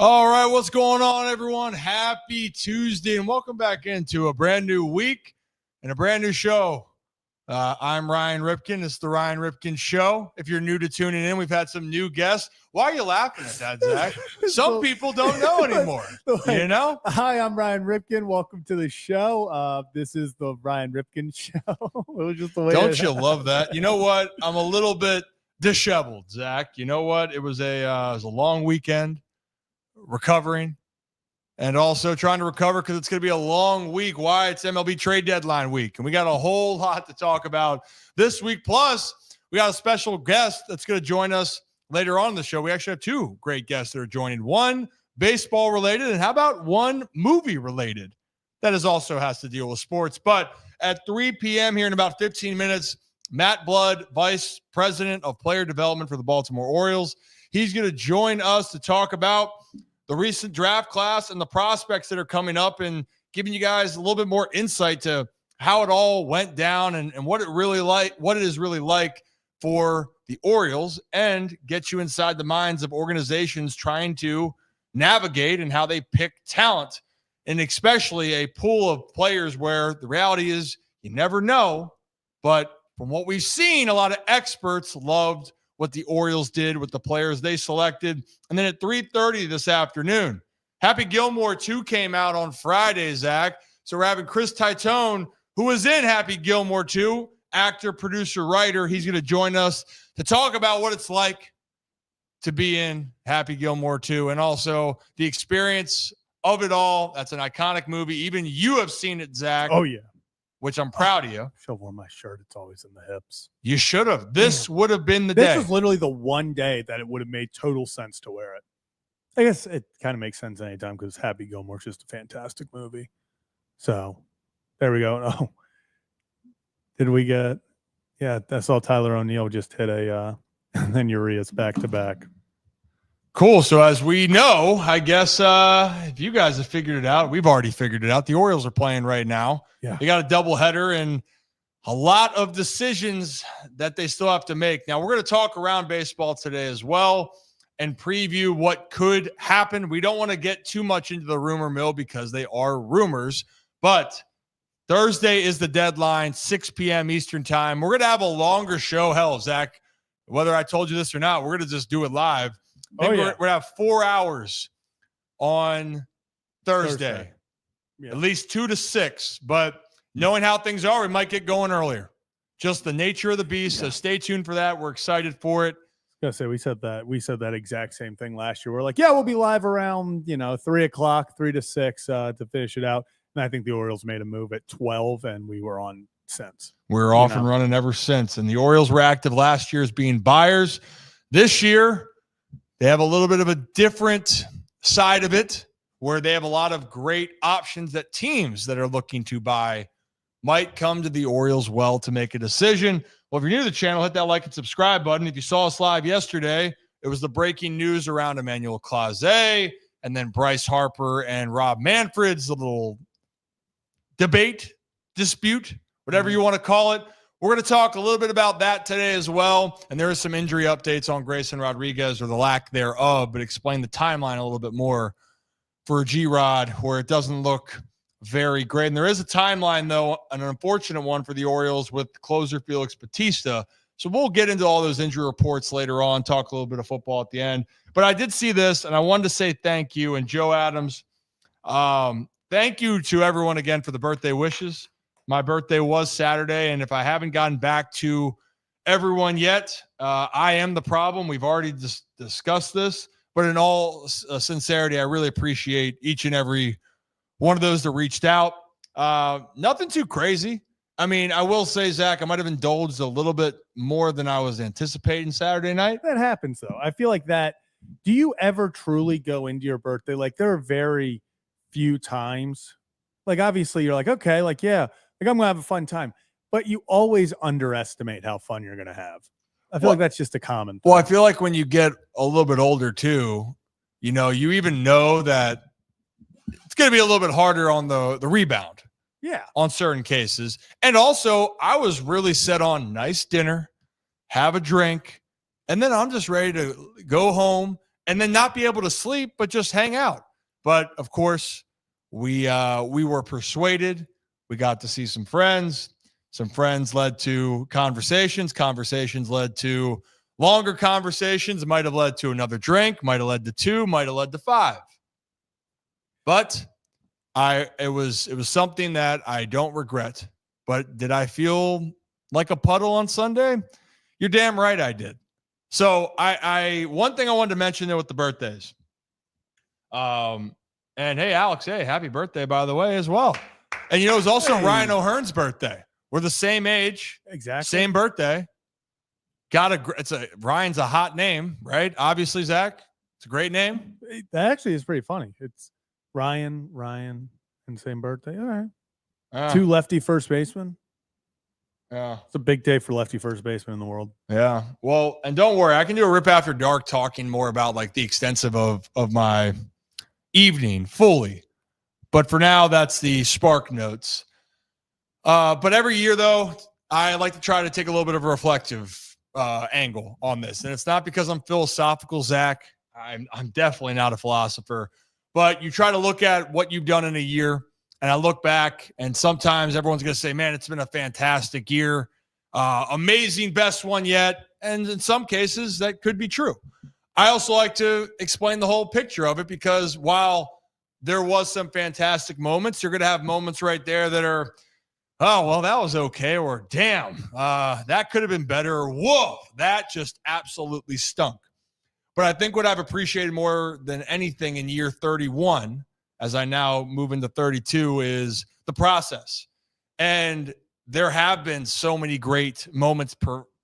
All right, what's going on, everyone? Happy Tuesday, and welcome back into a brand new week and a brand new show. I'm Ryan Ripken. It's the Ryan Ripken Show. If you're new to tuning in, we've had some new guests. Why are you laughing at that, Zach? Some people don't know anymore. You know? Hi, I'm Ryan Ripken. Welcome to the show. This is the Ryan Ripken Show. It was just the way. Don't you love that? You know what? I'm a little bit disheveled, Zach. You know what? It was a long weekend. Recovering and also trying to recover because it's going to be a long week. Why? It's MLB Trade Deadline week, and we got a whole lot to talk about this week. Plus, we got a special guest that's going to join us later on in the show. We actually have two great guests that are joining. One baseball related, and how about one movie related that also has to deal with sports. But at 3 p.m. here in about 15 minutes, Matt Blood, Vice President of Player Development for the Baltimore Orioles, he's going to join us to talk about the recent draft class and the prospects that are coming up, and giving you guys a little bit more insight to how it all went down and what it is really like for the Orioles, and get you inside the minds of organizations trying to navigate and how they pick talent, and especially a pool of players where the reality is you never know. But from what we've seen, a lot of experts loved what the Orioles did with the players they selected. And then at 3:30 this afternoon, Happy Gilmore 2 came out on Friday, Zach. So we're having Chris Titone, who was in Happy Gilmore 2, actor, producer, writer. He's going to join us to talk about what it's like to be in Happy Gilmore 2 and also the experience of it all. That's an iconic movie. Even you have seen it, Zach. Oh, yeah. Which I'm proud of you. I should have worn my shirt. It's always in the hips. You should have. This would have been the day. This was literally the one day that it would have made total sense to wear it. I guess it kind of makes sense anytime because Happy Gilmore is just a fantastic movie. So there we go. Oh, did we get? Yeah, I saw Tyler O'Neill just hit a, and then Urias back to back. Cool. So as we know, I guess if you guys have figured it out, we've already figured it out. The Orioles are playing right now. Yeah. They got a doubleheader and a lot of decisions that they still have to make. Now, we're going to talk around baseball today as well and preview what could happen. We don't want to get too much into the rumor mill because they are rumors. But Thursday is the deadline, 6 p.m. Eastern time. We're going to have a longer show. Hell, Zach, whether I told you this or not, we're going to just do it live. We're going to have 4 hours on Thursday. Yeah. At least 2 to 6. But knowing how things are, we might get going earlier. Just the nature of the beast. Yeah. So stay tuned for that. We're excited for it. I was going to say, we said that exact same thing last year. We're like, yeah, we'll be live around, 3 o'clock, 3 to 6 to finish it out. And I think the Orioles made a move at 12, and we were on since. We're off and running ever since. And the Orioles were active last year as being buyers. This year, they have a little bit of a different side of it where they have a lot of great options that teams that are looking to buy might come to the Orioles well to make a decision. Well, if you're new to the channel, hit that like and subscribe button. If you saw us live yesterday, it was the breaking news around Emmanuel Clase and then Bryce Harper and Rob Manfred's little dispute, whatever you want to call it. We're going to talk a little bit about that today as well. And there are some injury updates on Grayson Rodriguez, or the lack thereof, but explain the timeline a little bit more for G-Rod, where it doesn't look very great. And there is a timeline, though, an unfortunate one for the Orioles with closer Felix Bautista. So we'll get into all those injury reports later on, talk a little bit of football at the end. But I did see this, and I wanted to say thank you. And Joe Adams, thank you to everyone again for the birthday wishes. My birthday was Saturday, and if I haven't gotten back to everyone yet, I am the problem. We've already discussed this, but in all sincerity, I really appreciate each and every one of those that reached out. Nothing too crazy. I mean, I will say, Zach, I might have indulged a little bit more than I was anticipating Saturday night. That happens, though. I feel like that. Do you ever truly go into your birthday? Like, there are very few times. Like, obviously, you're like, okay, like, yeah. Like, I'm going to have a fun time. But you always underestimate how fun you're going to have. I feel like that's just a common thing. Well, I feel like when you get a little bit older, too, you even know that it's going to be a little bit harder on the rebound. Yeah. On certain cases. And also, I was really set on nice dinner, have a drink, and then I'm just ready to go home and then not be able to sleep, but just hang out. But of course, we were persuaded. We got to see some friends. Some friends led to conversations. Conversations led to longer conversations. Might have led to another drink. Might have led to 2. Might have led to 5. But it was something that I don't regret. But did I feel like a puddle on Sunday? You're damn right I did. So I one thing I wanted to mention there with the birthdays. And hey, Alex, hey, happy birthday, by the way, as well. And it was also Ryan O'Hearn's birthday. We're the same age. Exactly. Same birthday. Ryan's a hot name, right? Obviously, Zach. It's a great name. That actually is pretty funny. It's Ryan, and same birthday. All right. 2 lefty first basemen. Yeah. It's a big day for lefty first baseman in the world. Yeah. Well, and don't worry, I can do a Rip After Dark talking more about like the extensive of my evening fully. But for now, that's the spark notes. But every year, though, I like to try to take a little bit of a reflective angle on this. And it's not because I'm philosophical, Zach. I'm definitely not a philosopher. But you try to look at what you've done in a year. And I look back, and sometimes everyone's going to say, man, it's been a fantastic year. Amazing, best one yet. And in some cases, that could be true. I also like to explain the whole picture of it because while there was some fantastic moments, you're going to have moments right there that are, oh, well, that was okay, or damn, that could have been better, or whoa, that just absolutely stunk. But I think what I've appreciated more than anything in year 31, as I now move into 32, is the process. And there have been so many great moments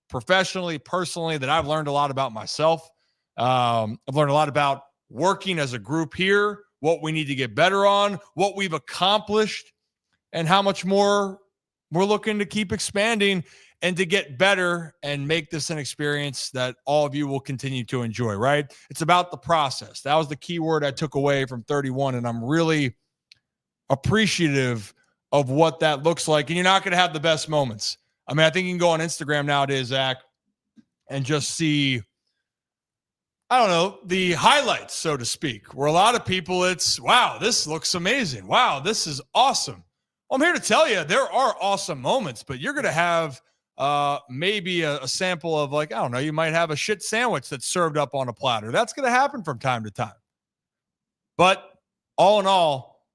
professionally, personally, that I've learned a lot about myself. I've learned a lot about working as a group here, what we need to get better on, what we've accomplished, and how much more we're looking to keep expanding and to get better and make this an experience that all of you will continue to enjoy, right? It's about the process. That was the key word I took away from 31, and I'm really appreciative of what that looks like. And you're not going to have the best moments. I mean, I think you can go on Instagram nowadays, Zach, and just see, I don't know, the highlights, so to speak, where a lot of people, it's, wow, this looks amazing. Wow, this is awesome. Well, I'm here to tell you there are awesome moments, but you're going to have maybe a sample of, like, I don't know, you might have a shit sandwich that's served up on a platter. That's going to happen from time to time. But all in all,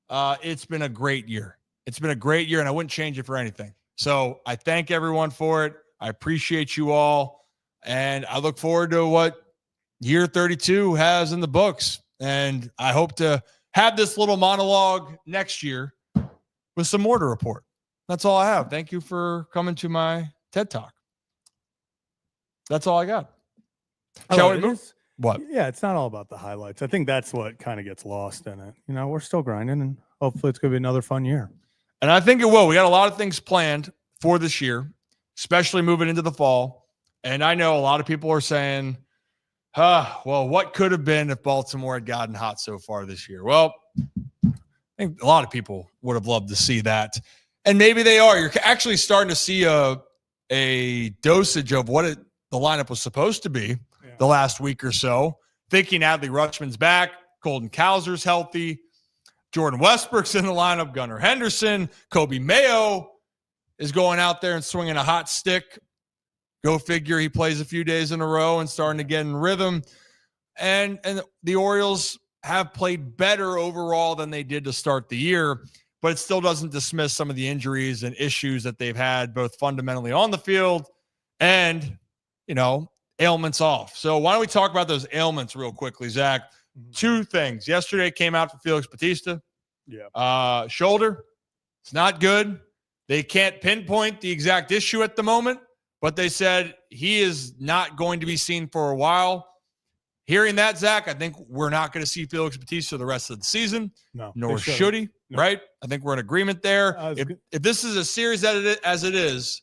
it's been a great year. It's been a great year, and I wouldn't change it for anything. So I thank everyone for it. I appreciate you all, and I look forward to what year 32 has in the books. And I hope to have this little monologue next year with some more to report. That's all I have. Thank you for coming to my TED Talk. That's all I got. Shall we move? What? Yeah, it's not all about the highlights. I think that's what kind of gets lost in it. We're still grinding, and hopefully it's going to be another fun year. And I think it will. We got a lot of things planned for this year, especially moving into the fall. And I know a lot of people are saying, well, what could have been if Baltimore had gotten hot so far this year? Well, I think a lot of people would have loved to see that. And maybe they are. You're actually starting to see a dosage of what the lineup was supposed to be the last week or so. Thinking Adley Rutschman's back, Colton Cowser's healthy, Jordan Westbrook's in the lineup, Gunnar Henderson, Kobe Mayo is going out there and swinging a hot stick. Go figure, he plays a few days in a row and starting to get in rhythm. And the Orioles have played better overall than they did to start the year, but it still doesn't dismiss some of the injuries and issues that they've had both fundamentally on the field and, ailments off. So why don't we talk about those ailments real quickly, Zach? 2 things. Yesterday came out for Felix Bautista. Yeah. Shoulder. It's not good. They can't pinpoint the exact issue at the moment, but they said he is not going to be seen for a while. Hearing that, Zach, I think we're not going to see Felix Bautista the rest of the season. No, nor should he, right? I think we're in agreement there. If this is a series as it is,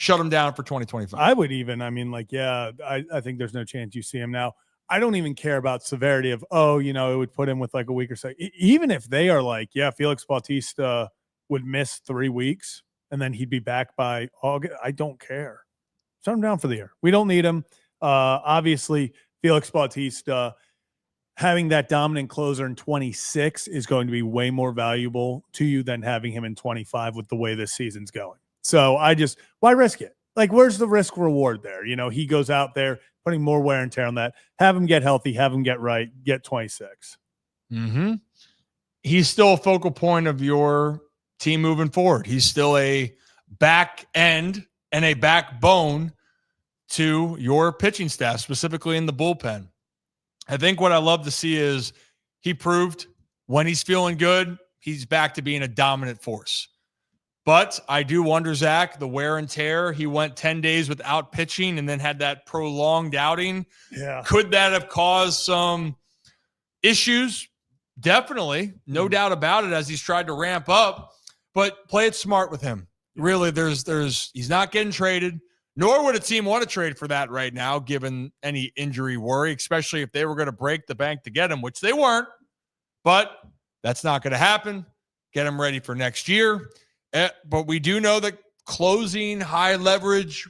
shut him down for 2025. I would even, I think there's no chance you see him now. I don't even care about severity of, it would put him with like a week or so. Even if they are like, Felix Bautista would miss 3 weeks and then he'd be back by August, I don't care. Shut him down for the year. We don't need him. Obviously, Felix Bautista, having that dominant closer in 26 is going to be way more valuable to you than having him in 25 with the way this season's going. So why risk it? Like, where's the risk reward there? He goes out there putting more wear and tear on that. Have him get healthy, have him get right, get 26. Mm-hmm. He's still a focal point of your team moving forward. He's still a back end and a backbone to your pitching staff, specifically in the bullpen. I think what I love to see is he proved when he's feeling good, he's back to being a dominant force. But I do wonder, Zach, the wear and tear. He went 10 days without pitching and then had that prolonged outing. Yeah. Could that have caused some issues? Definitely. No doubt about it, as he's tried to ramp up. But play it smart with him. Really, he's not getting traded. Nor would a team want to trade for that right now, given any injury worry, especially if they were going to break the bank to get him, which they weren't. But that's not going to happen. Get him ready for next year. But we do know that closing high leverage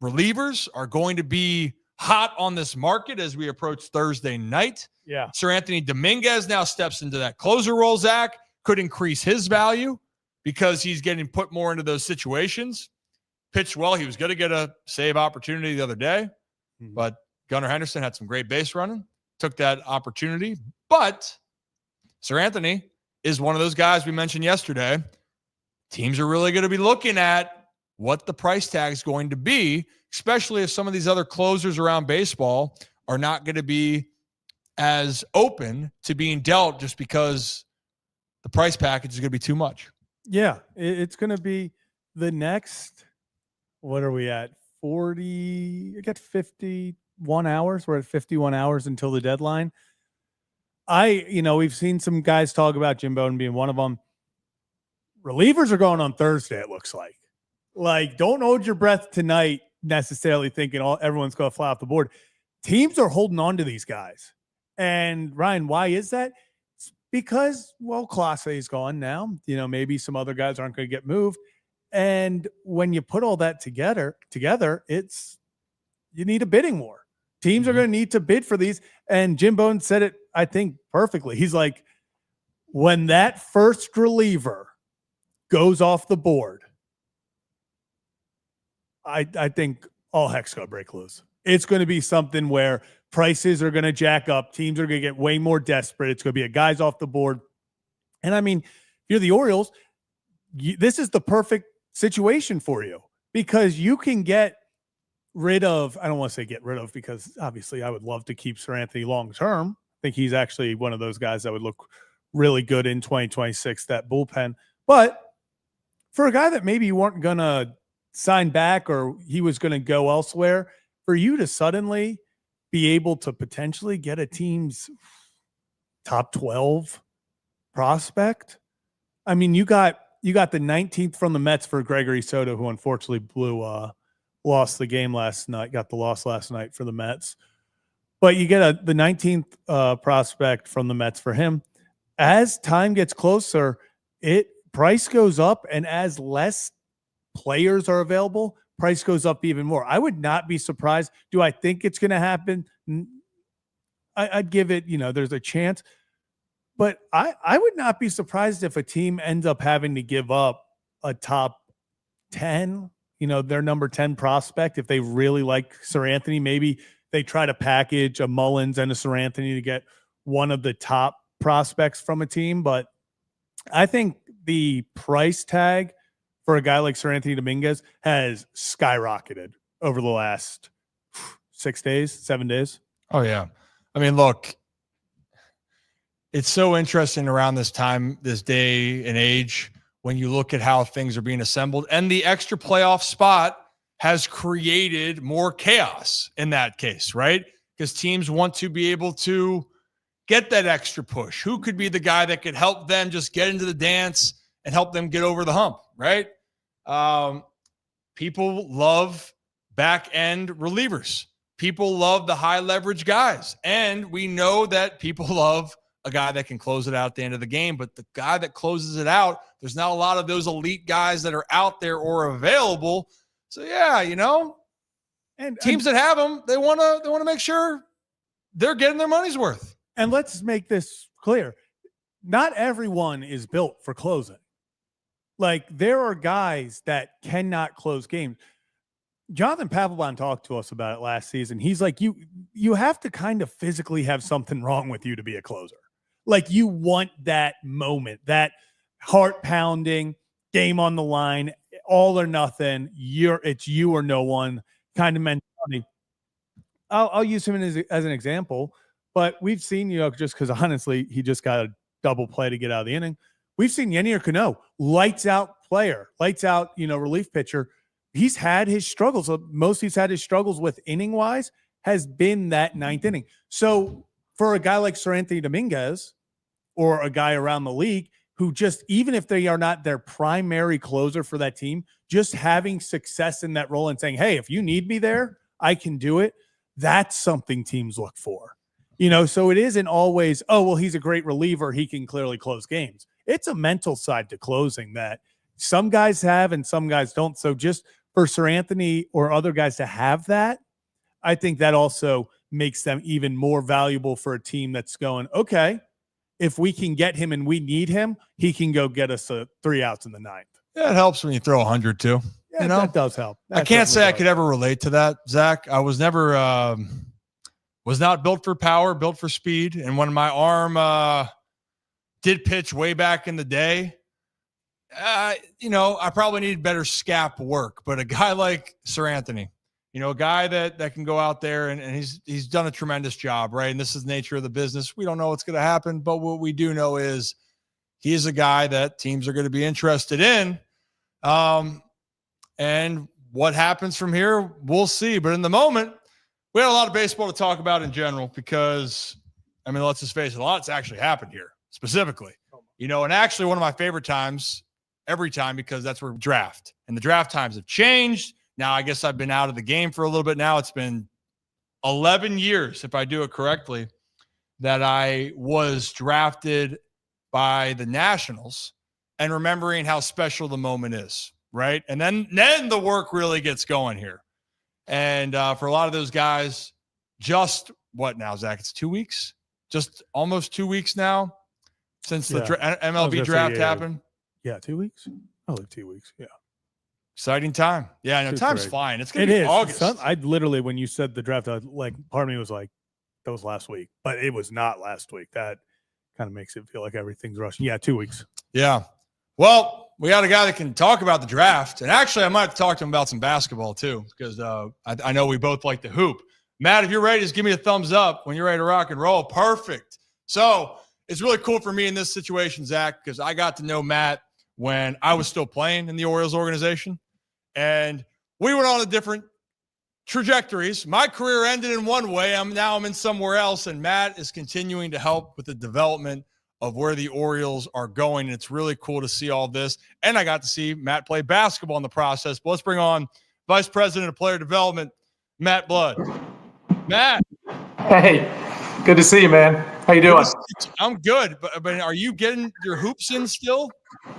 relievers are going to be hot on this market as we approach Thursday night. Yeah. Sir Anthony Dominguez now steps into that closer role, Zach. Could increase his value because he's getting put more into those situations. Pitched well. He was going to get a save opportunity the other day, but Gunnar Henderson had some great base running, took that opportunity. But Sir Anthony is one of those guys we mentioned yesterday. Teams are really going to be looking at what the price tag is going to be, especially if some of these other closers around baseball are not going to be as open to being dealt just because the price package is going to be too much. Yeah, it's going to be the next. What are we at? 40, I got 51 hours. We're at 51 hours until the deadline. We've seen some guys talk about Jim Bowden being one of them. Relievers are going on Thursday, it looks like. Like, don't hold your breath tonight necessarily thinking everyone's going to fly off the board. Teams are holding on to these guys. And Ryan, why is that? It's because, Clase is gone now. Maybe some other guys aren't going to get moved. And when you put all that together, you need a bidding war. Teams are going to need to bid for these. And Jim Bowden said it, I think, perfectly. He's like, when that first reliever goes off the board, I think all heck's going to break loose. It's going to be something where prices are going to jack up. Teams are going to get way more desperate. It's going to be a guys off the board. And I mean, if you're the Orioles, this is the perfect situation for you because you can get rid of, I don't want to say get rid of because obviously I would love to keep Sir Anthony long-term. I think he's actually one of those guys that would look really good in 2026, that bullpen. But for a guy that maybe you weren't going to sign back or he was going to go elsewhere, for you to suddenly be able to potentially get a team's top 12 prospect. I mean, you got the 19th from the Mets for Gregory Soto, who unfortunately lost the game last night, got the loss last night for the Mets. But you get the 19th prospect from the Mets for him. As time gets closer, price goes up, and as less players are available, price goes up even more. I would not be surprised. Do I think it's going to happen? I'd give it, there's a chance. But I would not be surprised if a team ends up having to give up a top 10, their number 10 prospect. If they really like Sir Anthony, maybe they try to package a Mullins and a Sir Anthony to get one of the top prospects from a team. But I think the price tag for a guy like Sir Anthony Dominguez has skyrocketed over the last 7 days. Oh, yeah. I mean, look, it's so interesting around this time, this day and age, when you look at how things are being assembled, and the extra playoff spot has created more chaos in that case, right? Because teams want to be able to get that extra push. Who could be the guy that could help them just get into the dance and help them get over the hump, right? People love back end relievers. People love the high leverage guys. And we know that people love a guy that can close it out at the end of the game, but the guy that closes it out, there's not a lot of those elite guys that are out there or available. So yeah, and teams that have them, they want to make sure they're getting their money's worth. And let's make this clear. Not everyone is built for closing. Like, there are guys that cannot close games. Jonathan Papelbon talked to us about it last season. He's like, you have to kind of physically have something wrong with you to be a closer. Like, you want that moment, that heart pounding, game on the line, all or nothing. It's you or no one kind of mentality. I'll use him as an example, but we've seen, just because honestly, he just got a double play to get out of the inning. We've seen Yennier Cano, lights out player, lights out, relief pitcher. He's had his struggles. Most he's had his struggles with inning wise has been that ninth inning. So for a guy like Sir Anthony Dominguez or a guy around the league who just, even if they are not their primary closer for that team, just having success in that role and saying, hey, if you need me there, I can do it. That's something teams look for. So it isn't always, oh, well, he's a great reliever. He can clearly close games. It's a mental side to closing that some guys have and some guys don't. So just for Sir Anthony or other guys to have that, I think that also makes them even more valuable for a team that's going, okay, if we can get him and we need him, he can go get us 3 outs in the ninth. Yeah, it helps when you throw 100 too. Yeah, that does help. I can't say I could ever relate to that, Zach. I was never was not built for power, built for speed. And when my arm did pitch way back in the day, I probably need better scap work. But a guy like Sir Anthony, a guy that can go out there and he's done a tremendous job, right? And this is the nature of the business. We don't know what's going to happen, but what we do know is he is a guy that teams are going to be interested in. And what happens from here, we'll see. But in the moment, we had a lot of baseball to talk about in general because, let's just face it, a lot's actually happened here specifically. And actually one of my favorite times every time, because that's where we draft. And the draft times have changed. Now, I guess I've been out of the game for a little bit now. It's been 11 years, if I do it correctly, that I was drafted by the Nationals and remembering how special the moment is, right? And then the work really gets going here. And for a lot of those guys, just what now, Zach? It's 2 weeks? Just almost 2 weeks now since the MLB draft happened. Yeah, 2 weeks? Oh, like 2 weeks. Yeah. Exciting time. Yeah, I know. Time's flying. It's going to be August. I literally, when you said the draft, part of me was like, that was last week. But it was not last week. That kind of makes it feel like everything's rushing. Yeah, 2 weeks. Yeah. Well, we got a guy that can talk about the draft. And actually, I might have to talk to him about some basketball, too, because I know we both like to hoop. Matt, if you're ready, just give me a thumbs up when you're ready to rock and roll. Perfect. So it's really cool for me in this situation, Zach, because I got to know Matt when I was still playing in the Orioles organization. And we went on a different trajectories. My career ended in one way. I'm in somewhere else. And Matt is continuing to help with the development of where the Orioles are going. And it's really cool to see all this. And I got to see Matt play basketball in the process. But let's bring on Vice President of Player Development, Matt Blood. Matt. Hey, good to see you, man. How you doing? I'm good. But are you getting your hoops in still?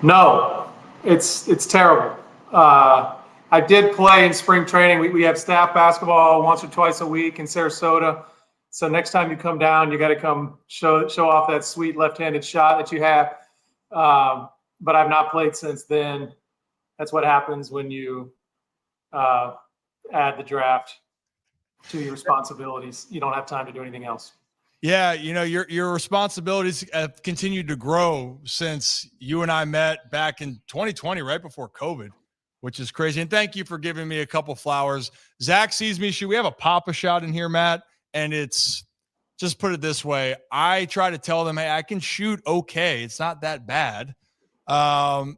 No, it's terrible. I did play in spring training. We have staff basketball once or twice a week in Sarasota. So next time you come down, you got to come show off that sweet left-handed shot that you have. But I've not played since then. That's what happens when you add the draft to your responsibilities. You don't have time to do anything else. Yeah, your responsibilities have continued to grow since you and I met back in 2020, right before COVID, which is crazy. And thank you for giving me a couple flowers. Zach sees me shoot. We have a Papa shot in here, Matt, and it's just put it this way. I try to tell them, hey, I can shoot okay. It's not that bad. And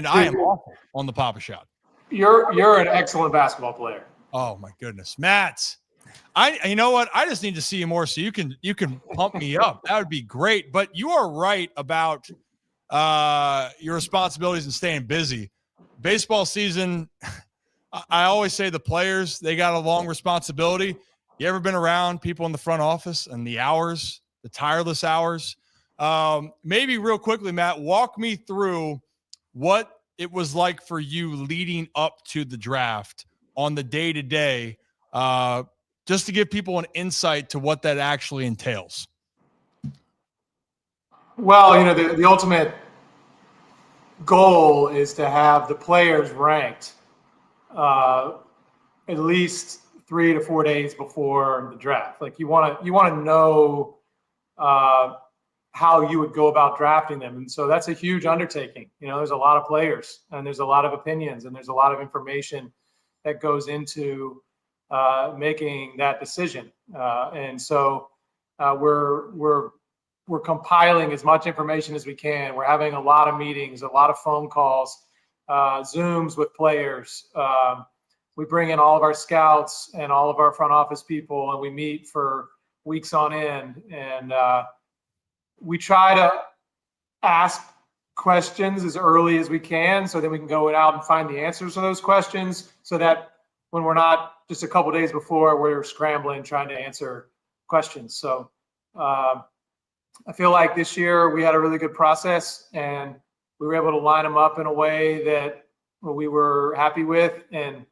I am awful on the Papa shot. You're an excellent basketball player. Oh my goodness, Matt. You know what? I just need to see you more so you can pump me up. That would be great. But you are right about your responsibilities and staying busy. Baseball season, I always say the players, they got a long responsibility. You ever been around people in the front office and the hours, the tireless hours? Maybe real quickly, Matt, walk me through what it was like for you leading up to the draft on the day-to-day. just to give people an insight to what that actually entails? Well, the ultimate goal is to have the players ranked at least 3 to 4 days before the draft. Like you want to know how you would go about drafting them. And so that's a huge undertaking. There's a lot of players and there's a lot of opinions and there's a lot of information that goes into making that decision. And so we're compiling as much information as we can. We're having a lot of meetings, a lot of phone calls, Zooms with players. We bring in all of our scouts and all of our front office people, and we meet for weeks on end. And we try to ask questions as early as we can so that we can go out and find the answers to those questions, so that when we're not just a couple days before, we're scrambling trying to answer questions. So I feel like this year we had a really good process and we were able to line them up in a way that we were happy with, and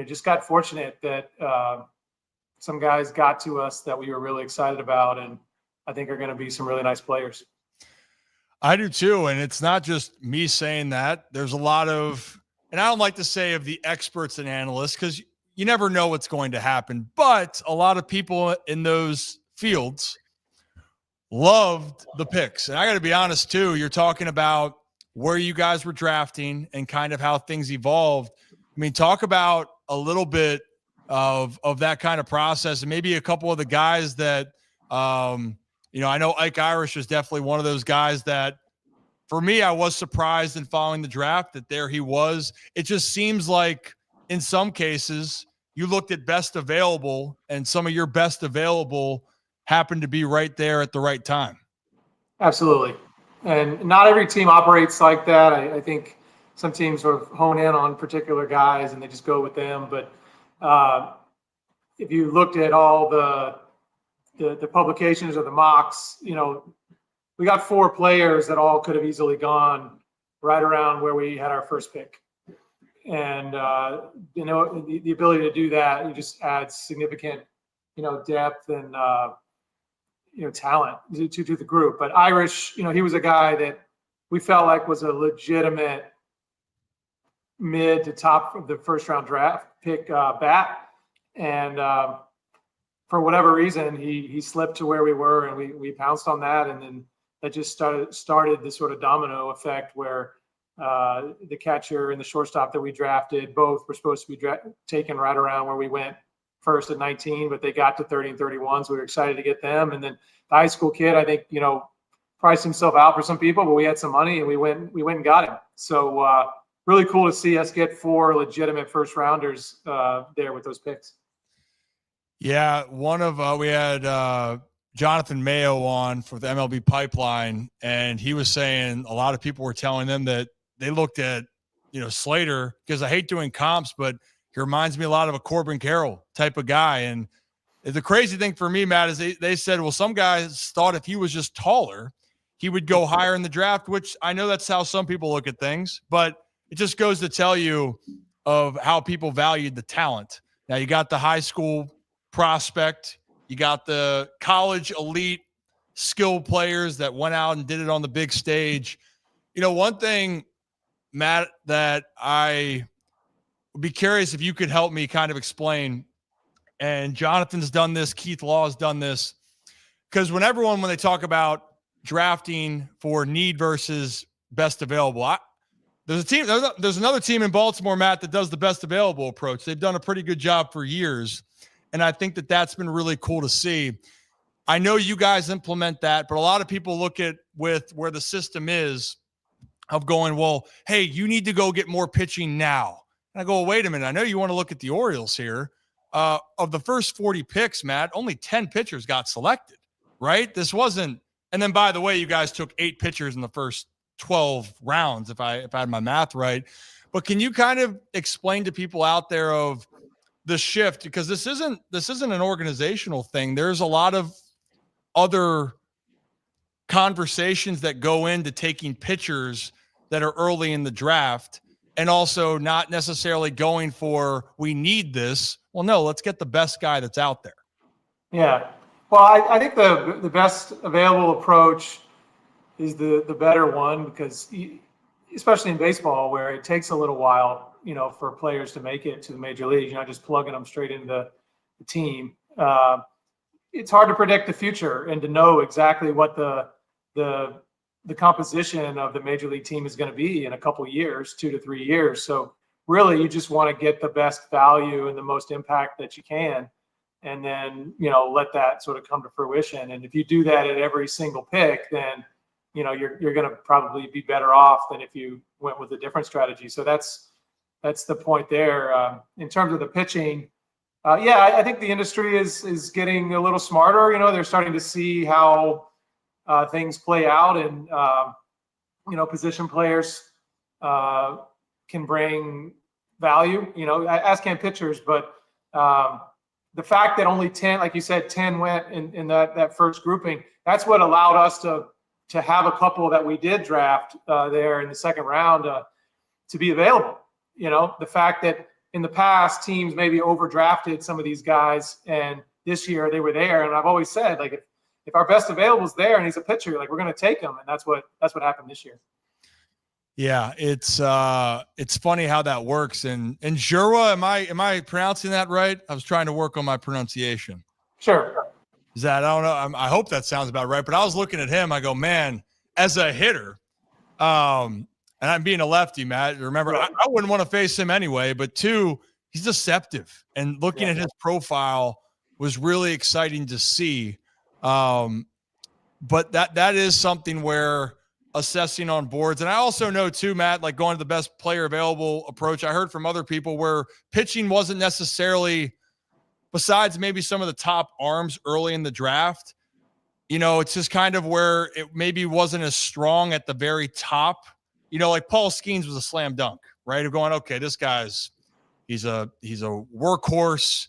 just got fortunate that some guys got to us that we were really excited about, and I think are going to be some really nice players. I do too. And it's not just me saying that. There's a lot of, and I don't like to say of the experts and analysts, because you never know what's going to happen, but a lot of people in those fields loved the picks. And I got to be honest too, you're talking about where you guys were drafting and kind of how things evolved. I mean, talk about a little bit of that kind of process, and maybe a couple of the guys that, I know Ike Irish was definitely one of those guys that, for me, I was surprised in following the draft that there he was. It just seems like in some cases you looked at best available, and some of your best available happened to be right there at the right time. Absolutely. And not every team operates like that. I think some teams sort of hone in on particular guys and they just go with them. But if you looked at all the publications or the mocks, we got 4 players that all could have easily gone right around where we had our first pick. And, the ability to do that, you just adds significant, depth and, talent to the group. But Irish, he was a guy that we felt like was a legitimate mid to top of the first round draft pick bat. And for whatever reason, he slipped to where we were, and we pounced on that. And then that just started this sort of domino effect where the catcher and the shortstop that we drafted both were supposed to be taken right around where we went first at 19, but they got to 30 and 31. So we were excited to get them. And then the high school kid, I think, priced himself out for some people, but we had some money and we went and got him. So really cool to see us get 4 legitimate first rounders there with those picks. Yeah. We had Jonathan Mayo on for the MLB Pipeline, and he was saying a lot of people were telling them that they looked at, Slater, because I hate doing comps, but he reminds me a lot of a Corbin Carroll type of guy. And the crazy thing for me, Matt, is they said, well, some guys thought if he was just taller, he would go higher in the draft, which I know that's how some people look at things, but it just goes to tell you of how people valued the talent. Now you got the high school prospect, you got the college elite skill players that went out and did it on the big stage. One thing, Matt, that I would be curious if you could help me kind of explain, and Jonathan's done this, Keith Law has done this, because when they talk about drafting for need versus best available, there's another team in Baltimore, Matt, that does the best available approach. They've done a pretty good job for years, and I think that's been really cool to see. I know you guys implement that, but a lot of people look at with where the system is of going, well, hey, you need to go get more pitching now. And I go, well, wait a minute. I know you want to look at the Orioles here. Of the first 40 picks, Matt, only 10 pitchers got selected, right? This wasn't, and then by the way, you guys took 8 pitchers in the first 12 rounds, if I had my math right. But can you kind of explain to people out there of the shift? Because this isn't an organizational thing. There's a lot of other conversations that go into taking pitchers that are early in the draft. and also not necessarily going for, we need this. Well, no, let's get the best guy that's out there. Yeah. Well, I think the best available approach is the better one, because especially in baseball, where it takes a little while, for players to make it to the major leagues, you're not just plugging them straight into the team. It's hard to predict the future and to know exactly what the composition of the major league team is going to be in a couple of years, 2 to 3 years. So really, you just want to get the best value and the most impact that you can, and then, let that sort of come to fruition. And if you do that at every single pick, then, you're going to probably be better off than if you went with a different strategy. So that's the point there. In terms of the pitching, I think the industry is getting a little smarter. They're starting to see how things play out, and position players can bring value. As can pitchers, but the fact that only 10, like you said, 10 went in that first grouping, that's what allowed us to have a couple that we did draft there in the second round to be available. The fact that in the past teams maybe overdrafted some of these guys, and this year they were there. And I've always said, like, if our best available is there and he's a pitcher, like, we're going to take him. And that's what happened this year. Yeah, it's funny how that works. And Jura, am I pronouncing that right? I was trying to work on my pronunciation. Sure. Is that, I don't know. I hope that sounds about right. But I was looking at him. I go, man, as a hitter, and I'm being a lefty, Matt. Remember, I wouldn't want to face him anyway. But 2, he's deceptive. And looking at his profile was really exciting to see. But that is something where assessing on boards. And I also know too, Matt, like going to the best player available approach, I heard from other people where pitching wasn't necessarily, besides maybe some of the top arms early in the draft, it's just kind of where it maybe wasn't as strong at the very top. Like Paul Skeens was a slam dunk, right? Of going, okay, this guy's, he's a workhorse,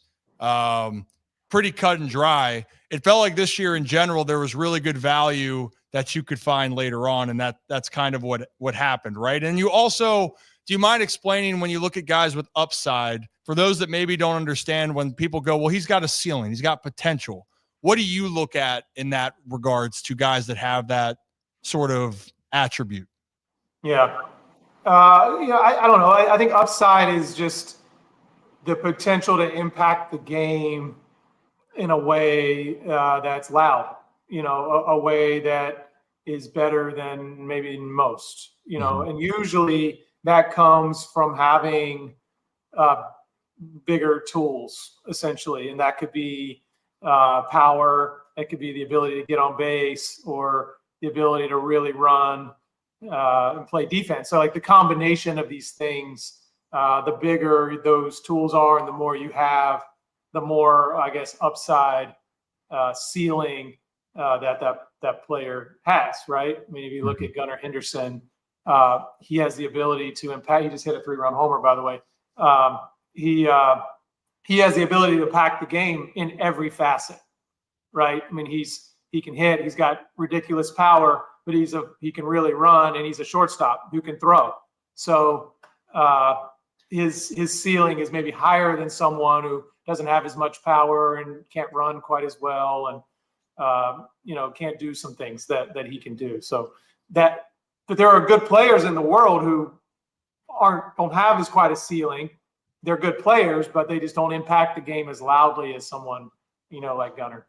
pretty cut and dry. It felt like this year in general, there was really good value that you could find later on. And that's kind of what happened, right? And you also, do you mind explaining, when you look at guys with upside, for those that maybe don't understand, when people go, well, he's got a ceiling, he's got potential. What do you look at in that regards to guys that have that sort of attribute? Yeah. I don't know. I think upside is just the potential to impact the game in a way that's loud, a way that is better than maybe most, and usually that comes from having bigger tools, essentially. And that could be power, it could be the ability to get on base, or the ability to really run and play defense. So like the combination of these things, the bigger those tools are and the more you have, the more, I guess, upside ceiling that player has, right? I mean, if you look at Gunnar Henderson, he has the ability to impact. He just hit a 3-run homer, by the way. He has the ability to impact the game in every facet, right? I mean, he can hit. He's got ridiculous power, but he can really run, and he's a shortstop who can throw. So his ceiling is maybe higher than someone who doesn't have as much power and can't run quite as well, and can't do some things that he can do. So but there are good players in the world who don't have as quite a ceiling. They're good players, but they just don't impact the game as loudly as someone, like Gunnar.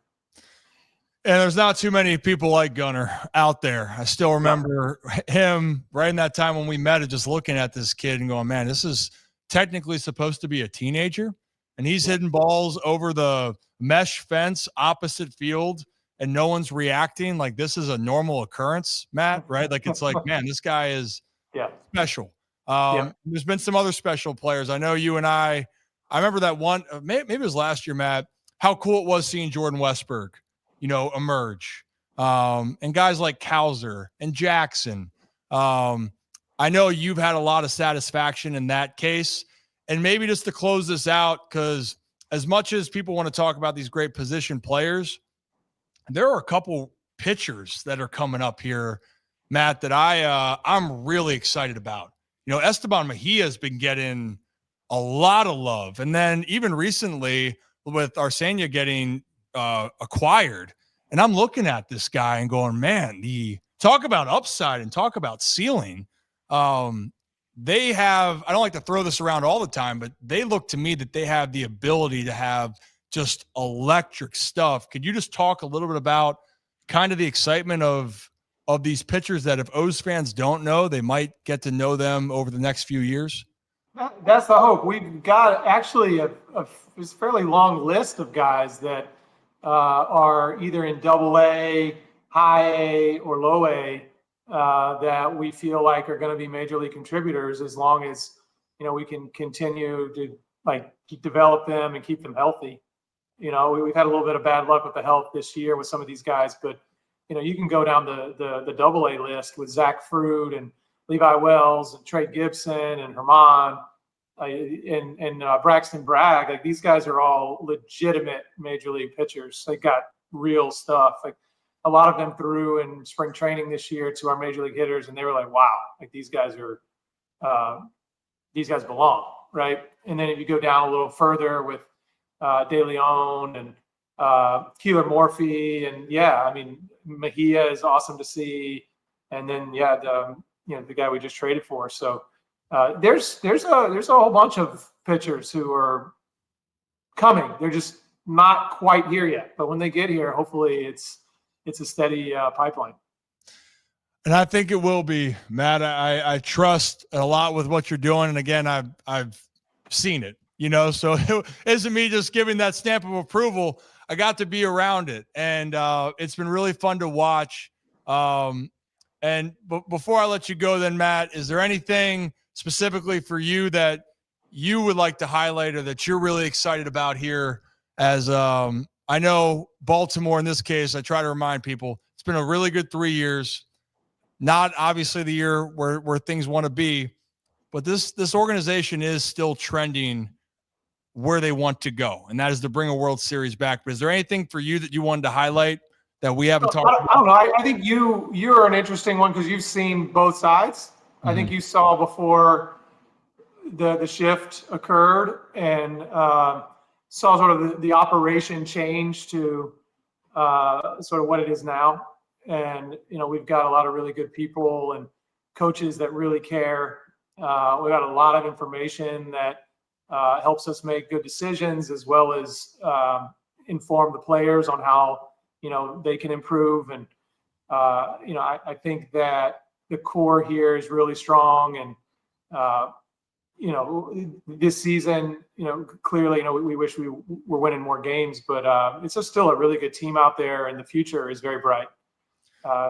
And there's not too many people like Gunnar out there. I still remember him right in that time when we met, just looking at this kid and going, man, this is technically supposed to be a teenager. And he's hitting balls over the mesh fence opposite field, and no one's reacting. Like, this is a normal occurrence, Matt, right? Like, it's like, man, this guy is special. There's been some other special players. I know you and I remember that one, maybe it was last year, Matt, how cool it was seeing Jordan Westberg, emerge. And guys like Cowser and Jackson. I know you've had a lot of satisfaction in that case. And maybe just to close this out, because as much as people want to talk about these great position players, there are a couple pitchers that are coming up here, Matt, that I'm really excited about. Esteban Mejia has been getting a lot of love. And then even recently with Arcena getting acquired, and I'm looking at this guy and going, man, talk about upside and talk about ceiling. They have, I don't like to throw this around all the time, but they look to me that they have the ability to have just electric stuff. Could you just talk a little bit about kind of the excitement of these pitchers that if O's fans don't know, they might get to know them over the next few years? That's the hope. We've got actually a fairly long list of guys that are either in AA, high A, or low A that we feel like are going to be major league contributors as long as we can continue to develop them and keep them healthy. We've had a little bit of bad luck with the health this year with some of these guys, but you can go down the AA list with Zach Fruit and Levi Wells and Trey Gibson and Herman and Braxton Bragg. Like, these guys are all legitimate major league pitchers. They got real stuff. Like, a lot of them threw in spring training this year to our major league hitters, and they were like, wow, like these guys belong, right? And then if you go down a little further with De Leon and Keeler Morphy, and Mejia is awesome to see. And then the guy we just traded for. So there's a whole bunch of pitchers who are coming. They're just not quite here yet. But when they get here, hopefully it's a steady pipeline. And I think it will be, Matt. I trust a lot with what you're doing. And again, I've seen it, so it isn't me just giving that stamp of approval. I got to be around it, and it's been really fun to watch. And before I let you go then, Matt, is there anything specifically for you that you would like to highlight or that you're really excited about here? As I know Baltimore in this case, I try to remind people, it's been a really good 3 years. Not obviously the year where things want to be, but this organization is still trending where they want to go, and that is to bring a World Series back. But is there anything for you that you wanted to highlight that we haven't talked about? I don't know. I think you're an interesting one because you've seen both sides. Mm-hmm. I think you saw before the shift occurred and saw sort of the operation change to sort of what it is now. And, we've got a lot of really good people and coaches that really care. We've got a lot of information that helps us make good decisions, as well as inform the players on how, they can improve. And, I think that the core here is really strong. And, this season, clearly, we wish we were winning more games, but it's just still a really good team out there, and the future is very bright.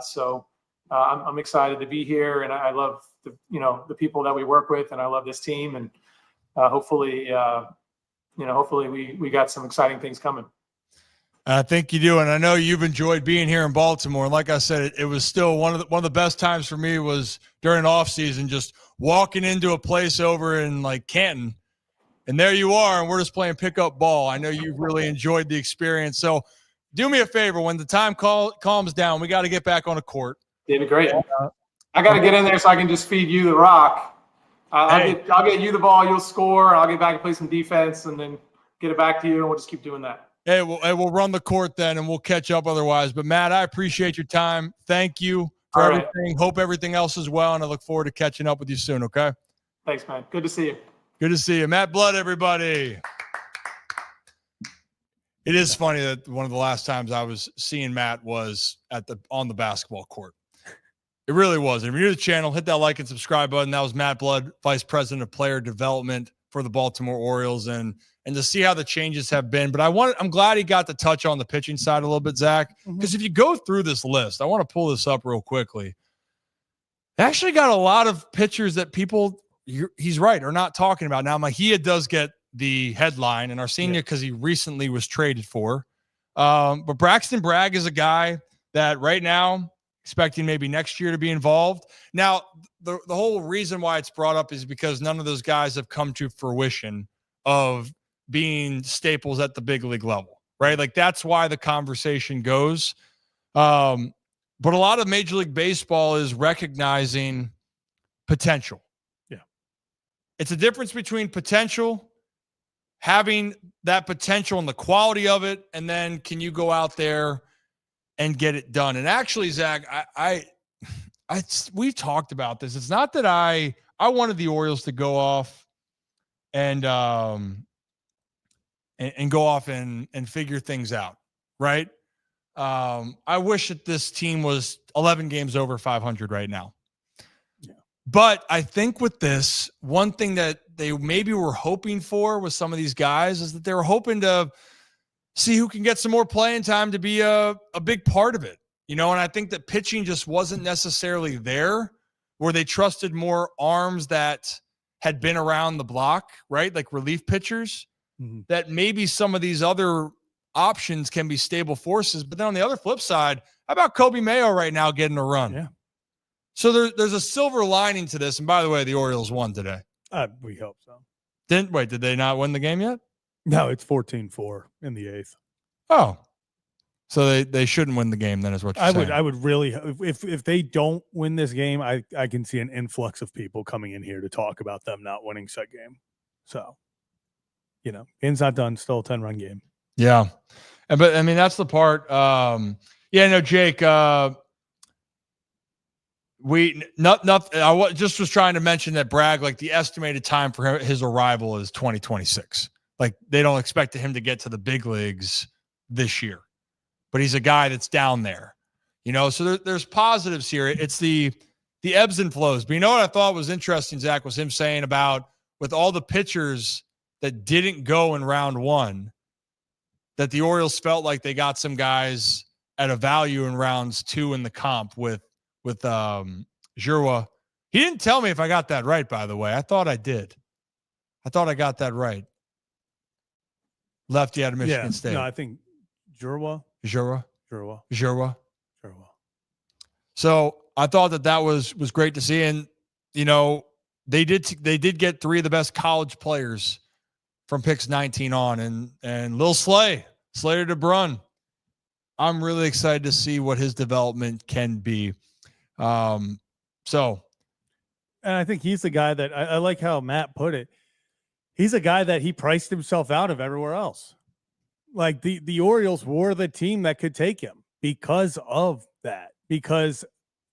So I'm excited to be here, and I love the people that we work with, and I love this team, and hopefully we got some exciting things coming. I think you do, and I know you've enjoyed being here in Baltimore. And like I said, it was still one of the best times for me was during off season, just walking into a place over in Canton, and there you are, and we're just playing pickup ball. I know you've really enjoyed the experience. So do me a favor, when the time calms down, we got to get back on a court. It'd be great. I got to get in there so I can just feed you the rock. I'll get you the ball, you'll score, and I'll get back and play some defense, and then get it back to you, and we'll just keep doing that. Hey, we'll run the court then, and we'll catch up otherwise. But, Matt, I appreciate your time. Thank you for everything. Right. Hope everything else is well, and I look forward to catching up with you soon, okay? Thanks, man. Good to see you. Good to see you. Matt Blood, everybody. It is funny that one of the last times I was seeing Matt was on the basketball court. It really was. And if you're new to the channel, hit that like and subscribe button. That was Matt Blood, Vice President of Player Development for the Baltimore Orioles, and to see how the changes have been. But I'm glad he got to touch on the pitching side a little bit, Zach, because if you go through this list, I want to pull this up real quickly. They actually got a lot of pitchers that people, he's right, are not talking about. Now, Mejia does get the headline, and Arcena because he recently was traded for. But Braxton Bragg is a guy that right now, expecting maybe next year to be involved. Now, the whole reason why it's brought up is because none of those guys have come to fruition of being staples at the big league level, right? Like, that's why the conversation goes. But a lot of Major League Baseball is recognizing potential. Yeah. It's a difference between potential, having that potential and the quality of it, and then can you go out there and get it done? And actually, Zach, we talked about this. It's not that I wanted the Orioles to go off and go off and figure things out, right? I wish that this team was 11 games over 500 right now. Yeah. But I think with this, one thing that they maybe were hoping for with some of these guys is that they were hoping to see who can get some more playing time to be a big part of it. And I think that pitching just wasn't necessarily there, where they trusted more arms that had been around the block, right? Like relief pitchers, that maybe some of these other options can be stable forces. But then on the other flip side, how about Kobe Mayo right now getting a run? Yeah. So there's a silver lining to this. And by the way, the Orioles won today. We hope so. Did they not win the game yet? No, it's 14-4 in the 8th. Oh. So they shouldn't win the game, then, is what you're saying. I would really, if they don't win this game, I can see an influx of people coming in here to talk about them not winning said game. So, game's not done. Still a 10-run game. Yeah, but I mean that's the part. Jake. I just was trying to mention that Bragg, like the estimated time for his arrival is 2026. Like they don't expect him to get to the big leagues this year. But he's a guy that's down there, so there's positives here. It's the ebbs and flows. But what I thought was interesting, Zach, was him saying about with all the pitchers that didn't go in round one, that the Orioles felt like they got some guys at a value in rounds 2 in the comp with Giroux. He didn't tell me if I got that right, by the way. I thought I did. I thought I got that right. Lefty out of Michigan State. No, I think Giroux. So I thought that was great to see. And, they did get 3 of the best college players from picks 19 on and Lil Slater DeBrun. I'm really excited to see what his development can be. And I think he's the guy that I like how Matt put it. He's a guy that he priced himself out of everywhere else. Like the Orioles were the team that could take him because of that, because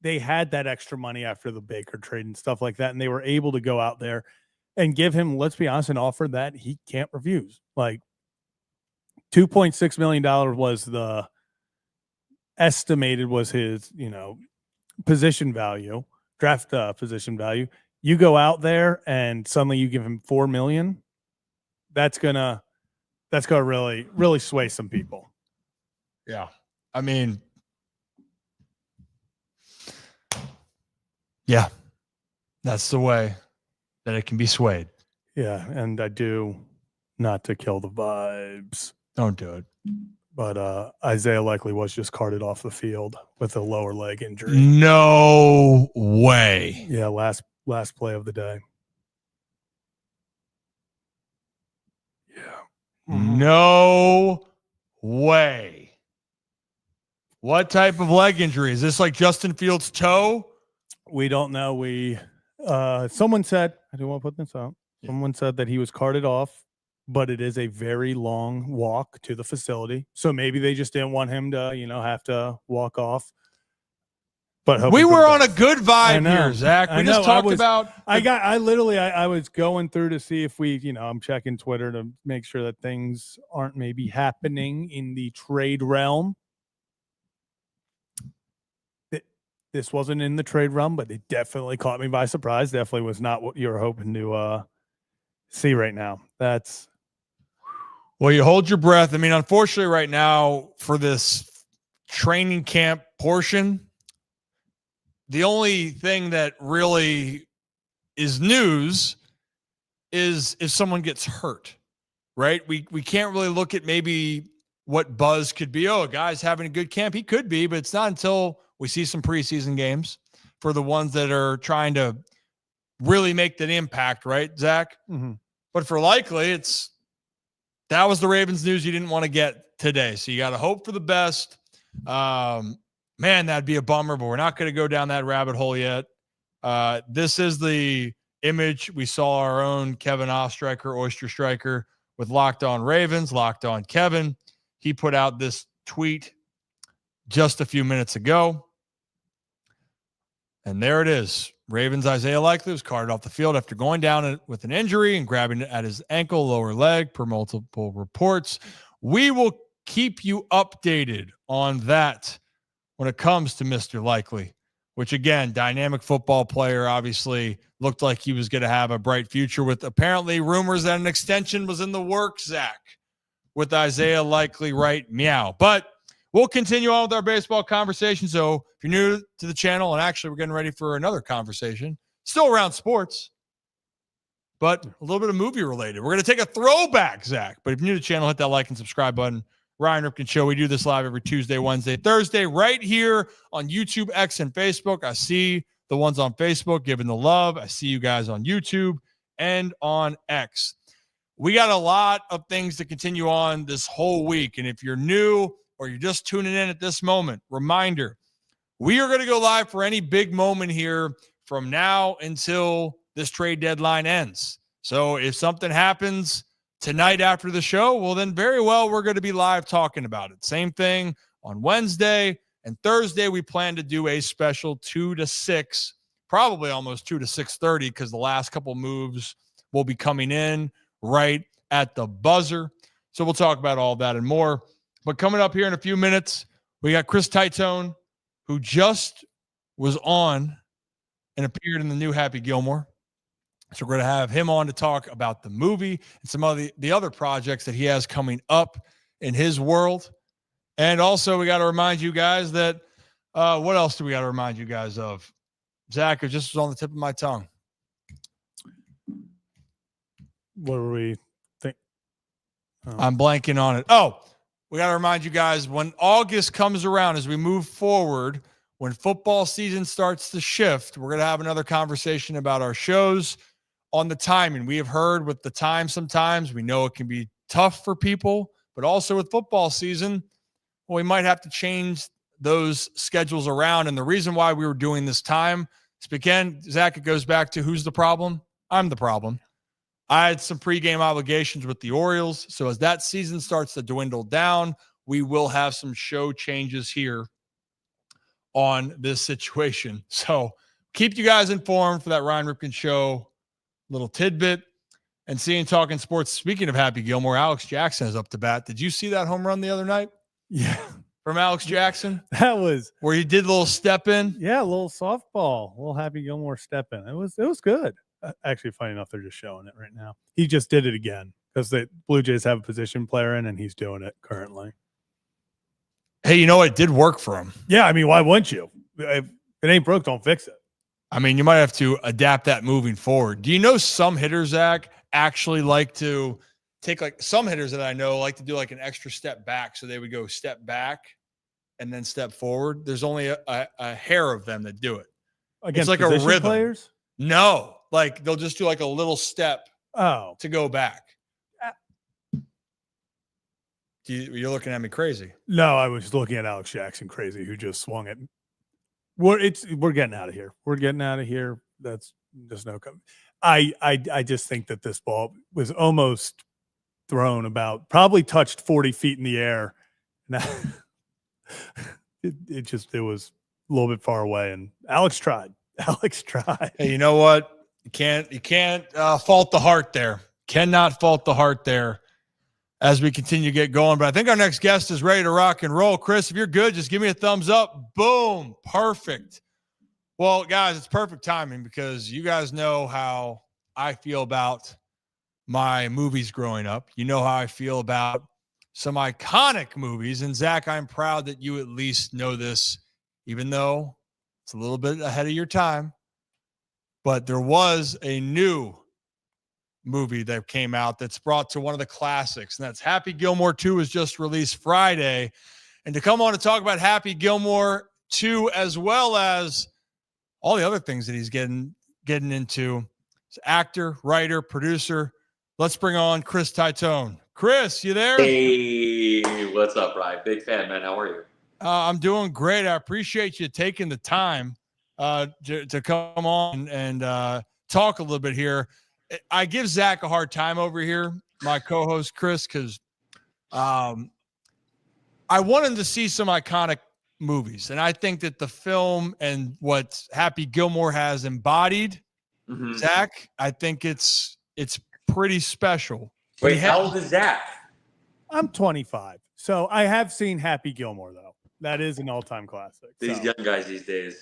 they had that extra money after the Baker trade and stuff like that. And they were able to go out there and give him, let's be honest, an offer that he can't refuse. Like $2.6 million was the estimated was his, position value, draft position value. You go out there and suddenly you give him $4 million. That's gonna really, really sway some people. Yeah. I mean, yeah, that's the way that it can be swayed. Yeah. And I do, not to kill the vibes. Don't do it. But Isaiah likely was just carted off the field with a lower leg injury. No way. Yeah, last play of the day. Yeah. No way. What type of leg injury? Is this like Justin Fields' toe? We don't know. Someone said, I do want to put this out. Someone said that he was carted off, but it is a very long walk to the facility. So maybe they just didn't want him to, have to walk off. But we were on a good vibe here, Zach. We just talked about. I was going through to see if I'm checking Twitter to make sure that things aren't maybe happening in the trade realm. This wasn't in the trade realm, but it definitely caught me by surprise. Definitely was not what you were hoping to see right now. Well, you hold your breath. I mean, unfortunately, right now for this training camp portion, the only thing that really is news is if someone gets hurt, right? We can't really look at maybe what buzz could be. Oh, a guy's having a good camp. He could be, but it's not until we see some preseason games for the ones that are trying to really make that impact, right, Zach? Mm-hmm. But for likely, that was the Ravens news you didn't want to get today. So you got to hope for the best. Man, that'd be a bummer, but we're not going to go down that rabbit hole yet. This is the image. We saw our own Kevin Ostreicher, Oyster Striker, with Locked On Ravens, Locked On Kevin. He put out this tweet just a few minutes ago. And there it is. Ravens Isaiah Likely was carted off the field after going down with an injury and grabbing it at his ankle, lower leg, per multiple reports. We will keep you updated on that when it comes to Mr. Likely, which, again, dynamic football player, obviously looked like he was going to have a bright future, with apparently rumors that an extension was in the works, Zach, with Isaiah Likely, right? Meow. But we'll continue on with our baseball conversation. So if you're new to the channel, and actually we're getting ready for another conversation, still around sports, but a little bit of movie related. We're going to take a throwback, Zach. But if you're new to the channel, hit that like and subscribe button. Ryan Ripken Show. We do this live every Tuesday, Wednesday, Thursday, right here on YouTube, X, and Facebook. I see the ones on Facebook giving the love. I see you guys on YouTube and on X. We got a lot of things to continue on this whole week. And if you're new or you're just tuning in at this moment, reminder, we are going to go live for any big moment here from now until this trade deadline ends. So if something happens tonight after the show, well, then very well, we're going to be live talking about it. Same thing on Wednesday and Thursday. We plan to do a special 2 to 6, probably almost 2 to 6:30, because the last couple moves will be coming in right at the buzzer. So we'll talk about all that and more. But coming up here in a few minutes, we got Chris Titone, who just was on and appeared in the new Happy Gilmore. So we're going to have him on to talk about the movie and some of the other projects that he has coming up in his world. And also, we got to remind you guys that what else do we got to remind you guys of? Zach, it just was on the tip of my tongue. What were we think? Oh. I'm blanking on it. Oh, we got to remind you guys, when August comes around, as we move forward, when football season starts to shift, we're going to have another conversation about our shows on the timing. We have heard with the time sometimes, we know it can be tough for people, but also with football season, well, we might have to change those schedules around. And the reason why we were doing this time is, again, Zach, it goes back to who's the problem? I'm the problem. I had some pregame obligations with the Orioles. So as that season starts to dwindle down, we will have some show changes here on this situation. So keep you guys informed for that Ryan Ripken Show little tidbit. And seeing Talking Sports, speaking of Happy Gilmore, Alex Jackson is up to bat. Did you see that home run the other night? Yeah. From Alex Jackson? That was where he did a little step in. Yeah, a little softball, a little Happy Gilmore step in. It was good. Actually, funny enough, they're just showing it right now. He just did it again because the Blue Jays have a position player in, and he's doing it currently. Hey, you know what? It did work for him. Yeah, I mean, why wouldn't you? If it ain't broke, don't fix it. I mean, you might have to adapt that moving forward. Do you know some hitters, Zach, actually like to take, like, some hitters that I know like to do like an extra step back, so they would go step back and then step forward? There's only a hair of them that do it. Against it's like a rhythm. Players? No, like they'll just do like a little step to go back. You're looking at me crazy. No, I was looking at Alex Jackson crazy, who just swung it. We're getting out of here. We're getting out of here. There's no coming. I just think that this ball was almost thrown about, probably touched 40 feet in the air. Now, it was a little bit far away, and Alex tried. Hey, you know what? You can't fault the heart there. Cannot fault the heart there as we continue to get going. But I think our next guest is ready to rock and roll. Chris, if you're good, just give me a thumbs up. Boom. Perfect. Well, guys, it's perfect timing because you guys know how I feel about my movies growing up. You know how I feel about some iconic movies. And Zach, I'm proud that you at least know this, even though it's a little bit ahead of your time. But there was a new movie that came out that's brought to one of the classics, and that's Happy Gilmore 2 was just released Friday. And to come on to talk about Happy Gilmore 2, as well as all the other things that he's getting into, as actor, writer, producer, let's bring on Chris Titone. Chris, you there? Hey, what's up, Ryan? Big fan, man. How are you? I'm doing great. I appreciate you taking the time to come on and talk a little bit here. I give Zach a hard time over here, my co-host Chris, because I want him to see some iconic movies. And I think that the film and what Happy Gilmore has embodied, Zach, I think it's pretty special. Wait, how old is Zach? I'm 25. So I have seen Happy Gilmore, though. That is an all-time classic. These young guys these days.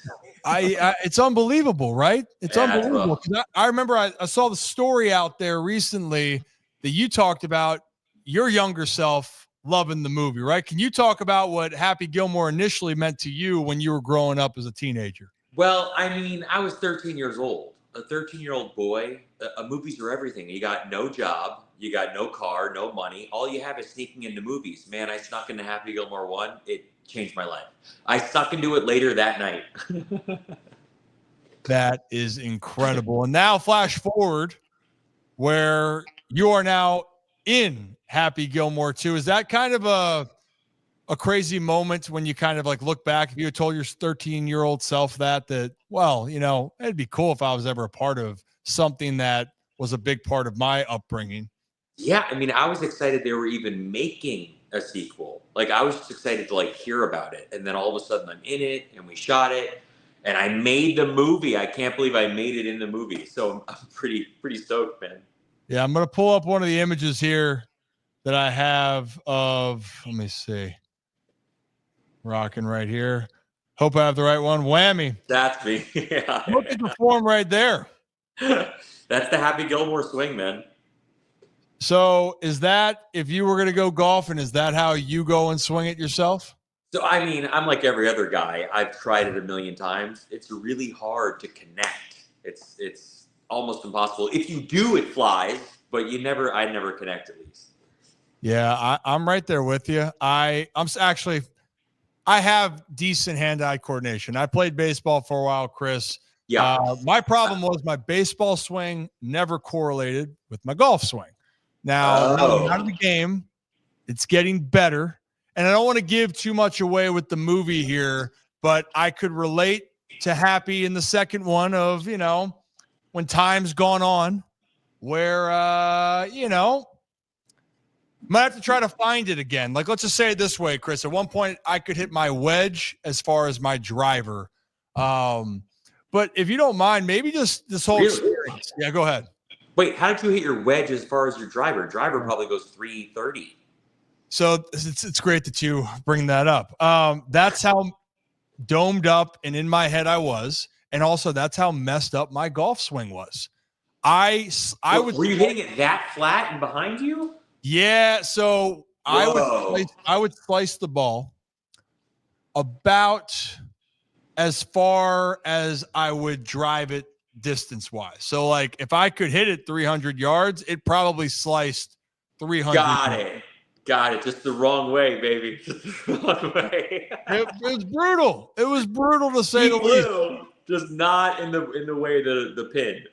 It's unbelievable, right? It's unbelievable. It's rough. I remember I saw the story out there recently that you talked about your younger self loving the movie, right? Can you talk about what Happy Gilmore initially meant to you when you were growing up as a teenager? Well, I mean, I was 13 years old. A 13-year-old boy, movies are everything. You got no job, you got no car, no money. All you have is sneaking into movies. Man, I snuck into Happy Gilmore 1. It changed my life. I snuck into it later that night. That is incredible. And now flash forward where you are now in Happy Gilmore 2. Is that kind of a crazy moment when you kind of like look back, if you had told your 13-year-old self that, well, you know, it'd be cool if I was ever a part of something that was a big part of my upbringing? Yeah, I mean, I was excited they were even making a sequel. Like, I was just excited to like hear about it. And then all of a sudden I'm in it and we shot it and I made the movie. I can't believe I made it in the movie. So I'm pretty stoked, man. Yeah, I'm going to pull up one of the images here that I have of, let me see. Rocking right here. Hope I have the right one. Whammy. That's me. Yeah. Look at the form right there. That's the Happy Gilmore swing, man. So is that, if you were going to go golfing, is that how you go and swing it yourself? So, I mean, I'm like every other guy. I've tried it a million times. It's really hard to connect. It's almost impossible. If you do, it flies, but I never connect at least. Yeah, I'm right there with you. I have decent hand-eye coordination. I played baseball for a while, Chris. Yeah. My problem was my baseball swing never correlated with my golf swing. Now, out of the game, it's getting better. And I don't want to give too much away with the movie here, but I could relate to Happy in the second one of, you know, when time's gone on where, you know, might have to try to find it again. Like, let's just say it this way, Chris. At one point, I could hit my wedge as far as my driver. But if you don't mind, maybe just this whole experience. Yeah, go ahead. Wait, how did you hit your wedge as far as your driver? Driver probably goes 330. So it's great that you bring that up. That's how domed up and in my head I was. And also that's how messed up my golf swing was. Were you hitting it that flat and behind you? Yeah, so I would slice the ball about as far as I would drive it distance-wise. So, like, if I could hit it 300 yards, it probably sliced 300. Got it. Just the wrong way, baby. Just the wrong way. It was brutal. It was brutal to say the least. Just not in the way the pin.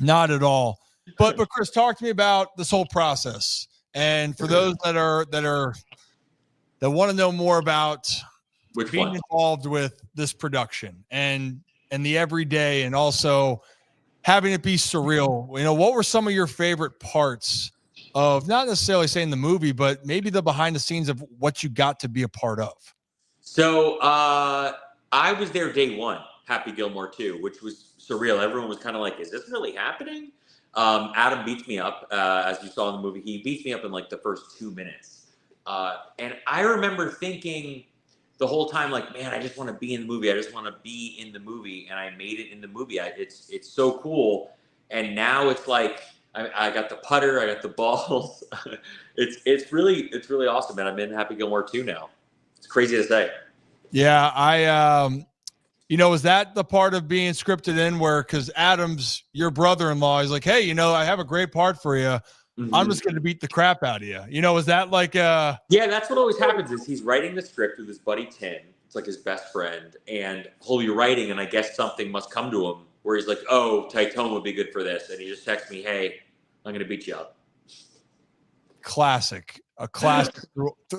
Not at all. But Chris, talk to me about this whole process. And for those that want to know more about being involved with this production and the everyday, and also having it be surreal, you know, what were some of your favorite parts of, not necessarily saying the movie, but maybe the behind the scenes of what you got to be a part of? So I was there day one, Happy Gilmore 2, which was surreal. Everyone was kind of like, is this really happening? Adam beats me up, as you saw in the movie. He beats me up in like the first 2 minutes. And I remember thinking the whole time, like, man, I just want to be in the movie. I just want to be in the movie. And I made it in the movie. It's so cool. And now it's like, I got the putter, I got the balls. It's really awesome, man. I'm in Happy Gilmore 2 now. It's crazy to say. Yeah, you know, is that the part of being scripted in where, because Adam's your brother-in-law, he's like, hey, you know, I have a great part for you. Mm-hmm. I'm just going to beat the crap out of you. You know, is that like Yeah, that's what always happens is he's writing the script with his buddy Tim. It's like his best friend. And he'll be writing, and I guess something must come to him where he's like, oh, Titone would be good for this. And he just texts me, hey, I'm going to beat you up. A classic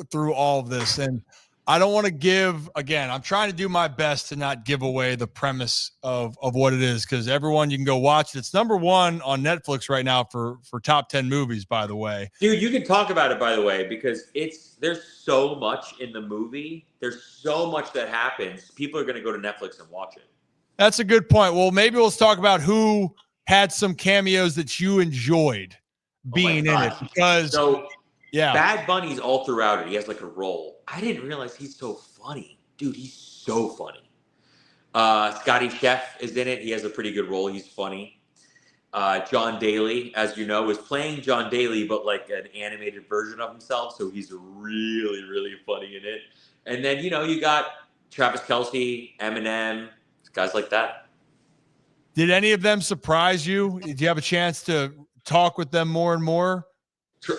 through all of this. And I don't want to give, again, I'm trying to do my best to not give away the premise of what it is, because everyone, you can go watch it. It's number 1 on Netflix right now for top 10 movies, by the way. Dude, you can talk about it, by the way, because there's so much in the movie. There's so much that happens. People are going to go to Netflix and watch it. That's a good point. Well, maybe let's talk about who had some cameos that you enjoyed being in it, because yeah, Bad Bunny's all throughout it. He has like a role. I didn't realize he's so funny. Dude, he's so funny. Scotty Chef is in it. He has a pretty good role. He's funny. John Daly, as you know, is playing John Daly, but like an animated version of himself. So he's really, really funny in it. And then, you got Travis Kelce, Eminem, guys like that. Did any of them surprise you? Did you have a chance to talk with them more and more?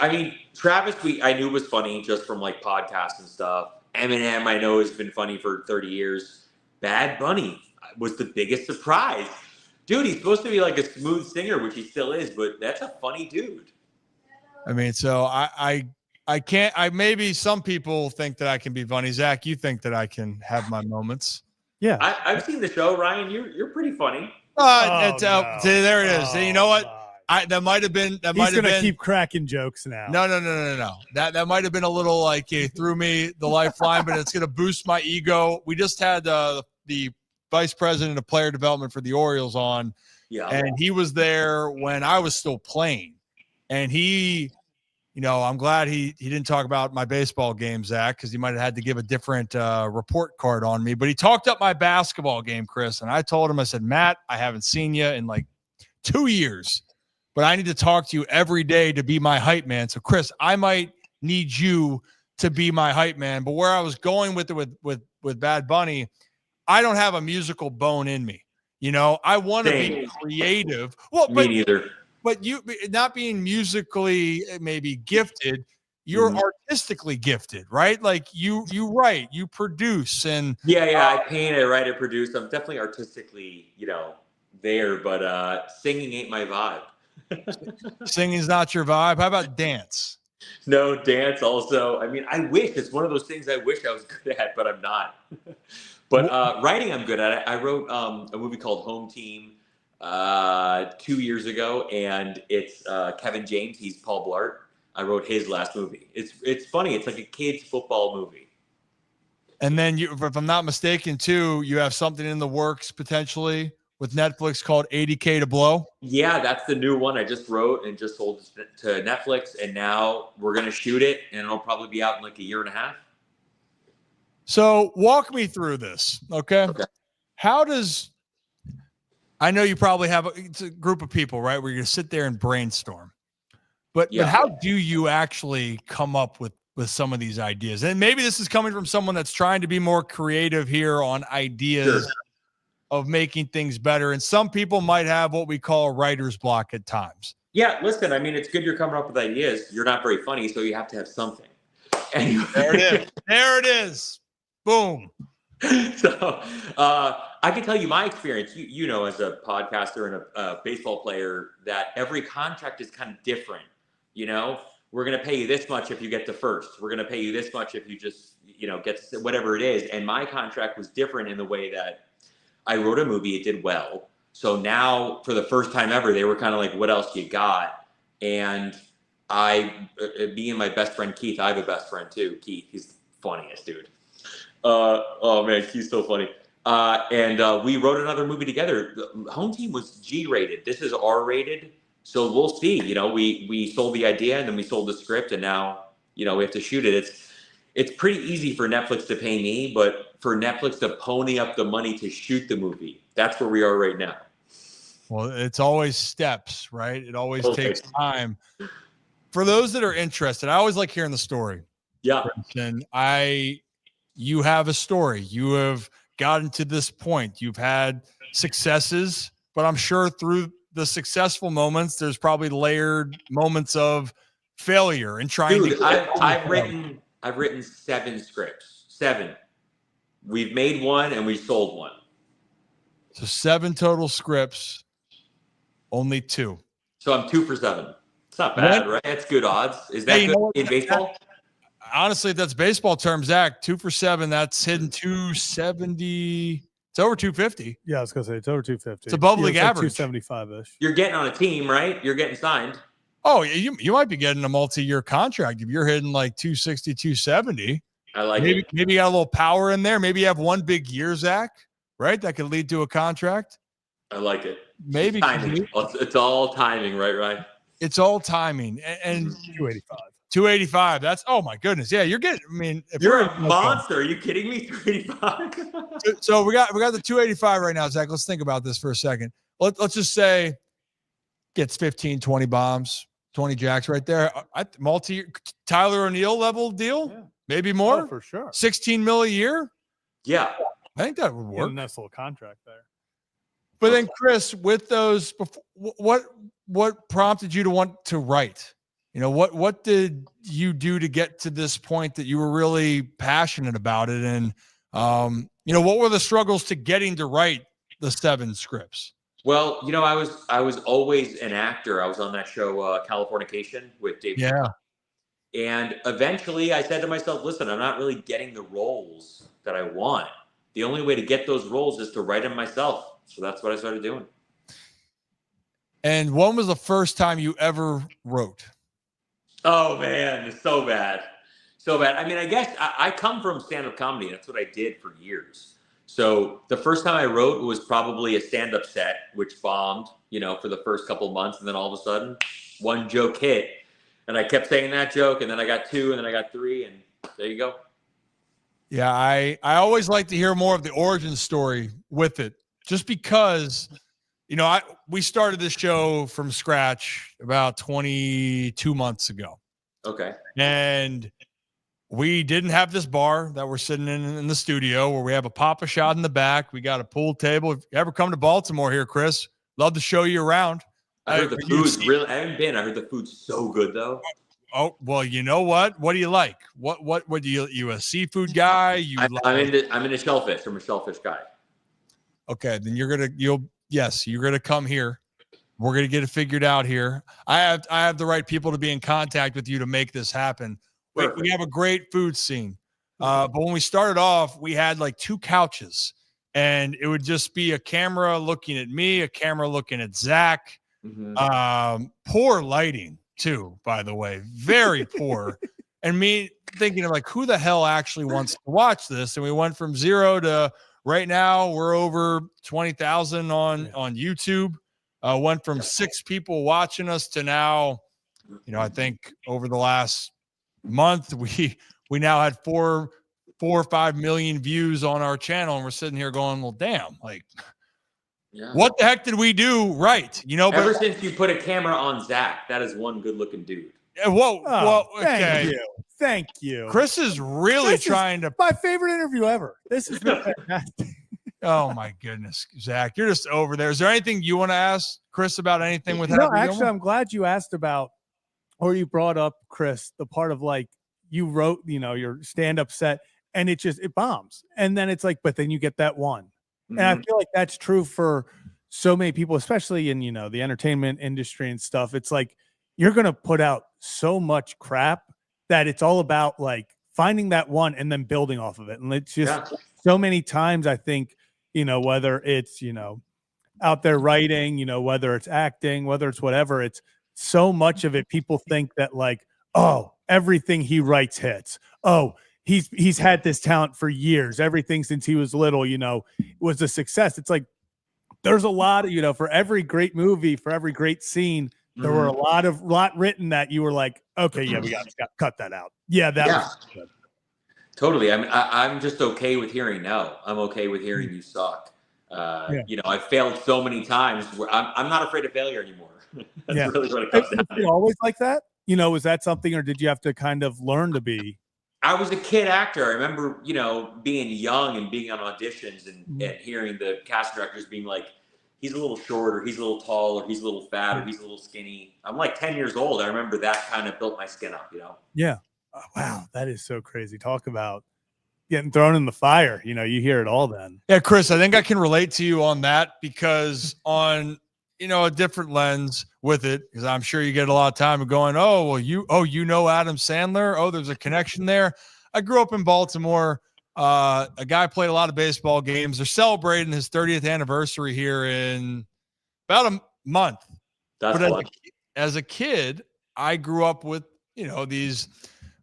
I mean, Travis, I knew was funny just from like podcasts and stuff. Eminem, I know, has been funny for 30 years. Bad Bunny was the biggest surprise. Dude, he's supposed to be like a smooth singer, which he still is, but that's a funny dude. I mean, so I can't, maybe some people think that I can be funny. Zach, you think that I can have my moments. Yeah. I've seen the show, Ryan. You're pretty funny. No. There it is. You know what? That might have been. He's gonna keep cracking jokes now. No. That might have been a little like he threw me the lifeline, but it's gonna boost my ego. We just had the vice president of player development for the Orioles on, and he was there when I was still playing, and he, I'm glad he didn't talk about my baseball game, Zach, because he might have had to give a different report card on me. But he talked up my basketball game, Chris, and I told him, I said, Matt, I haven't seen you in like 2 years. But I need to talk to you every day to be my hype man. So, Chris, I might need you to be my hype man. But where I was going with it with Bad Bunny, I don't have a musical bone in me. I want to be creative. Well, me neither. But you not being musically maybe gifted, you're artistically gifted, right? Like you write, you produce, and I paint, I write, I produce. I'm definitely artistically, there, but singing ain't my vibe. Singing's not your vibe. How about dance? No, dance also. I mean, I wish. It's one of those things I wish I was good at, but I'm not. But writing, I'm good at it. I wrote a movie called Home Team 2 years ago, and it's Kevin James. He's Paul Blart. I wrote his last movie. It's funny. It's like a kid's football movie. And then if I'm not mistaken, too, you have something in the works potentially with Netflix called 80K to Blow. Yeah, that's the new one I just wrote and just sold to Netflix, and now we're gonna shoot it, and it'll probably be out in like a year and a half. So walk me through this, okay? How does I know you probably have it's a group of people, right, where you're gonna sit there and brainstorm, but how do you actually come up with some of these ideas? And maybe this is coming from someone that's trying to be more creative here on ideas. Sure. Of making things better. And some people might have what we call writer's block at times. Yeah, listen, I mean, it's good you're coming up with ideas. You're not very funny, so you have to have something. Anyway. There it is. There it is. Boom. So I can tell you my experience, you know, as a podcaster and a baseball player, that every contract is kind of different. We're going to pay you this much if you get to first. We're going to pay you this much if you just, get to whatever it is. And my contract was different in the way that I wrote a movie, it did well. So now for the first time ever, they were kind of like, what else you got? And me and my best friend, Keith, I have a best friend too. Keith, he's the funniest dude. Oh man, he's so funny. And we wrote another movie together. The Home Team was G-rated. This is R-rated. So we'll see, we sold the idea and then we sold the script, and now, we have to shoot it. It's pretty easy for Netflix to pay me, but for Netflix to pony up the money to shoot the movie, that's where we are right now. Well, it's always steps, right? It always takes time. For those that are interested, I always like hearing the story. Yeah. And you have a story. You have gotten to this point. You've had successes, but I'm sure through the successful moments, there's probably layered moments of failure and trying to. I've written 7 scripts. 7. We've made 1 and we sold 1. So 7 total scripts, only 2. So I'm 2 for 7. It's not bad, right? That's good odds. Is that good in baseball? honestly, if that's baseball terms, Zach, 2 for 7, that's hitting 270. It's over 250. Yeah, I was gonna say it's over 250. It's above league average. 275-ish. You're getting on a team, right? You're getting signed. Oh, you might be getting a multi-year contract if you're hitting like 260, 270. I like Maybe it. you got a little power in there. Maybe you have one big year, Zach, right? That could lead to a contract. I like it. Maybe Timing. It's all timing, right? It's all timing. And 285. 285. That's, oh my goodness. Yeah, you're getting, I mean, if You're we're a monster. Are you kidding me? 385. So we got the 285 right now, Zach. Let's think about this for a second. Let's just say gets 15, 20 bombs, 20 jacks right there. Multi Tyler O'Neill level deal, maybe more. Oh, for sure. 16 mil a year. Yeah. I think that would work. A nice little contract there. But then, Chris, with those, what prompted you to want to write? You know, what did you do to get to this point that you were really passionate about it? And, you know, what were the struggles to getting to write the 7 scripts? Well, you know, I was always an actor. I was on that show, Californication with Dave. Yeah. And eventually I said to myself, listen, I'm not really getting the roles that I want. The only way to get those roles is to write them myself. So that's what I started doing. And when was the first time you ever wrote? Oh, man, it's so bad. So bad. I mean, I guess I come from stand-up comedy. That's what I did for years. So the first time I wrote was probably a stand-up set, which bombed, you know, for the first couple of months. And then all of a sudden, one joke hit. And I kept saying that joke. And then I got 2, and then I got 3. And there you go. Yeah, I always like to hear more of the origin story with it. Just because, you know, we started this show from scratch about 22 months ago. Okay. And we didn't have this bar that we're sitting in the studio where we have a Papa shot in the back. We got a pool table. If you ever come to Baltimore here, Chris, love to show you around. I heard the food's really, I haven't been. I heard the food's so good though. Oh, well, you know what? What do you like? What do you a seafood guy? I'm into shellfish. I'm a shellfish guy. Okay, then you're gonna come here. We're gonna get it figured out here. I have the right people to be in contact with you to make this happen. We have a great food scene. But when we started off, we had like 2 couches, and it would just be a camera looking at me, a camera looking at Zach. Mm-hmm. Poor lighting too, by the way, very poor. And me thinking of like, who the hell actually wants to watch this? And we went from 0 to right now we're over 20,000 on YouTube. Went from 6 people watching us to now, you know, I think over the last month we now had 4 or 5 million views on our channel, and we're sitting here going, well, damn, like, what the heck did we do right? You know, ever since you put a camera on Zach, that is one good-looking dude. Whoa, okay. Thank you. Chris is really trying to. My favorite interview ever. This is fantastic. Oh my goodness, Zach, you're just over there. Is there anything you want to ask Chris about anything with? No, actually, I'm glad you asked about, or you brought up, Chris, the part of like you wrote, you know, your stand-up set, and it bombs, and then it's like, but then you get that one, and I feel like that's true for so many people, especially in, you know, the entertainment industry and stuff. It's like you're gonna put out so much crap that it's all about like finding that one and then building off of it, and it's just so many times I think, you know, whether it's, you know, out there writing, you know, whether it's acting, whether it's whatever, it's so much of it. People think that like, oh, everything he writes hits. Oh, he's had this talent for years. Everything since he was little, you know, was a success. It's like, there's a lot of, you know, for every great movie, for every great scene, there were a lot written that you were like, okay, yeah, we got to cut that out. Yeah, that was good. Totally. I mean, I'm just okay with hearing no. I'm okay with hearing you suck. You know, I've failed so many times where I'm not afraid of failure anymore. That's really what it comes down to. Always like that? You know, was that something, or did you have to kind of learn to be? I was a kid actor. I remember, you know, being young and being on auditions and hearing the cast directors being like, he's a little short, or he's a little tall, or he's a little fat, or he's a little skinny. I'm like 10 years old. I remember that kind of built my skin up, you know? Yeah. Oh, wow. That is so crazy. Talk about getting thrown in the fire. You know, you hear it all then. Yeah, Chris, I think I can relate to you on that, because on a different lens with it, because I'm sure you get a lot of time of going, oh, well, you know Adam Sandler. Oh, there's a connection there. I grew up in Baltimore. A guy played a lot of baseball games. They're celebrating his 30th anniversary here in about a month. That's but fun. as a kid, I grew up with, these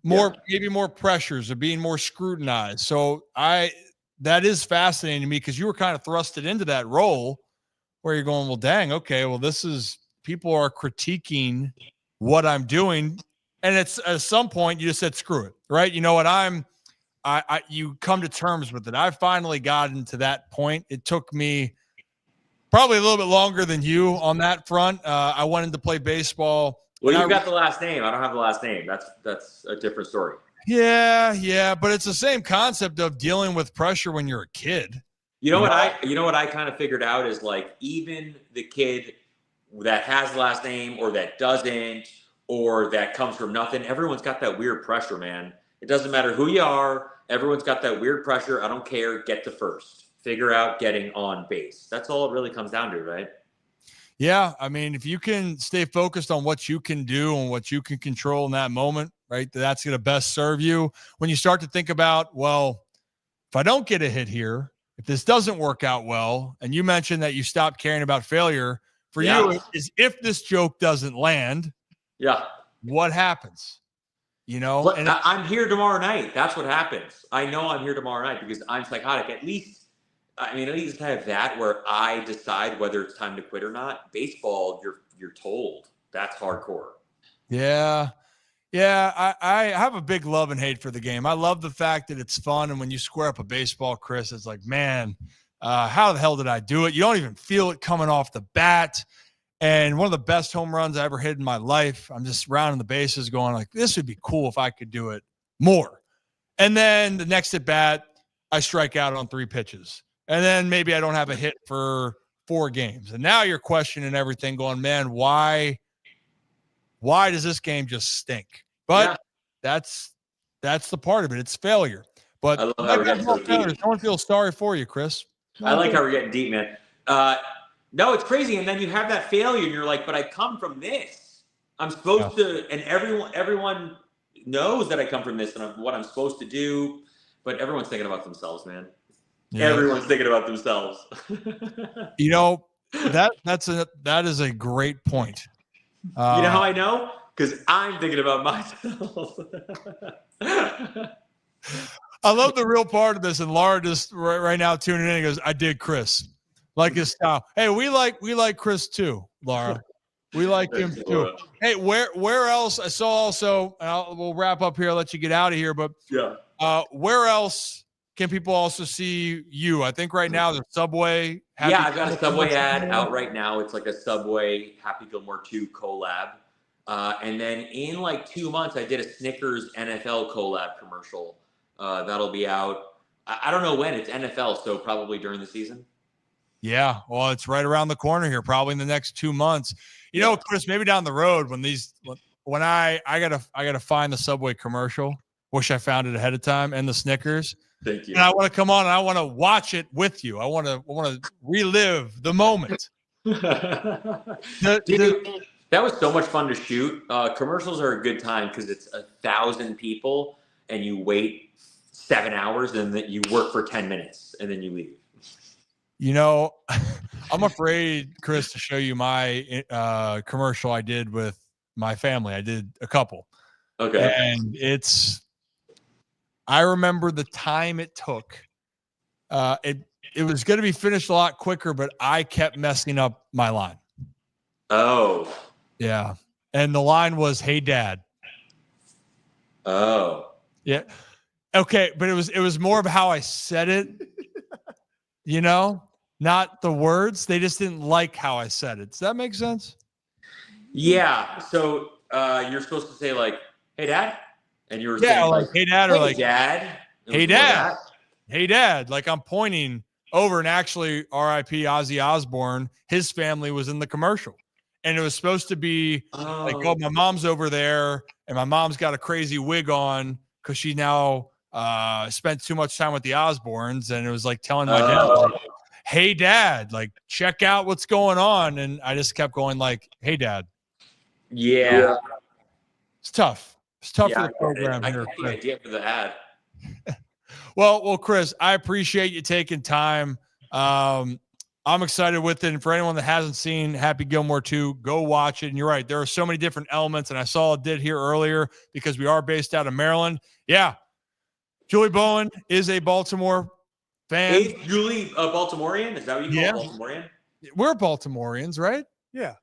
maybe more pressures of being more scrutinized. So that is fascinating to me, because you were kind of thrusted into that role where you're going, well, dang, okay, well, people are critiquing what I'm doing. And it's at some point you just said, screw it, right? You know what? You come to terms with it. I finally gotten to that point. It took me probably a little bit longer than you on that front. I wanted to play baseball. Well, you've got the last name. I don't have the last name. That's a different story. Yeah, but it's the same concept of dealing with pressure when you're a kid. You know what I kind of figured out is, like, even the kid that has the last name or that doesn't, or that comes from nothing, everyone's got that weird pressure, man. It doesn't matter who you are. Everyone's got that weird pressure. I don't care. Get to first. Figure out getting on base. That's all it really comes down to, right? Yeah, I mean, if you can stay focused on what you can do and what you can control in that moment, right, that's going to best serve you. When you start to think about, well, if I don't get a hit here, if this doesn't work out well, and you mentioned that you stopped caring about failure, for you is if this joke doesn't land, what happens? Look, and I'm here tomorrow night. That's what happens. I know I'm here tomorrow night because I'm psychotic. At least I have that where I decide whether it's time to quit or not. Baseball, you're told. That's hardcore. Yeah. I have a big love and hate for the game. I love the fact that it's fun, and when you square up a baseball, Chris, it's like, man, how the hell did I do it? You don't even feel it coming off the bat. And one of the best home runs I ever hit in my life, I'm just rounding the bases going like, this would be cool if I could do it more. And then the next at bat, I strike out on 3 pitches. And then maybe I don't have a hit for 4 games. And now you're questioning everything going, man, why does this game just stink? But that's the part of it. It's failure. But I love how we're getting so deep. No one feels sorry for you, Chris. I like how we're getting deep, man. No, it's crazy. And then you have that failure, and you're like, but I come from this. I'm supposed to, and everyone knows that I come from this and what I'm supposed to do. But everyone's thinking about themselves, man. Yeah. Everyone's thinking about themselves. That is a great point. You know how I know? Because I'm thinking about myself. I love the real part of this, and Laura just right now tuning in and goes, I dig Chris. Like his style. Hey, we like Chris too, Laura. We like him too. Hey, where else? I saw also, and we'll wrap up here, I'll let you get out of here, but where else can people also see you? I think right now the Subway. I've got a Subway ad out right now. It's like a Subway Happy Gilmore 2 collab. And then in like 2 months, I did a Snickers NFL collab commercial. That'll be out. I don't know when. It's NFL, so probably during the season. Yeah, well, it's right around the corner here, probably in the next 2 months. Chris, maybe down the road when I gotta find the Subway commercial. Wish I found it ahead of time, and the Snickers. Thank you. And I want to come on and I want to watch it with you. I want to relive the moment. Dude, that was so much fun to shoot. Commercials are a good time because it's 1,000 people and you wait 7 hours and then you work for 10 minutes and then you leave. I'm afraid, Chris, to show you my commercial I did with my family. I did a couple. Okay. And I remember the time it took. It was going to be finished a lot quicker, but I kept messing up my line. Oh. Yeah. And the line was, "Hey, Dad." Oh. Yeah. Okay, but it was more of how I said it, not the words. They just didn't like how I said it. Does that make sense? Yeah. So you're supposed to say like, "Hey, Dad," and you were saying like, "Hey, Dad," or like, "Dad." Hey, Dad. Hey, Dad. Like I'm pointing over, and actually, R.I.P. Ozzy Osbourne, his family was in the commercial, and it was supposed to be like, "Oh, my mom's over there, and my mom's got a crazy wig on because she now spent too much time with the Osbournes," and it was like telling my dad, like, hey, Dad, like, check out what's going on. And I just kept going like, hey, Dad. Yeah. It's tough. It's tough Yeah, for the program I here. get the idea for the ad. Well, Chris, I appreciate you taking time. I'm excited with it. And for anyone that hasn't seen Happy Gilmore 2, go watch it. And you're right. There are so many different elements. And I saw it did here earlier because we are based out of Maryland. Yeah. Julie Bowen is a Baltimore fan. Is Julie a Baltimorean? Is that what you call a Baltimorean? We're Baltimoreans, right? Yeah.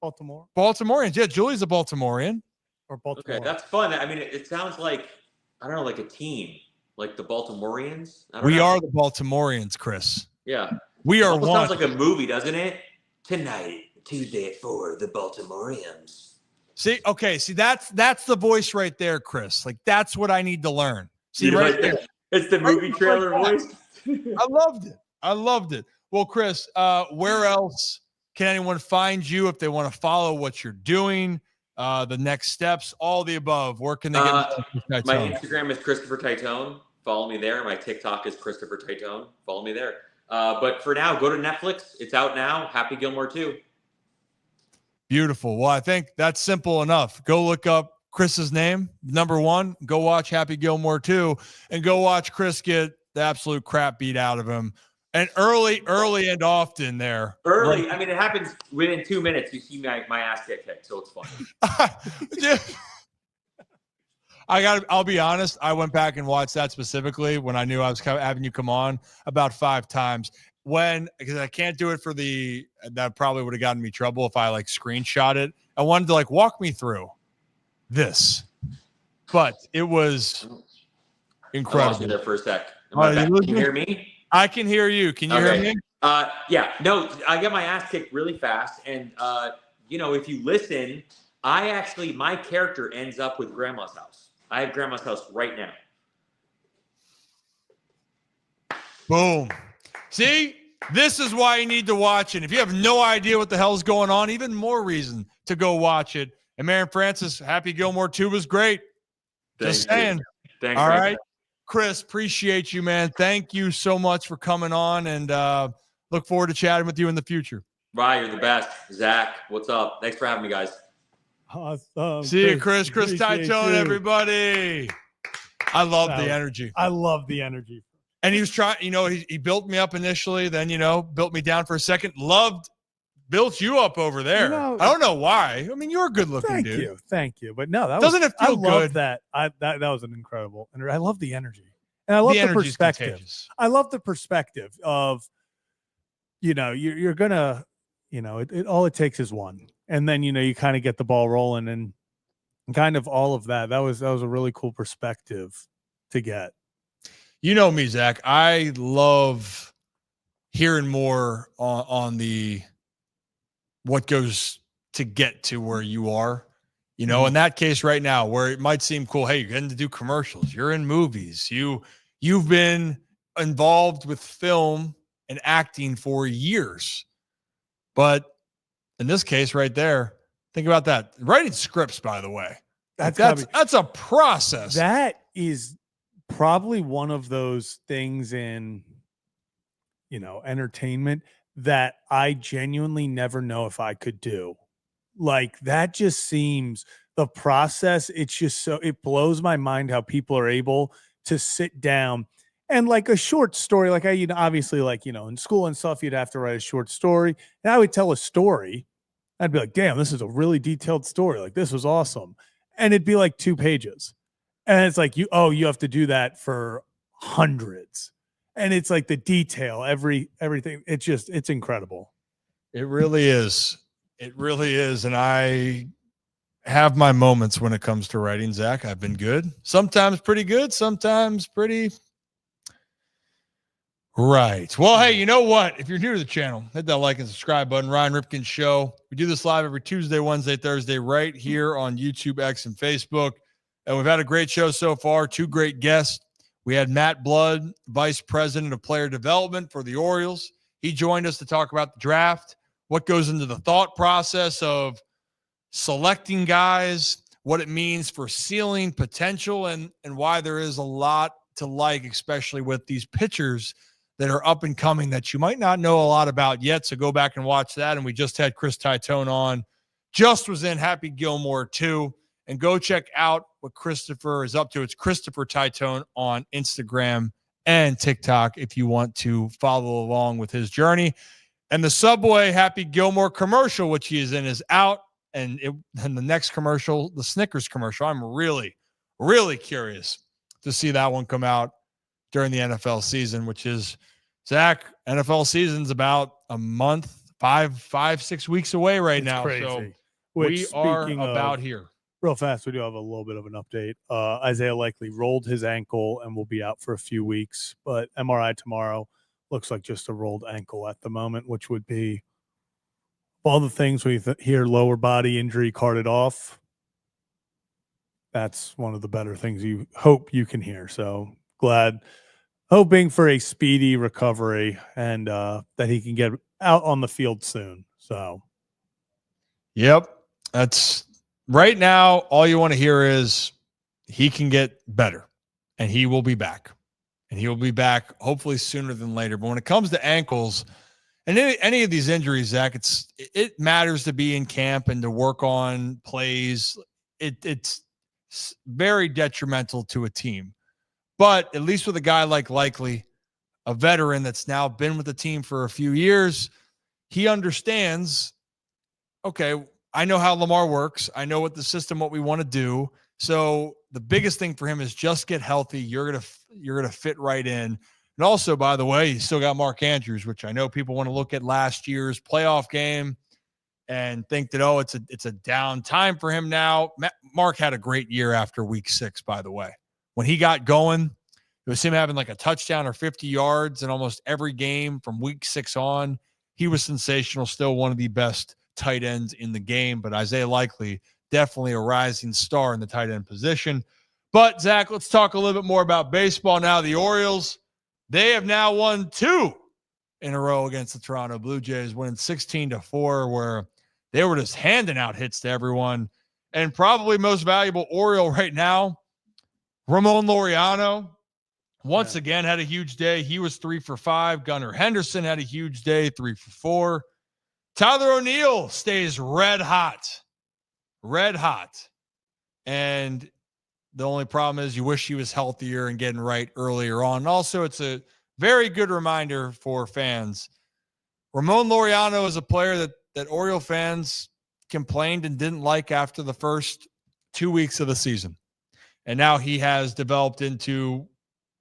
Baltimore. Baltimoreans. Yeah. Julie's a Baltimorean. Or Baltimore. Okay, that's fun. I mean, it sounds like, I don't know, like a team, like the Baltimoreans. We are the Baltimoreans, Chris. Yeah. We are one. one. Sounds like a movie, doesn't it? Tonight, Tuesday at 4, the Baltimoreans. See, that's the voice right there, Chris. Like, that's what I need to learn. See, You right like there. that? It's the movie Right trailer like voice. I loved it. Well, Chris, where else can anyone find you if they want to follow what you're doing, the next steps, all the above? Where can they get my Instagram is Christopher Titone. Follow me there. My TikTok is Christopher Titone. Follow me there. But for now, go to Netflix. It's out now. Happy Gilmore 2. Beautiful. Well, I think that's simple enough. Go look up Chris's name, number 1. Go watch Happy Gilmore 2, and go watch Chris get the absolute crap beat out of him. And early and often there. Early. I mean, it happens within 2 minutes. You see my ass get kicked, so it's fun. I'll be honest. I went back and watched that specifically when I knew I was having you come on about 5 times. Because I can't do it for that probably would have gotten me trouble if I like screenshot it. I wanted to like walk me through this, but it was incredible. I lost you there for a sec. Can you hear me? I can hear you. Can you hear me? Yeah. No, I got my ass kicked really fast. And, if you listen, my character ends up with Grandma's house. I have Grandma's house right now. Boom. See, this is why you need to watch it. If you have no idea what the hell's going on, even more reason to go watch it. And Marion Francis, Happy Gilmore 2 was great. Just saying. Thanks. All right. Chris, appreciate you, man. Thank you so much for coming on, and look forward to chatting with you in the future. Bye. You're the best. Zach, what's up? Thanks for having me, guys. Awesome. See you, Chris. Chris Titone, everybody. I love the energy. I love the energy. And he was trying, he built me up initially, then, built me down for a second. Built you up over there. I don't know why. I mean, you're a good looking dude. Thank you. But no, doesn't it feel good? I love that. That was an incredible. And I love the energy. And I love the perspective. Contagious. I love the perspective of, you're gonna, all it takes is one. And then, you kind of get the ball rolling and kind of all of that. That was a really cool perspective to get. You know me, Zach. I love hearing more on the what goes to get to where you are. In that case right now, where it might seem cool, hey, you're getting to do commercials, you're in movies, you've been involved with film and acting for years. But in this case right there, think about that. Writing scripts, by the way. That's a process. That is probably one of those things in, entertainment that I genuinely never know if I could do. Like, that just seems the process. It's just it blows my mind how people are able to sit down and like a short story. Like obviously in school and stuff, you'd have to write a short story, and I would tell a story. I'd be like, damn, this is a really detailed story. Like, this was awesome. And it'd be like 2 pages. And it's like, you have to do that for hundreds. And it's like the detail, everything. It's incredible. It really is. It really is. And I have my moments when it comes to writing, Zach. I've been good. Sometimes pretty good. Sometimes pretty right. Well, hey, you know what? If you're new to the channel, hit that like and subscribe button. Ryan Ripken Show. We do this live every Tuesday, Wednesday, Thursday, right here on YouTube, X, and Facebook. And we've had a great show so far. 2 great guests. We had Matt Blood, Vice President of Player Development for the Orioles. He joined us to talk about the draft, what goes into the thought process of selecting guys, what it means for ceiling potential, and why there is a lot to like, especially with these pitchers that are up and coming that you might not know a lot about yet. So go back and watch that. And we just had Chris Titone on, just was in Happy Gilmore too. And go check out what Christopher is up to. It's Christopher Titone on Instagram and TikTok if you want to follow along with his journey. And the Subway Happy Gilmore commercial, which he is in, is out. And the next commercial, the Snickers commercial, I'm really, really curious to see that one come out during the NFL season, which is, Zach, NFL season's about a month, 6 weeks away right now. Crazy. So Which, we are about here. Real fast, we do have a little bit of an update. Isaiah likely rolled his ankle and will be out for a few weeks, but MRI tomorrow looks like just a rolled ankle at the moment, which would be all the things we hear lower body injury carted off. That's one of the better things you hope you can hear. So hoping for a speedy recovery and that he can get out on the field soon. So, yep, that's right now. All you want to hear is he can get better and he will be back, and he will be back hopefully sooner than later. But when it comes to ankles and any of these injuries, Zach, it matters to be in camp and to work on plays. It's very detrimental to a team. But at least with a guy like Likely, a veteran that's now been with the team for a few years, he understands, okay, I know how Lamar works. I know what the system, what we want to do. So the biggest thing for him is just get healthy. You're gonna fit right in. And also, by the way, he's still got Mark Andrews, which I know people want to look at last year's playoff game and think that, oh, it's a down time for him now. Mark had a great year after week 6, by the way. When he got going, it was him having like a touchdown or 50 yards in almost every game from week 6 on. He was sensational, still one of the best tight ends in the game. But Isaiah Likely, definitely a rising star in the tight end position. But, Zach, let's talk a little bit more about baseball now. The Orioles, they have now won 2 in a row against the Toronto Blue Jays, winning 16-4, where they were just handing out hits to everyone. And probably most valuable Oriole right now, Ramon Laureano, once again had a huge day. He was 3 for 5. Gunnar Henderson had a huge day, 3 for 4. Tyler O'Neill stays red hot. And the only problem is you wish he was healthier and getting right earlier on. And also, it's a very good reminder for fans. Ramon Laureano is a player that Oriole fans complained and didn't like after the first 2 weeks of the season. And now he has developed into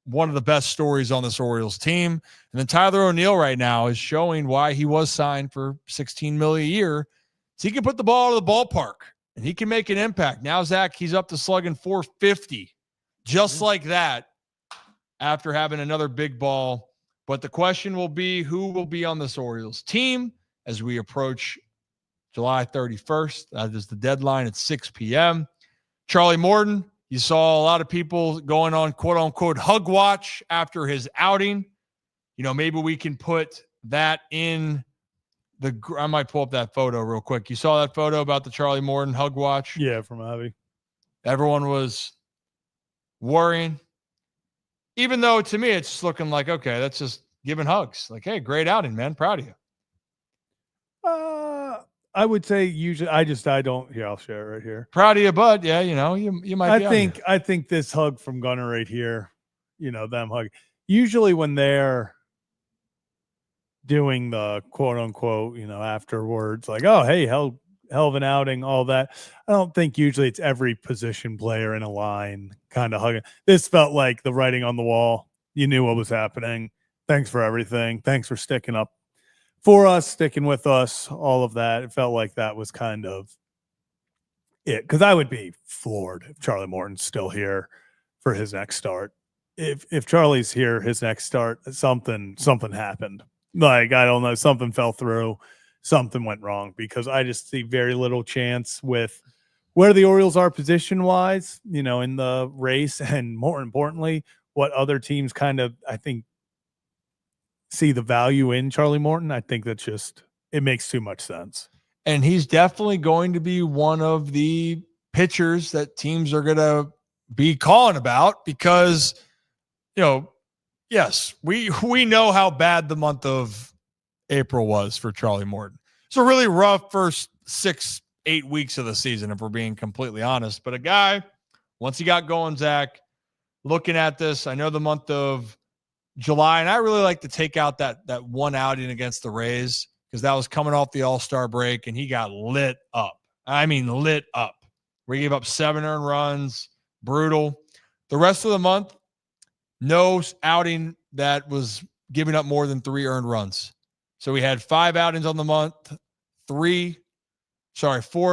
one of the best stories on this Orioles team. And then Tyler O'Neill right now is showing why he was signed for $16 million a year. So he can put the ball out of the ballpark and he can make an impact. Now, Zach, he's up to slugging 450, just like that, after having another big ball. But the question will be, who will be on this Orioles team as we approach July 31st? That is the deadline at 6 p.m. Charlie Morton, you saw a lot of people going on quote-unquote hug watch after his outing. You know, maybe we can put that in the – I might pull up that photo real quick. You saw that photo about the Charlie Morton hug watch? Yeah, from Avi. Everyone was worrying. Even though, to me, it's just looking like, okay, that's just giving hugs. Like, hey, great outing, man. Proud of you. I would say usually I don't here. I'll share it right here. Proud of you, bud. Yeah, you know, you might be. I think this hug from Gunnar right here, you know, them hug. Usually when they're doing the quote unquote, you know, afterwards, like, oh, hey, hell of an outing, all that. I don't think usually it's every position player in a line kind of hugging. This felt like the writing on the wall. You knew what was happening. Thanks for everything. Thanks for sticking up for us, sticking with us, all of that. It felt like that was kind of it. Because I would be floored if Charlie Morton's still here for his next start. If Charlie's here, his next start, something happened. Like, I don't know, something fell through, something went wrong, because I just see very little chance with where the Orioles are position-wise, you know, in the race, and more importantly, what other teams kind of, I think, see the value in Charlie Morton. I think that's just, it makes too much sense. And he's definitely going to be one of the pitchers that teams are going to be calling about, because, you know, Yes, we know how bad the month of April was for Charlie Morton. It's a really rough first 6-8 weeks of the season, if we're being completely honest. But a guy, once he got going, Zach, looking at this, I know the month of July, and I really like to take out that one outing against the Rays because that was coming off the All-Star break, and he got lit up. I mean, lit up. We gave up 7 earned runs, brutal. The rest of the month, no outing that was giving up more than 3 earned runs. So we had 5 outings on the month. 4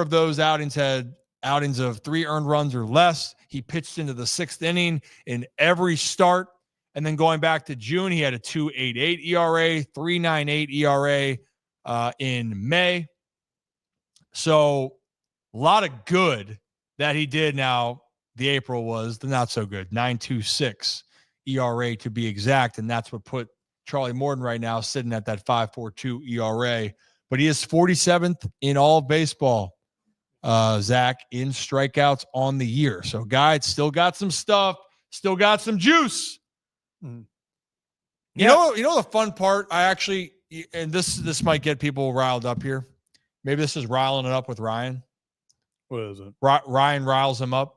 of those outings had outings of 3 earned runs or less. He pitched into the 6th inning in every start. And then going back to June, he had a 2.88 ERA, 3.98 ERA in May. So a lot of good that he did. Now, the April was the not so good, 9.26 ERA to be exact. And that's what put Charlie Morton right now sitting at that 5.42 ERA. But he is 47th in all of baseball, Zach, in strikeouts on the year. So, guys, still got some stuff, still got some juice. Mm. You know the fun part, and this might get people riled up here. Maybe this is riling it up with Ryan. What is it? Ryan riles him up.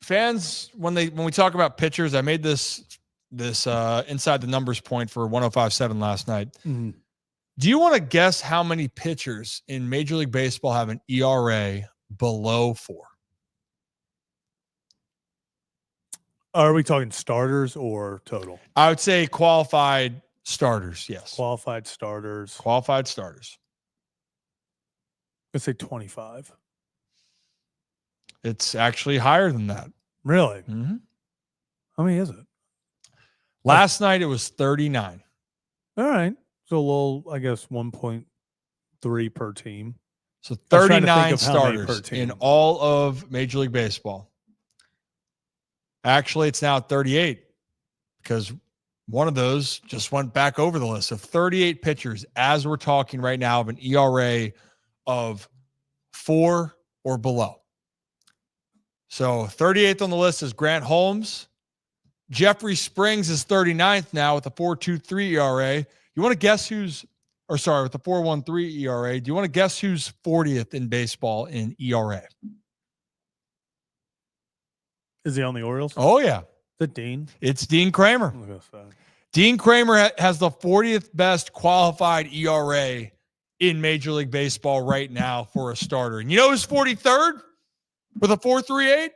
Fans, when we talk about pitchers, I made this inside the numbers point for 105.7 last night. Mm-hmm. Do you want to guess how many pitchers in Major League Baseball have an ERA below 4? Are we talking starters or total? I would say qualified starters, yes. Qualified starters. Qualified starters. Let's say 25. It's actually higher than that. Really? Mm-hmm. How many is it? Last night it was 39. All right. So a little, I guess, 1.3 per team. So 39 starters in all of Major League Baseball. Actually, it's now 38 because one of those just went back over the list. So 38 pitchers, as we're talking right now, of an ERA of 4 or below. So 38th on the list is Grant Holmes. Jeffrey Springs is 39th now with a 4.23 ERA. You want to guess with the 4.13 ERA. Do you want to guess who's 40th in baseball in ERA? Is he on the Orioles? Oh, yeah. Is it Dean? It's Dean Kramer. Dean Kramer has the 40th best qualified ERA in Major League Baseball right now for a starter. And you know who's 43rd with a 4.38?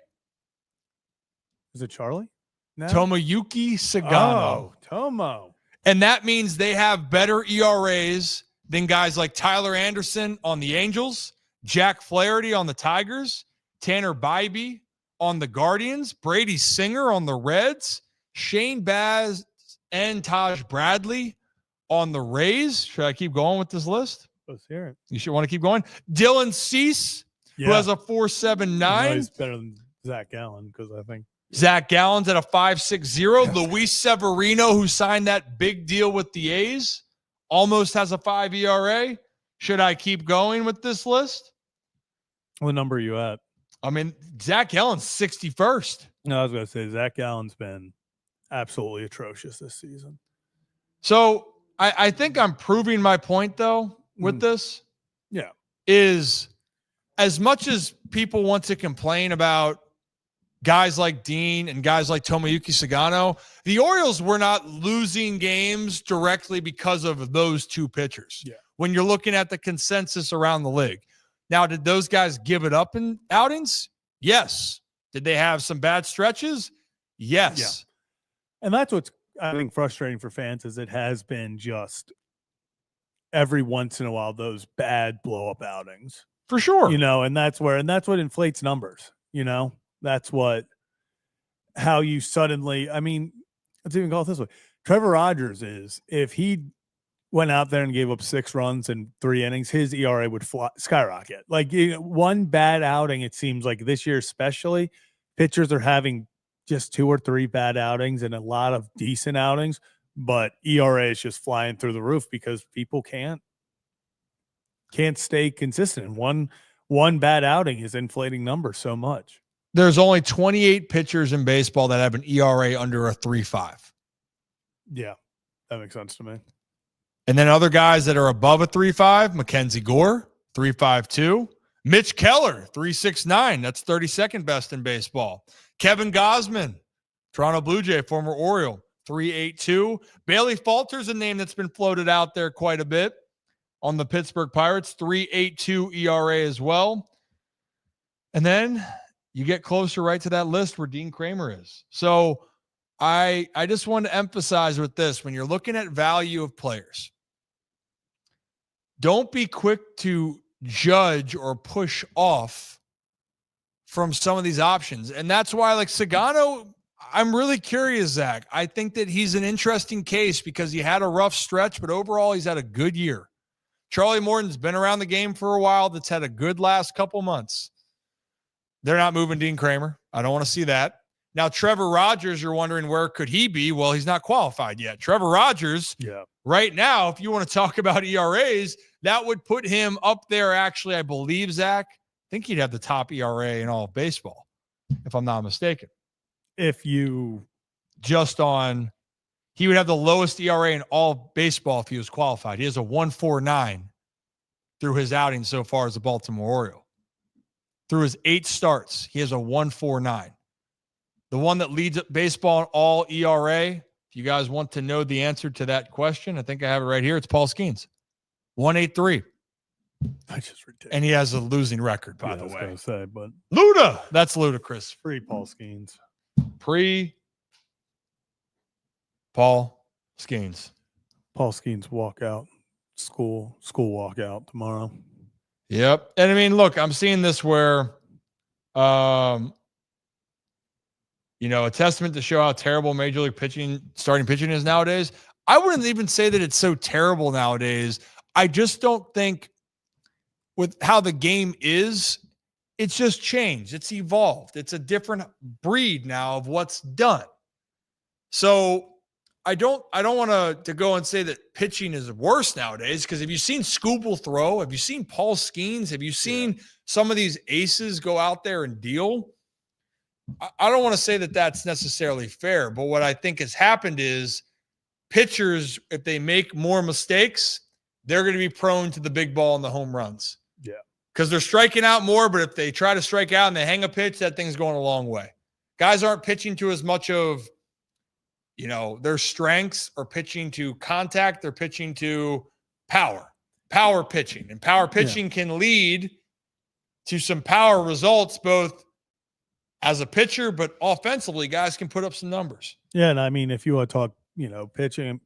Is it Charlie? No. Tomoyuki Sagano. Oh, Tomo. And that means they have better ERAs than guys like Tyler Anderson on the Angels, Jack Flaherty on the Tigers, Tanner Bybee on the Guardians, Brady Singer on the Reds, Shane Baz and Taj Bradley on the Rays. Should I keep going with this list? Let's hear it. You should want to keep going. Dylan Cease, who has a 4.79. He's better than Zach Gallen because I think Zach Gallen's at a 5.60. Luis Severino, who signed that big deal with the A's, almost has a 5 ERA. Should I keep going with this list? What number are you at? I mean, Zach Gallen's 61st. No, I was going to say Zach Gallen's been absolutely atrocious this season. So I think I'm proving my point, though, with this. Yeah. Is as much as people want to complain about guys like Dean and guys like Tomoyuki Sagano, the Orioles were not losing games directly because of those two pitchers. Yeah. When you're looking at the consensus around the league. Now, did those guys give it up in outings? Yes. Did they have some bad stretches? Yes. Yeah. And that's what's, I think, frustrating for fans is it has been just every once in a while those bad blow-up outings. For sure. And that's what inflates numbers, That's how you suddenly, let's even call it this way. Trevor Rogers if he went out there and gave up 6 runs in 3 innings, his ERA would skyrocket. Like one bad outing, it seems like this year especially, pitchers are having just 2 or 3 bad outings and a lot of decent outings, but ERA is just flying through the roof because people can't stay consistent. One bad outing is inflating numbers so much. there's only 28 pitchers in baseball that have an ERA under a 3.5. Yeah, that makes sense to me. And then other guys that are above a 3.5, Mackenzie Gore, 3.52. Mitch Keller, 3.69. That's 32nd best in baseball. Kevin Gausman, Toronto Blue Jay, former Oriole, 3.82. Bailey Falter's a name that's been floated out there quite a bit on the Pittsburgh Pirates, 3.82 ERA as well. And then you get closer right to that list where Dean Kramer is. So I just want to emphasize with this, when you're looking at value of players, don't be quick to judge or push off from some of these options. And that's why, like Sagano, I'm really curious, Zach. I think that he's an interesting case because he had a rough stretch, but overall he's had a good year. Charlie Morton's been around the game for a while. That's had a good last couple months. They're not moving Dean Kramer. I don't want to see that. Now, Trevor Rogers, you're wondering where could he be? Well, he's not qualified yet. Trevor Rogers, right now, if you want to talk about ERAs, that would put him up there. Actually, I believe, Zach, I think he'd have the top ERA in all of baseball, if I'm not mistaken. If you just on, he would have the lowest ERA in all baseball if he was qualified. He has a 1.49 through his outing so far as a Baltimore Oriole. Through his 8 starts, he has a 1.49. The one that leads baseball in all ERA, if you guys want to know the answer to that question, I think I have it right here. It's Paul Skeens, 1.83. That's just ridiculous. And he has a losing record, by the way. I was going to say, but Luda, that's ludicrous. Free Paul Skeens. Paul Skeens. Paul Skeens walkout, school walkout tomorrow. Yep. And I mean, look, I'm seeing this where, a testament to show how terrible Major League starting pitching is nowadays. I wouldn't even say that it's so terrible nowadays. I just don't think with how the game is, it's just changed. It's evolved. It's a different breed now of what's done. So I don't want to go and say that pitching is worse nowadays, because have you seen Scooble throw? Have you seen Paul Skeens? Have you seen some of these aces go out there and deal? I don't want to say that that's necessarily fair, but what I think has happened is pitchers, if they make more mistakes, they're going to be prone to the big ball and the home runs. Yeah. Because they're striking out more, but if they try to strike out and they hang a pitch, that thing's going a long way. Guys aren't pitching to as much of, their strengths, or pitching to contact. They're pitching to power pitching. And power pitching can lead to some power results, both as a pitcher, but offensively, guys can put up some numbers. Yeah, and I mean, if you want to talk, pitching,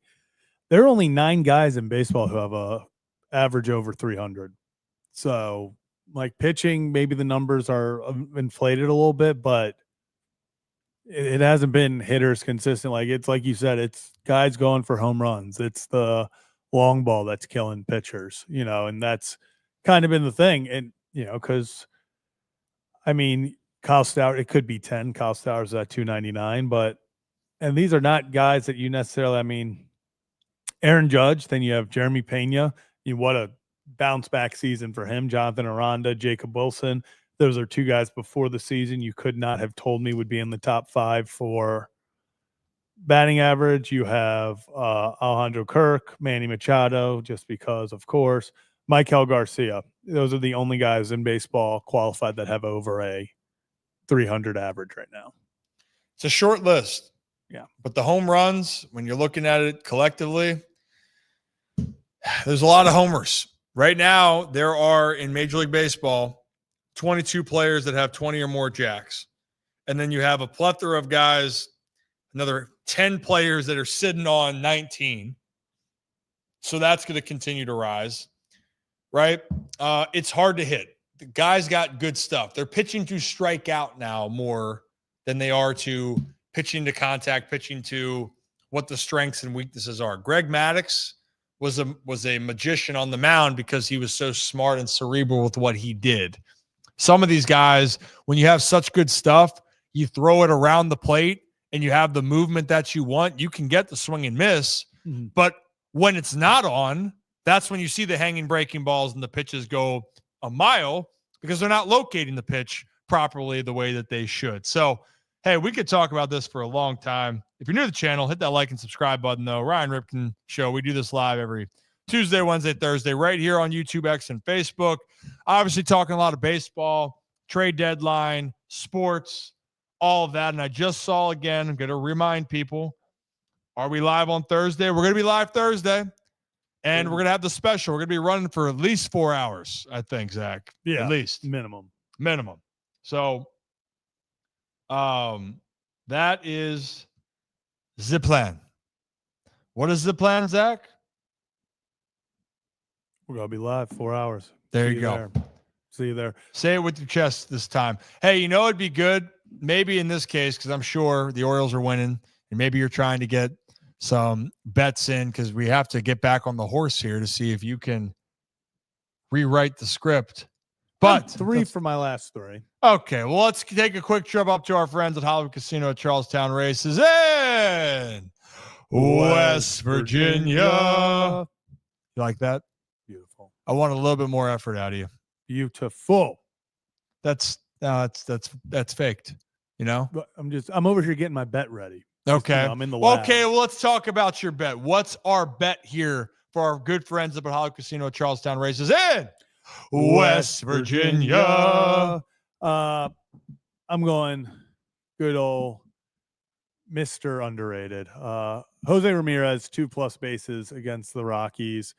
there are only 9 guys in baseball who have a average over 300. So, like pitching, maybe the numbers are inflated a little bit, but it hasn't been hitters consistent. Like, it's like you said, it's guys going for home runs. It's the long ball that's killing pitchers, and that's kind of been the thing. And, because, I mean, Kyle Stowers, it could be 10. Kyle Stowers at 299, and these are not guys that you necessarily, Aaron Judge, then you have Jeremy Pena. What a bounce back season for him. Jonathan Aranda, Jacob Wilson. Those are 2 guys before the season you could not have told me would be in the top 5 for batting average. You have Alejandro Kirk, Manny Machado, just because, of course, Michael Garcia. Those are the only guys in baseball qualified that have over a 300 average right now. It's a short list. Yeah. But the home runs, when you're looking at it collectively, there's a lot of homers. Right now, there are in Major League Baseball 22 players that have 20 or more jacks. And then you have a plethora of guys, another 10 players that are sitting on 19. So that's going to continue to rise, right? It's hard to hit. The guys got good stuff. They're pitching to strike out now more than they are to pitching to contact, pitching to what the strengths and weaknesses are. Greg Maddux was a magician on the mound because he was so smart and cerebral with what he did. Some of these guys, when you have such good stuff, you throw it around the plate and you have the movement that you want, you can get the swing and miss. Mm-hmm. But when it's not on, that's when you see the hanging breaking balls and the pitches go a mile, because they're not locating the pitch properly the way that they should. So, hey, we could talk about this for a long time. If you're new to the channel, hit that like and subscribe button, though. Ryan Ripken Show. We do this live every Tuesday, Wednesday, Thursday, right here on YouTube, X, and Facebook. Obviously, talking a lot of baseball, trade deadline, sports, all of that. And I just saw again, I'm going to remind people, are we live on Thursday? We're going to be live Thursday. And we're going to have the special. We're going to be running for at least 4 hours, I think, Zach. Yeah. At least. Minimum. So, that is the plan. What is the plan, Zach? We're going to be live 4 hours. There you go. There. See you there. Say it with your chest this time. Hey, you know, it'd be good. Maybe in this case, because I'm sure the Orioles are winning, and maybe you're trying to get some bets in because we have to get back on the horse here to see if you can rewrite the script. But 3 for my last 3. Okay, well, let's take a quick trip up to our friends at Hollywood Casino at Charlestown Races in West Virginia. You like that? Beautiful. I want a little bit more effort out of you. Beautiful. That's faked, you know? But I'm over here getting my bet ready. Okay. I'm in the lab. Okay, well, let's talk about your bet. What's our bet here for our good friends up at Hollywood Casino at Charlestown Races in West Virginia? I'm going good old Mr. Underrated. Jose Ramirez, 2+ bases against the Rockies.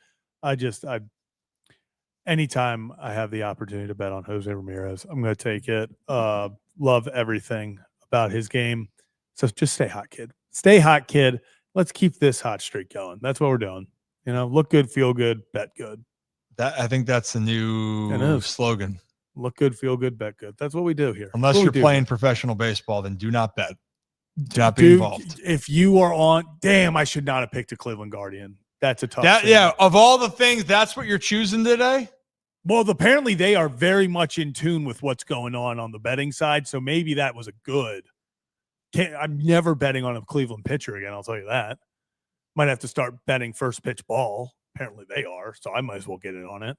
Anytime I have the opportunity to bet on Jose Ramirez, I'm going to take it. Love everything about his game. So just stay hot, kid. Stay hot, kid. Let's keep this hot streak going. That's what we're doing. You know, look good, feel good, bet good. I think that's the new slogan. Look good, feel good, bet good. That's what we do here. Unless you're playing professional baseball, then do not bet. Do not be involved. If you are on, damn, I should not have picked a Cleveland Guardian. That's a tough thing. Yeah, of all the things, that's what you're choosing today? Well, apparently they are very much in tune with what's going on the betting side. So maybe that was a good. I'm never betting on a Cleveland pitcher again. I'll tell you that. Might have to start betting first pitch ball. Apparently they are. So I might as well get in on it.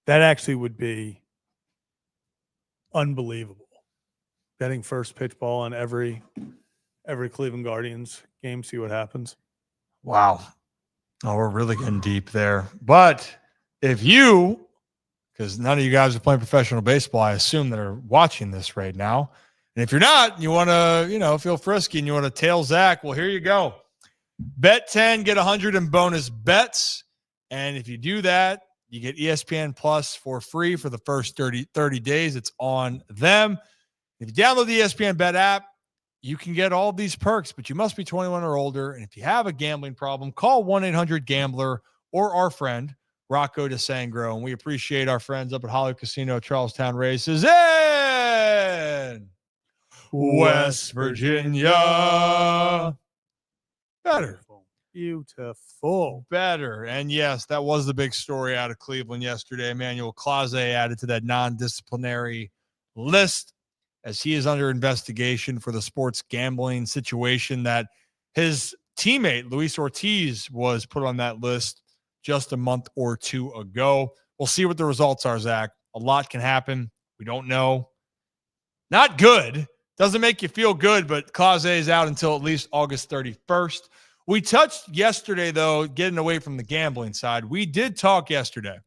That actually would be unbelievable. Betting first pitch ball on every Cleveland Guardians game. See what happens. Wow. Oh, we're really getting deep there. But if you, because none of you guys are playing professional baseball, I assume that are watching this right now. And if you're not, you want to, feel frisky and you want to tail Zach, well, here you go. Bet 10, get 100 in bonus bets. And if you do that, you get ESPN Plus for free for the first 30 days. It's on them. If you download the ESPN Bet app, you can get all these perks, but you must be 21 or older. And if you have a gambling problem, call 1-800-GAMBLER or our friend, Rocco DeSangro. And we appreciate our friends up at Hollywood Casino, Charlestown Races in West Virginia. Better. Beautiful. Better. And yes, that was the big story out of Cleveland yesterday. Emmanuel Clase added to that non-disciplinary list as he is under investigation for the sports gambling situation that his teammate, Luis Ortiz, was put on that list just a month or 2 ago. We'll see what the results are, Zach. A lot can happen. We don't know. Not good. Doesn't make you feel good, but Clase is out until at least August 31st. We touched yesterday, though, getting away from the gambling side. We did talk yesterday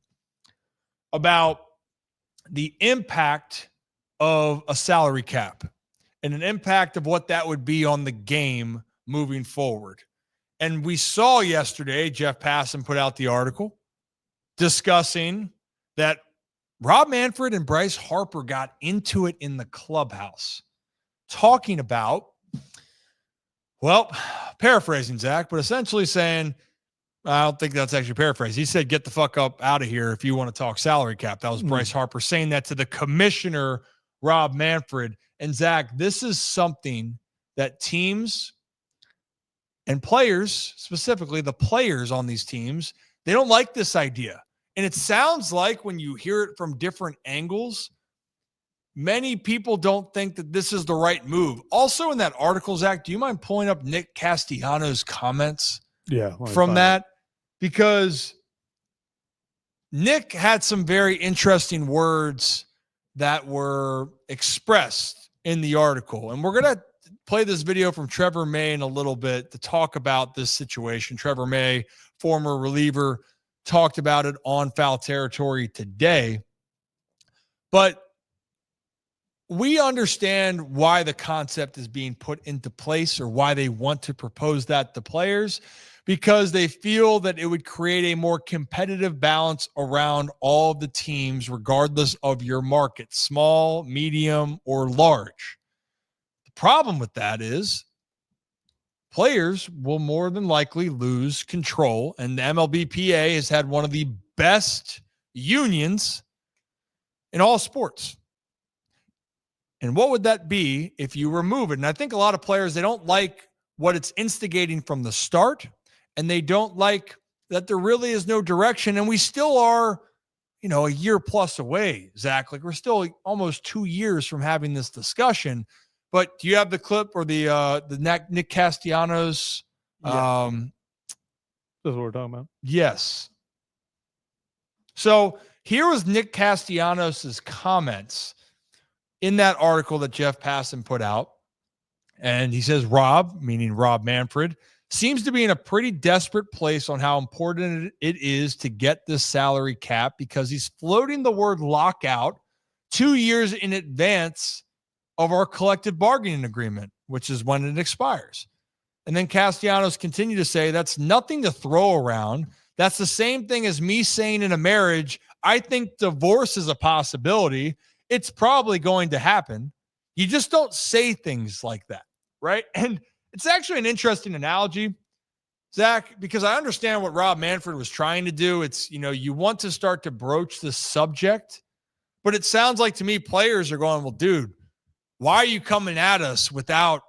about the impact of a salary cap and an impact of what that would be on the game moving forward. And we saw yesterday, Jeff Passan put out the article discussing that Rob Manfred and Bryce Harper got into it in the clubhouse, talking about, well, paraphrasing Zach, but essentially saying, I don't think that's actually paraphrased. He said, get the fuck up out of here if you want to talk salary cap. That was Bryce Harper saying that to the commissioner, Rob Manfred. And Zach, this is something that teams and players, specifically the players on these teams, they don't like this idea. And it sounds like when you hear it from different angles, many people don't think that this is the right move. Also in that article, Zach, do you mind pulling up Nick Castellanos' comments from that? Because Nick had some very interesting words that were expressed in the article. And we're going to play this video from Trevor May in a little bit to talk about this situation. Trevor May, former reliever, talked about it on Foul Territory today. But we understand why the concept is being put into place, or why they want to propose that to players, because they feel that it would create a more competitive balance around all the teams, regardless of your market, small, medium, or large. The problem with that is players will more than likely lose control, and the MLBPA has had one of the best unions in all sports. And what would that be if you remove it? And I think a lot of players, they don't like what it's instigating from the start, and they don't like that there really is no direction. And we still are, a year plus away, Zach. Like, we're still almost 2 years from having this discussion. But do you have the clip or the Nick Castellanos? Yeah. That's what we're talking about. Yes. So here was Nick Castellanos' comments in that article that Jeff Passan put out. And he says, Rob, meaning Rob Manfred, seems to be in a pretty desperate place on how important it is to get this salary cap, because he's floating the word lockout 2 years in advance of our collective bargaining agreement, which is when it expires. And then Castellanos continued to say, that's nothing to throw around. That's the same thing as me saying in a marriage, I think divorce is a possibility. It's probably going to happen. You just don't say things like that, right? And it's actually an interesting analogy, Zach, because I understand what Rob Manfred was trying to do. It's, you want to start to broach the subject, but it sounds like to me players are going, well, dude, why are you coming at us without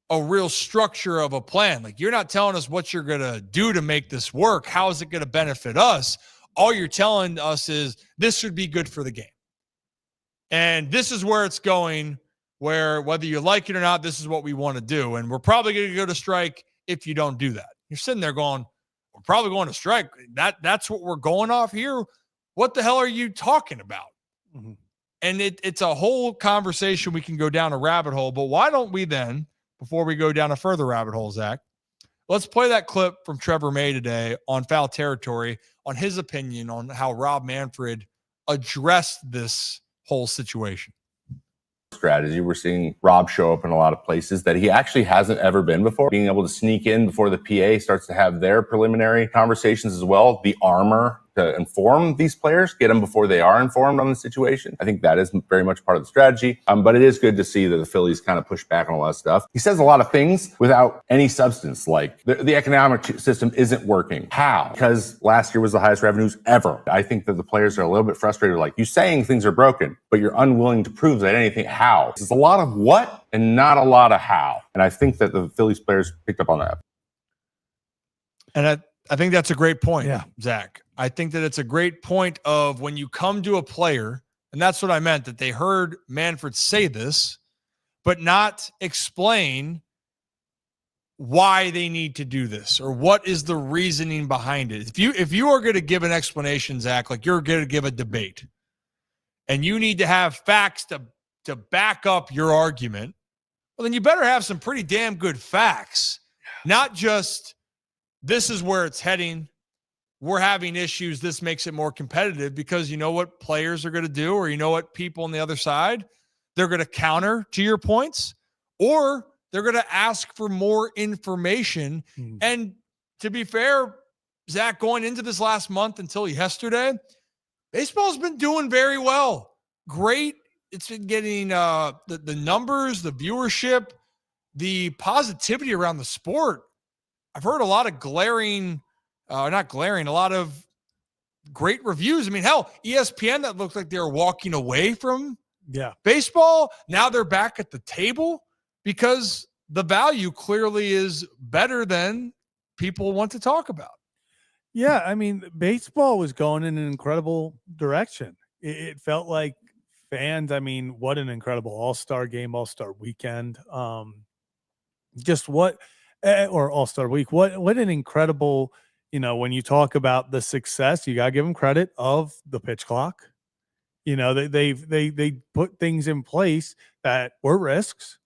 a real structure of a plan? Like, you're not telling us what you're going to do to make this work. How is it going to benefit us? All you're telling us is this should be good for the game. And this is where it's going, where whether you like it or not, this is what we want to do. And we're probably going to go to strike if you don't do that. You're sitting there going, we're probably going to strike. That's what we're going off here. What the hell are you talking about? Mm-hmm. And it's a whole conversation. We can go down a rabbit hole, but why don't we then, before we go down a further rabbit hole, Zach, let's play that clip from Trevor May today on Foul Territory on his opinion on how Rob Manfred addressed this whole situation. Strategy. We're seeing Rob show up in a lot of places that he actually hasn't ever been before. Being able to sneak in before the PA starts to have their preliminary conversations as well. The armor to inform these players, get them before they are informed on the situation. I think that is very much part of the strategy. But it is good to see that the Phillies kind of push back on a lot of stuff. He says a lot of things without any substance, like the economic system isn't working. How? Because last year was the highest revenues ever. I think that the players are a little bit frustrated, like, you saying things are broken, but you're unwilling to prove that anything. How? It's a lot of what and not a lot of how. And I think that the Phillies players picked up on that. And I think that's a great point, yeah, Zach. I think that it's a great point of when you come to a player, and that's what I meant, that they heard Manfred say this, but not explain why they need to do this or what is the reasoning behind it. If you are going to give an explanation, Zach, like you're going to give a debate, and you need to have facts to back up your argument, well, then you better have some pretty damn good facts, not just this is where it's heading. We're having issues. This makes it more competitive, because you know what players are going to do, or you know what people on the other side, they're going to counter to your points, or they're going to ask for more information. And to be fair, Zach, going into this last month until yesterday, baseball's been doing very well. Great. It's been getting the numbers, the viewership, the positivity around the sport. I've heard a lot of a lot of great reviews. I mean, hell, ESPN, that looked like they were walking away from baseball. Now they're back at the table because the value clearly is better than people want to talk about. Yeah, I mean, baseball was going in an incredible direction. It felt like fans, I mean, what an incredible all-star game, all-star weekend. Just what, or all-star week, what an incredible, when you talk about the success, you got to give them credit of the pitch clock. You know, they put things in place that were risks,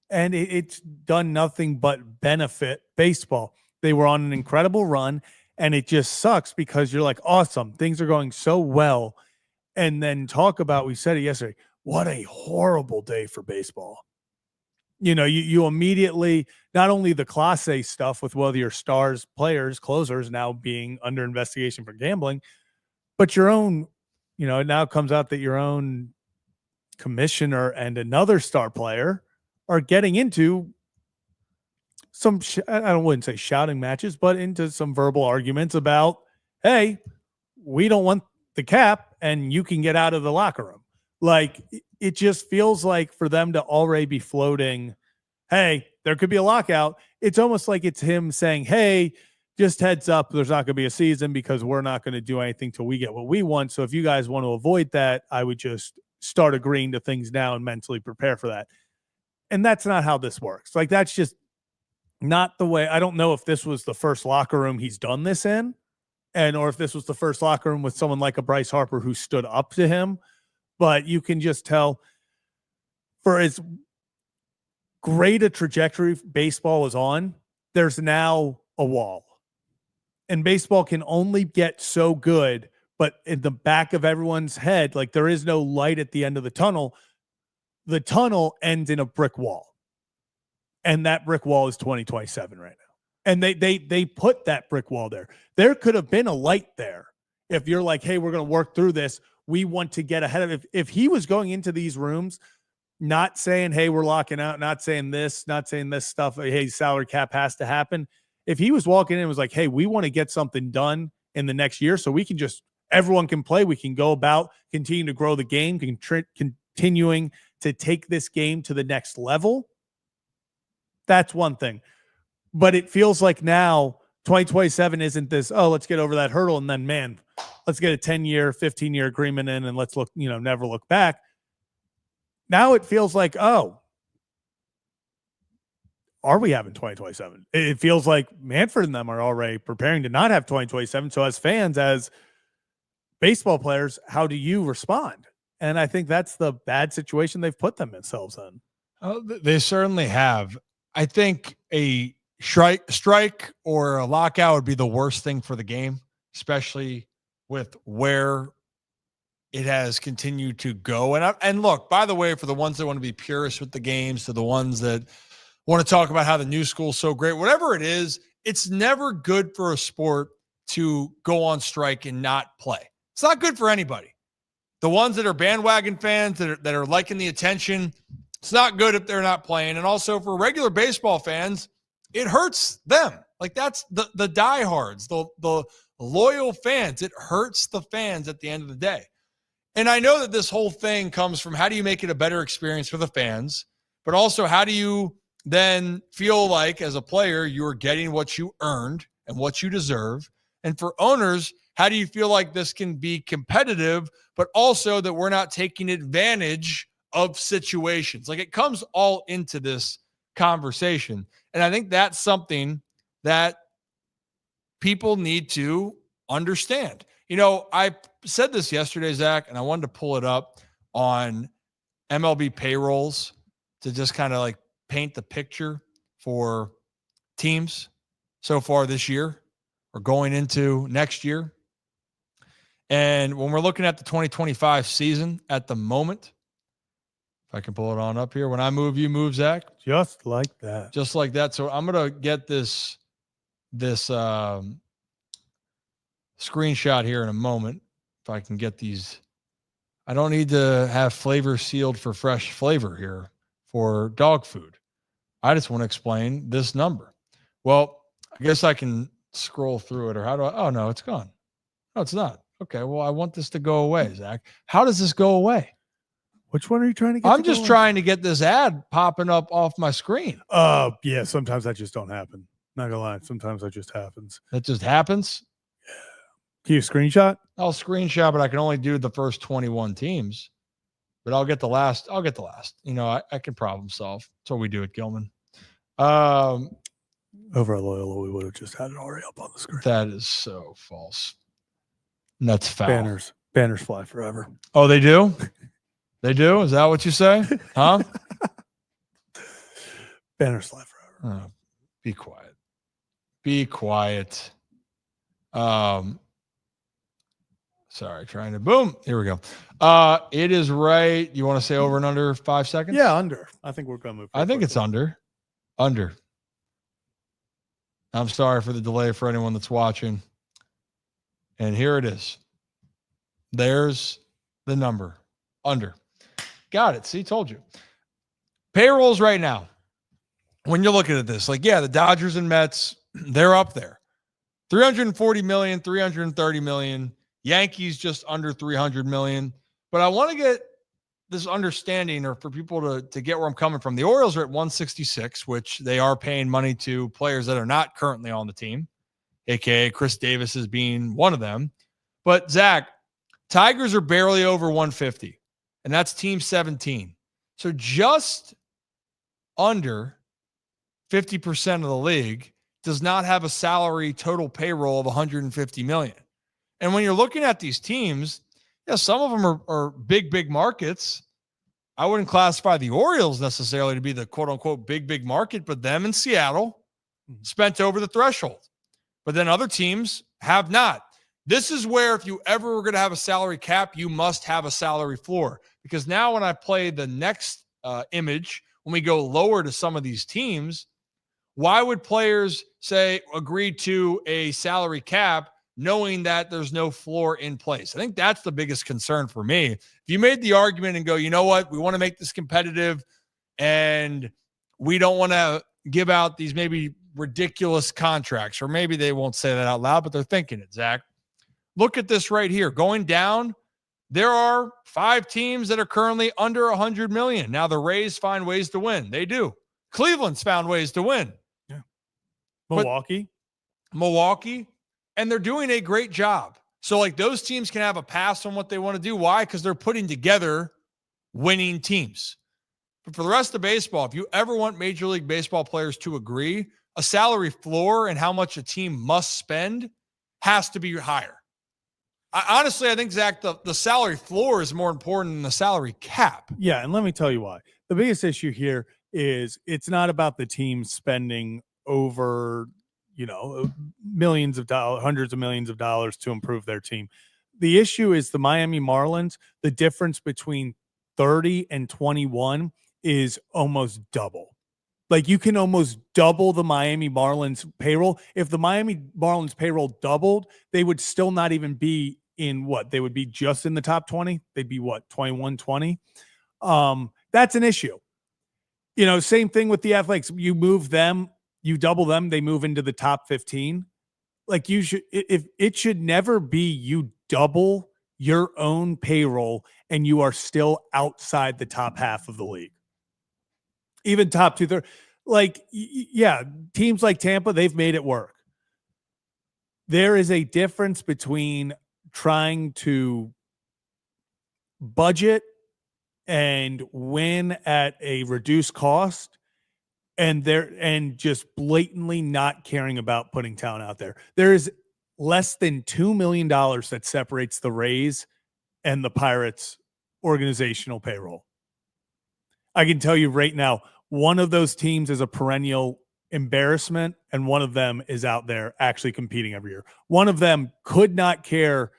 and it's done nothing but benefit baseball. They were on an incredible run, and it just sucks because you're like, awesome, things are going so well. And then talk about, we said it yesterday, what a horrible day for baseball. You know, you immediately, not only the Class A stuff with whether your stars, players, closers now being under investigation for gambling, but your own, you know, it now comes out that your own commissioner and another star player are getting into some, I wouldn't say shouting matches, but into some verbal arguments about, hey, we don't want the cap and you can get out of the locker room. Like, it just feels like for them to already be floating, hey, there could be a lockout. It's almost like it's him saying, hey, just heads up, there's not going to be a season because we're not going to do anything till we get what we want. So if you guys want to avoid that, I would just start agreeing to things now and mentally prepare for that. And that's not how this works. Like, that's just not the way. I don't know if this was the first locker room he's done this in, or if this was the first locker room with someone like a Bryce Harper who stood up to him. But you can just tell, for as great a trajectory baseball is on, there's now a wall. And baseball can only get so good, but in the back of everyone's head, like, there is no light at the end of the tunnel. The tunnel ends in a brick wall. And that brick wall is 2027 right now. And they put that brick wall there. There could have been a light there. If you're like, hey, we're going to work through this, we want to get ahead of it. If he was going into these rooms, not saying, hey, we're locking out, not saying this stuff, hey, salary cap has to happen. If he was walking in and was like, hey, we want to get something done in the next year so we can just, everyone can play, we can go about, continue to grow the game, continuing to take this game to the next level, that's one thing. But it feels like now 2027 isn't this, oh, let's get over that hurdle and then, man, let's get a 10-year, 15-year agreement in and let's look, you know, never look back. Now it feels like, oh, are we having 2027? It feels like Manfred and them are already preparing to not have 2027. So as fans, as baseball players, how do you respond? And I think that's the bad situation they've put themselves in. Oh, they certainly have. I think a strike or a lockout would be the worst thing for the game, especially with where it has continued to go. And look, by the way, for the ones that want to be purists with the games, to the ones that want to talk about how the new school's so great, whatever it is, it's never good for a sport to go on strike and not play. It's not good for anybody. The ones that are bandwagon fans that are liking the attention, it's not good if they're not playing. And also for regular baseball fans, it hurts them. Like, that's the diehards, the loyal fans. It hurts the fans at the end of the day. And I know that this whole thing comes from, how do you make it a better experience for the fans, but also how do you then feel like as a player you're getting what you earned and what you deserve? And for owners, how do you feel like this can be competitive, but also that we're not taking advantage of situations? Like, it comes all into this conversation. And I think that's something that people need to understand. You know, I said this yesterday, Zach, and I wanted to pull it up on MLB payrolls to just kind of like paint the picture for teams so far this year or going into next year. And when we're looking at the 2025 season at the moment, if I can pull it on up here, when I move, you move, Zach. Just like that. Just like that. So I'm going to get this screenshot here in a moment. If I can get these, I don't need to have flavor sealed for fresh flavor here for dog food. I just want to explain this number. Well, I guess I can scroll through it, or how do I? Oh, no, it's gone. No, it's not. Okay. Well, I want this to go away, Zach. How does this go away? Which one are you trying to get? I'm just trying to get this ad popping up off my screen. Yeah. Sometimes that just don't happen. Not gonna lie. Sometimes that just happens. That just happens. Can you screenshot? I'll screenshot, but I can only do the first 21 teams. But I'll get the last. You know, I can problem solve. That's what we do at Gilman. Over at Loyola, we would have just had it already up on the screen. That is so false. And that's foul. Banners fly forever. Oh, they do? They do? Is that what you say? Huh? Banners fly forever. Oh, be quiet. Be quiet. Sorry, trying to boom. Here we go. It is right. You want to say over and under 5 seconds? Yeah, under. I think we're going to move. I think it's under. Under. I'm sorry for the delay for anyone that's watching. And here it is. There's the number. Under. Got it. See, told you. Payrolls right now. When you're looking at this, like, yeah, the Dodgers and Mets, they're up there. 340 million, 330 million. Yankees just under 300 million. But I want to get this understanding, or for people to get where I'm coming from. The Orioles are at 166, which they are paying money to players that are not currently on the team, aka Chris Davis as being one of them. But Zach, Tigers are barely over 150, and that's team 17. So just under 50% of the league does not have a salary total payroll of 150 million. And when you're looking at these teams, yeah, some of them are big markets. I wouldn't classify the Orioles necessarily to be the quote unquote big market, but them in Seattle spent over the threshold. But then other teams have not. This is where if you ever were going to have a salary cap, you must have a salary floor. Because now when I play the next image, when we go lower to some of these teams, why would players say agree to a salary cap knowing that there's no floor in place? I think that's the biggest concern for me. If you made the argument and go, you know what, we want to make this competitive and we don't want to give out these maybe ridiculous contracts, or maybe they won't say that out loud, but they're thinking it, Zach. Look at this right here. Going down, there are 5 teams that are currently under 100 million. Now the Rays find ways to win. They do. Cleveland's found ways to win. Yeah. Milwaukee. And they're doing a great job. So like those teams can have a pass on what they want to do. Why? Because they're putting together winning teams. But for the rest of baseball, if you ever want Major League Baseball players to agree, a salary floor and how much a team must spend has to be higher. Honestly, I think, Zach, the salary floor is more important than the salary cap. Yeah, and let me tell you why. The biggest issue here is it's not about the team spending over millions of dollars, hundreds of millions of dollars to improve their team. The issue is the Miami Marlins. The difference between 30 and 21 is almost double. Like you can almost double the Miami Marlins payroll. If the Miami Marlins payroll doubled, they would still not even be in what? They would be just in the top 20. They'd be what? 21, 20. That's an issue. Same thing with the Athletics. You move them, you double them, they move into the top 15. Like it should never be you double your own payroll and you are still outside the top half of the league. Even top 2/3. Teams like Tampa, they've made it work. There is a difference between trying to budget and win at a reduced cost and just blatantly not caring about putting talent out there. There is less than $2 million that separates the Rays and the Pirates organizational payroll. I can tell you right now, one of those teams is a perennial embarrassment, and one of them is out there actually competing every year. One of them could not care,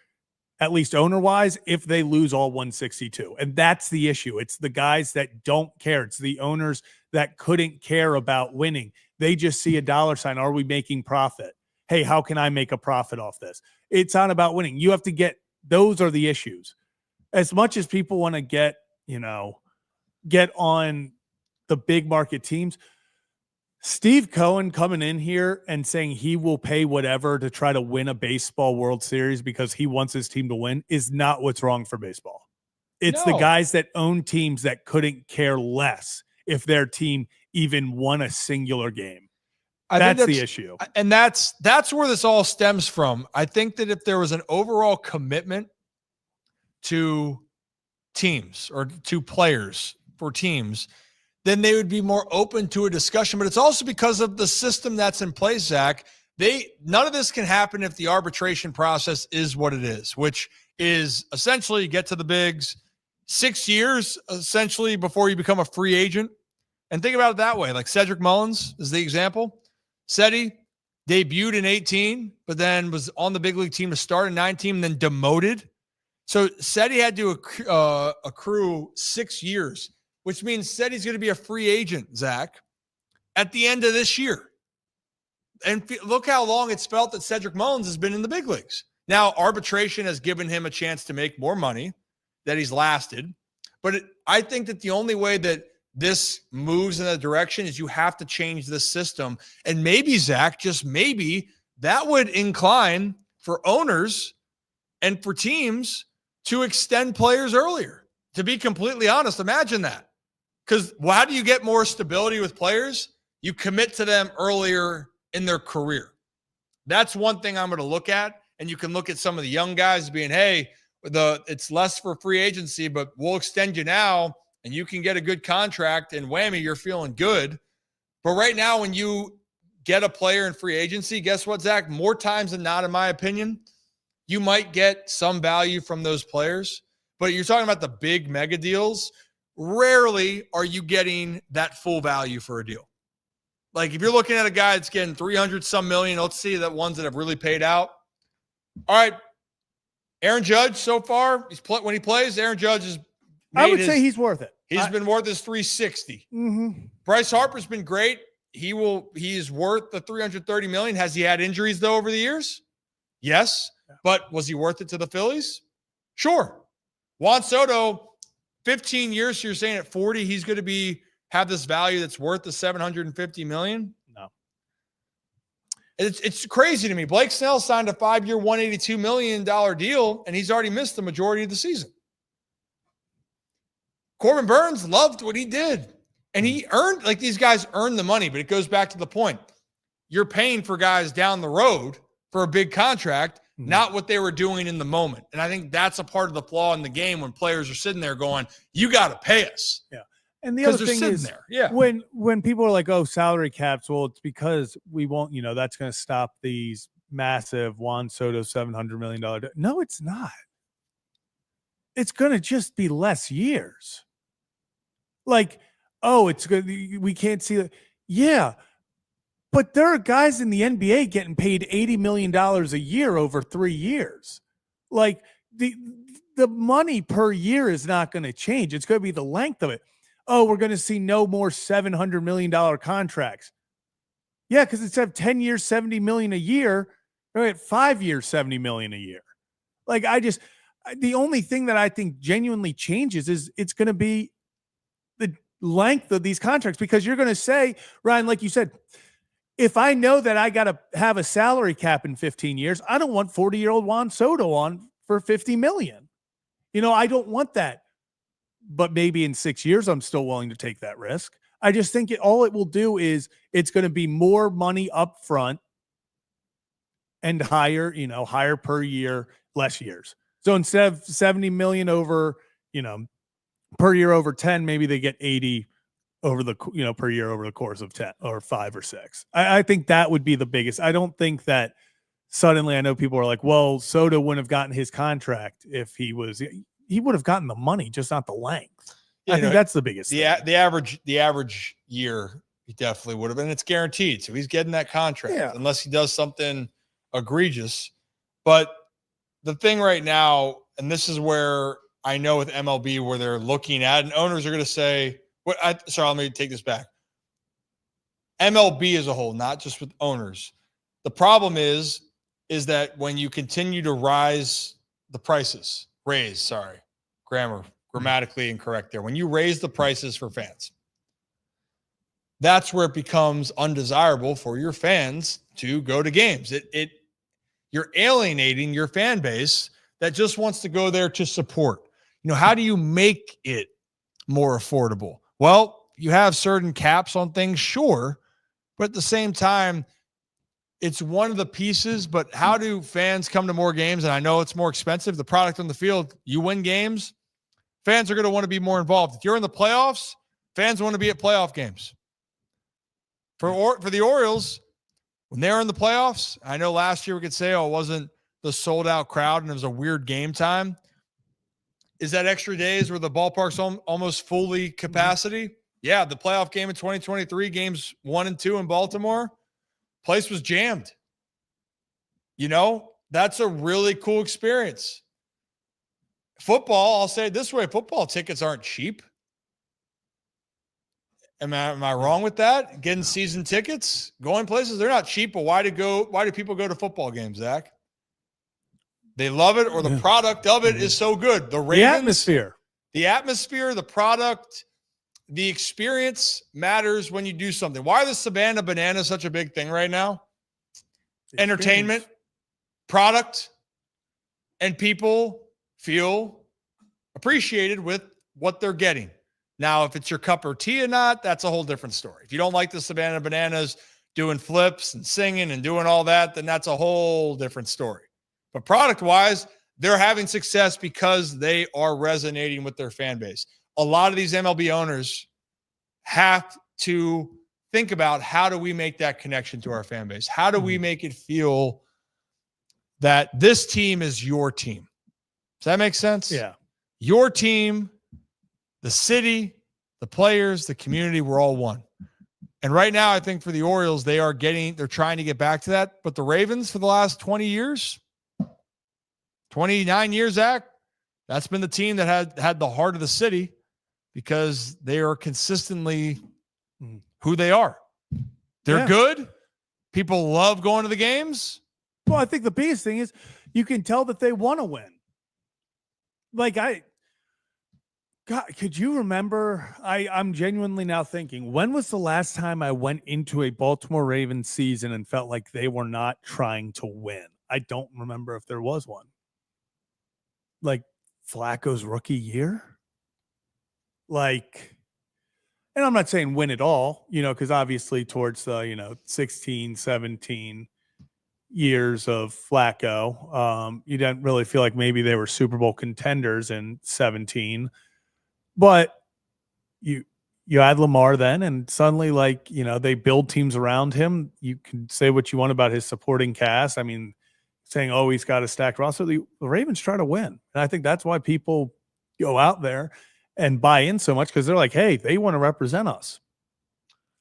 at least owner-wise, if they lose all 162. And that's the issue. It's the guys that don't care. It's the owners that couldn't care about winning. They just see a dollar sign. Are we making profit? Hey, how can I make a profit off this? It's not about winning. You have to get – those are the issues. As much as people want to get on the big market teams, Steve Cohen coming in here and saying he will pay whatever to try to win a baseball World Series because he wants his team to win is not what's wrong for baseball. It's the guys that own teams that couldn't care less if their team even won a singular game. That's the issue. And that's where this all stems from. I think that if there was an overall commitment to teams or to players for teams, then they would be more open to a discussion. But it's also because of the system that's in place, Zach. None of this can happen if the arbitration process is what it is, which is essentially get to the bigs 6 years essentially before you become a free agent. And think about it that way. Like Cedric Mullins is the example. Cedi debuted in 18, but then was on the big league team to start in 19, and then demoted. So Cedi had to accrue 6 years, which means Cedi's going to be a free agent, Zach, at the end of this year. And look how long it's felt that Cedric Mullins has been in the big leagues. Now, arbitration has given him a chance to make more money, that he's lasted. But I think that the only way that this moves in that direction is you have to change the system. And maybe, Zach, just maybe, that would incline for owners and for teams to extend players earlier. To be completely honest, imagine that. Because how do you get more stability with players? You commit to them earlier in their career. That's one thing I'm going to look at. And you can look at some of the young guys being, hey, it's less for free agency, but we'll extend you now and you can get a good contract and whammy, you're feeling good. But right now, when you get a player in free agency, guess what, Zach? More times than not, in my opinion, you might get some value from those players. But you're talking about the big mega deals. Rarely are you getting that full value for a deal. Like if you're looking at a guy that's getting 300 some million, let's see the ones that have really paid out. All right. Aaron Judge so far, when he plays, Aaron Judge is. I would say he's worth it. He's been worth his 360. Mm-hmm. Bryce Harper's been great. He is worth the 330 million. Has he had injuries though over the years? Yes. But was he worth it to the Phillies? Sure. Juan Soto, 15 years, so you're saying at 40, he's going to have this value that's worth the 750 million? No. It's crazy to me. Blake Snell signed a 5-year, $182 million deal, and he's already missed the majority of the season. Corbin Burns loved what he did. And he earned, like these guys earned the money, but it goes back to the point. You're paying for guys down the road for a big contract, not what they were doing in the moment. And I think that's a part of the flaw in the game when players are sitting there going, you got to pay us. Yeah. And the other thing is, when people are like, oh, salary caps, well, it's because we won't, that's going to stop these massive Juan Soto $700 million. No, it's not. It's going to just be less years. Like, oh, it's good. We can't see it. Yeah. But there are guys in the NBA getting paid $80 million a year over 3 years. Like the money per year is not going to change. It's going to be the length of it. Oh, we're going to see no more $700 million contracts. Yeah, because instead of 10 years, $70 million a year, they're at 5 years, $70 million a year. Like the only thing that I think genuinely changes is it's going to be the length of these contracts, because you're going to say, Ryan, like you said, if I know that I got to have a salary cap in 15 years, I don't want 40-year-old Juan Soto on for $50 million. I don't want that. But maybe in 6 years, I'm still willing to take that risk. I just think all it will do is it's going to be more money up front and higher per year, less years. So instead of 70 million over, per year over 10, maybe they get 80 over the, per year over the course of 10 or 5 or 6. I think that would be the biggest. I don't think that suddenly, I know people are like, well, Soto wouldn't have gotten his contract if he would have gotten the money, just not the length. I think that's the biggest thing. The average year, he definitely would have, and it's guaranteed. So he's getting that contract unless he does something egregious. But the thing right now, and this is where I know with MLB where they're looking at, and owners are going to say, let me take this back. MLB as a whole, not just with owners. The problem is that when you continue to raise, grammatically incorrect there. When you raise the prices for fans, that's where it becomes undesirable for your fans to go to games. You're alienating your fan base that just wants to go there to support. How do you make it more affordable? Well, you have certain caps on things, sure, but at the same time, it's one of the pieces. But how do fans come to more games? And I know it's more expensive. The product on the field, you win games, fans are going to want to be more involved. If you're in the playoffs, fans want to be at playoff games. For the Orioles, when they're in the playoffs, I know last year we could say, oh, it wasn't the sold out crowd and it was a weird game time. Is that extra days where the ballpark's almost fully capacity? Yeah, the playoff game in 2023, games 1 and 2 in Baltimore, place was jammed. You know, that's a really cool experience. Football, I'll say it this way, football tickets aren't cheap. Am I wrong with that? Getting season tickets, going places, they're not cheap, but why do people go to football games, Zach? They love it, or the product of it is so good. The Ravens, the atmosphere, the product, the experience matters when you do something. Why are the Savannah Bananas such a big thing right now? Entertainment, product, and people feel appreciated with what they're getting. Now, if it's your cup of tea or not, that's a whole different story. If you don't like the Savannah Bananas doing flips and singing and doing all that, then that's a whole different story. But product-wise, they're having success because they are resonating with their fan base. A lot of these MLB owners have to think about, how do we make that connection to our fan base? How do we make it feel that this team is your team? Does that make sense? Yeah. Your team, the city, the players, the community, we're all one. And right now, I think for the Orioles, they're trying to get back to that. But the Ravens, for the last 20 years, 29 years, Zach, that's been the team that had the heart of the city, because they are consistently who they are. They're good. People love going to the games. Well, I think the biggest thing is you can tell that they want to win. Like, God, could you remember? I'm genuinely now thinking, when was the last time I went into a Baltimore Ravens season and felt like they were not trying to win? I don't remember if there was one. Like Flacco's rookie year? Like, and I'm not saying win it all, because obviously towards the, 16, 17 years of Flacco, you didn't really feel like maybe they were Super Bowl contenders in 17. But you add Lamar then, and suddenly, they build teams around him. You can say what you want about his supporting cast. I mean, saying, oh, he's got a stacked roster. The Ravens try to win. And I think that's why people go out there and buy in so much, because they're like, hey, they want to represent us.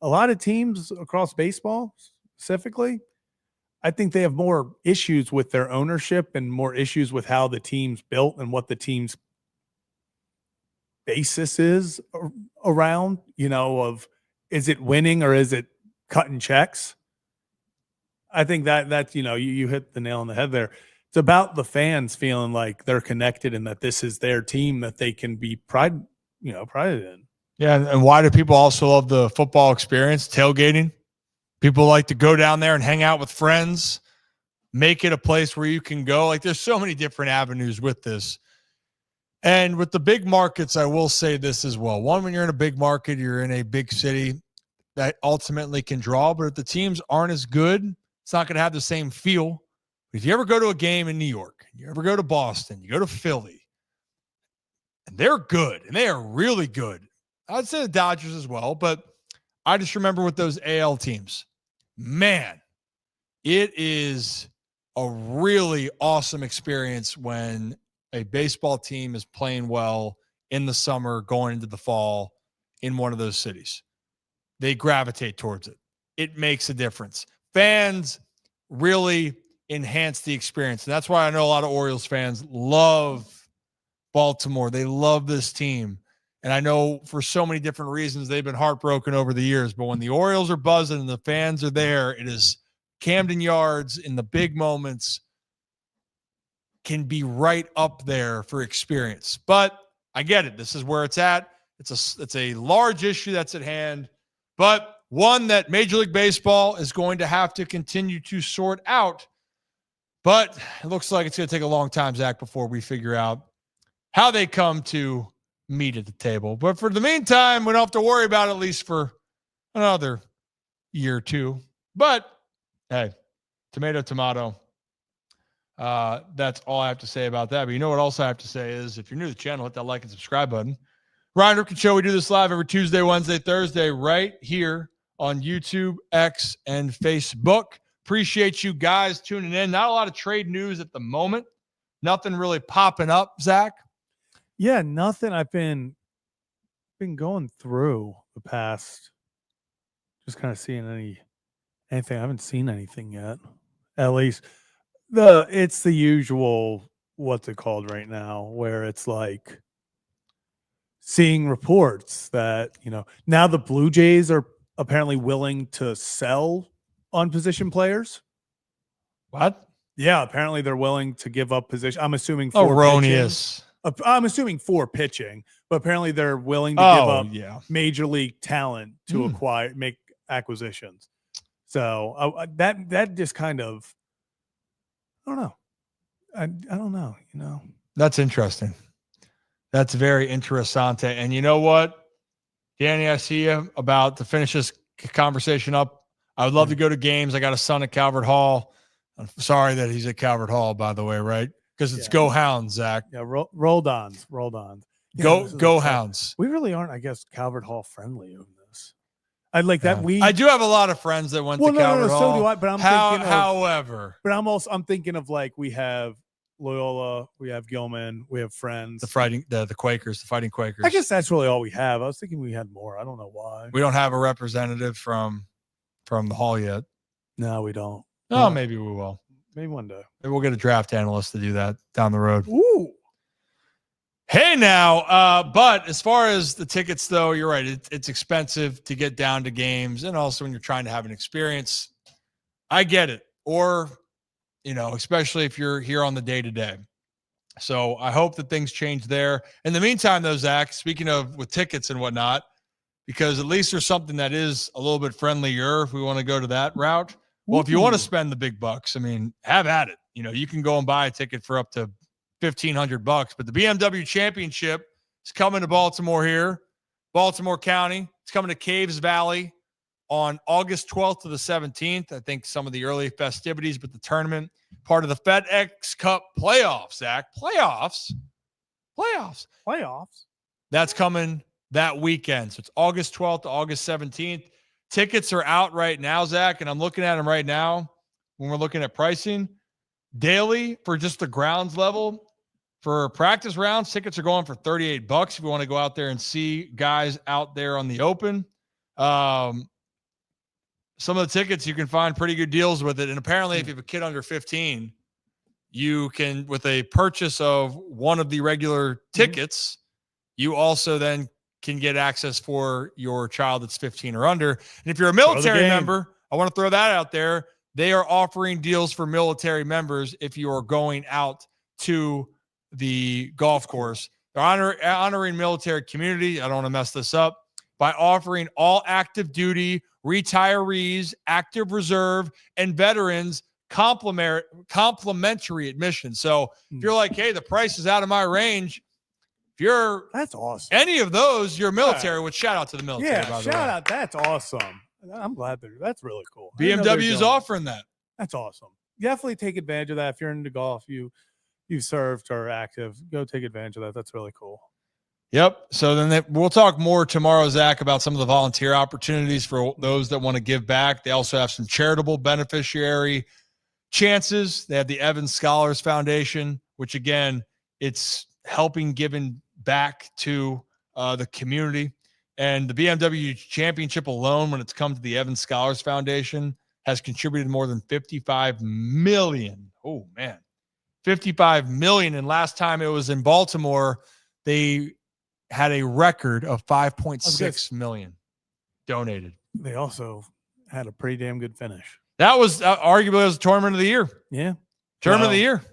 A lot of teams across baseball specifically, I think they have more issues with their ownership and more issues with how the team's built and what the team's basis is around, of, is it winning or is it cutting checks? I think that's, you hit the nail on the head there. It's about the fans feeling like they're connected and that this is their team that they can be prided in. Yeah. And why do people also love the football experience? Tailgating. People like to go down there and hang out with friends, make it a place where you can go. Like, there's so many different avenues with this. And with the big markets, I will say this as well. One, when you're in a big market, you're in a big city, that ultimately can draw. But if the teams aren't as good, it's not going to have the same feel. If you ever go to a game in New York, you ever go to Boston, you go to Philly, and they're good, and they are really good. I'd say the Dodgers as well, but I just remember with those AL teams, man, it is a really awesome experience when a baseball team is playing well in the summer, going into the fall in one of those cities. They gravitate towards it. It makes a difference. Fans really enhance the experience. And that's why I know a lot of Orioles fans love Baltimore. They love this team. And I know for so many different reasons, they've been heartbroken over the years. But when the Orioles are buzzing and the fans are there, it is Camden Yards in the big moments can be right up there for experience. But I get it. This is where it's at. It's a large issue that's at hand, but one that Major League Baseball is going to have to continue to sort out. But it looks like it's going to take a long time, Zach, before we figure out how they come to meet at the table. But for the meantime, we don't have to worry about it, at least for another year or two. But hey, tomato. That's all I have to say about that. But you know what else I have to say is, if you're new to the channel, hit that like and subscribe button. Ryan Ripken Show, we do this live every Tuesday, Wednesday, Thursday, right here on YouTube, X, and Facebook. Appreciate you guys tuning in. Not a lot of trade news at the moment. Nothing really popping up, Zach. Yeah, nothing. I've been going through the past, just kind of seeing anything. I haven't seen anything yet. At least it's the usual, what's it called right now, where it's like seeing reports that, now the Blue Jays are apparently willing to sell on position players. What? Yeah, apparently they're willing to give up position. I'm assuming for Erroneous. pitching. I'm assuming for pitching, but apparently they're willing to give up major league talent to make acquisitions. So that just kind of, I don't know. I don't know. That's interesting. That's very interessante. And you know what, Danny, I see you about to finish this conversation up. I would love to go to games. I got a son at Calvert Hall. I'm sorry that he's at Calvert Hall, by the way, right? Because it's Go Hounds, Zach. Yeah, rolled on. Yeah, go Hounds. We really aren't, I guess, Calvert Hall friendly on this. I like that. I do have a lot of friends that went to Calvert Hall. So do I. But I'm thinking of like we have Loyola, we have Gilman, we have Friends, the Fighting Quakers. I guess that's really all we have. I was thinking we had more. I don't know why. We don't have a representative from the hall yet. No, we don't. Oh, maybe we will. Maybe one day. Maybe we'll get a draft analyst to do that down the road. Ooh. Hey now, but as far as the tickets, though, you're right. It's expensive to get down to games, and also when you're trying to have an experience. I get it. Or, especially if you're here on the day-to-day. So I hope that things change there. In the meantime, though, Zach, speaking of with tickets and whatnot, because at least there's something that is a little bit friendlier if we want to go to that route. Well, if you want to spend the big bucks, I mean, have at it. You can go and buy a ticket for up to $1,500, but the BMW Championship is coming to Baltimore here, Baltimore County. It's coming to Caves Valley on August 12th to the 17th. I think some of the early festivities, but the tournament, part of the FedEx Cup playoffs, Zach. Playoffs. That's coming that weekend. So it's August 12th to August 17th. Tickets are out right now, Zach, and I'm looking at them right now when we're looking at pricing. Daily for just the grounds level. For practice rounds, tickets are going for $38 if you want to go out there and see guys out there on the open. Some of the tickets, you can find pretty good deals with it. And apparently, if you have a kid under 15, you can, with a purchase of one of the regular tickets, you also then can get access for your child that's 15 or under. And if you're a military member, I want to throw that out there. They are offering deals for military members if you are going out to the golf course. They're honoring military community. I don't want to mess this up by offering all active duty, retirees, active reserve, and veterans complimentary admission. So if you're like, hey, the price is out of my range, that's awesome. Any of those, you're military, which shout out to the military. Yeah, by the shout way. out. That's awesome. I'm glad that's really cool. BMW is offering that. That's awesome. Definitely take advantage of that. If you're into golf, you served or active, go take advantage of that. That's really cool. Yep. So then we'll talk more tomorrow, Zach, about some of the volunteer opportunities for those that want to give back. They also have some charitable beneficiary chances. They have the Evans Scholars Foundation, which again, it's helping giving back to the community. And the BMW Championship alone, when it's come to the Evans Scholars Foundation, has contributed more than $55 million. Oh, man. $55 million. And last time it was in Baltimore, they had a record of $5.6 million donated. They also had a pretty damn good finish. That was arguably was tournament of the year. Yeah. Tournament of the year.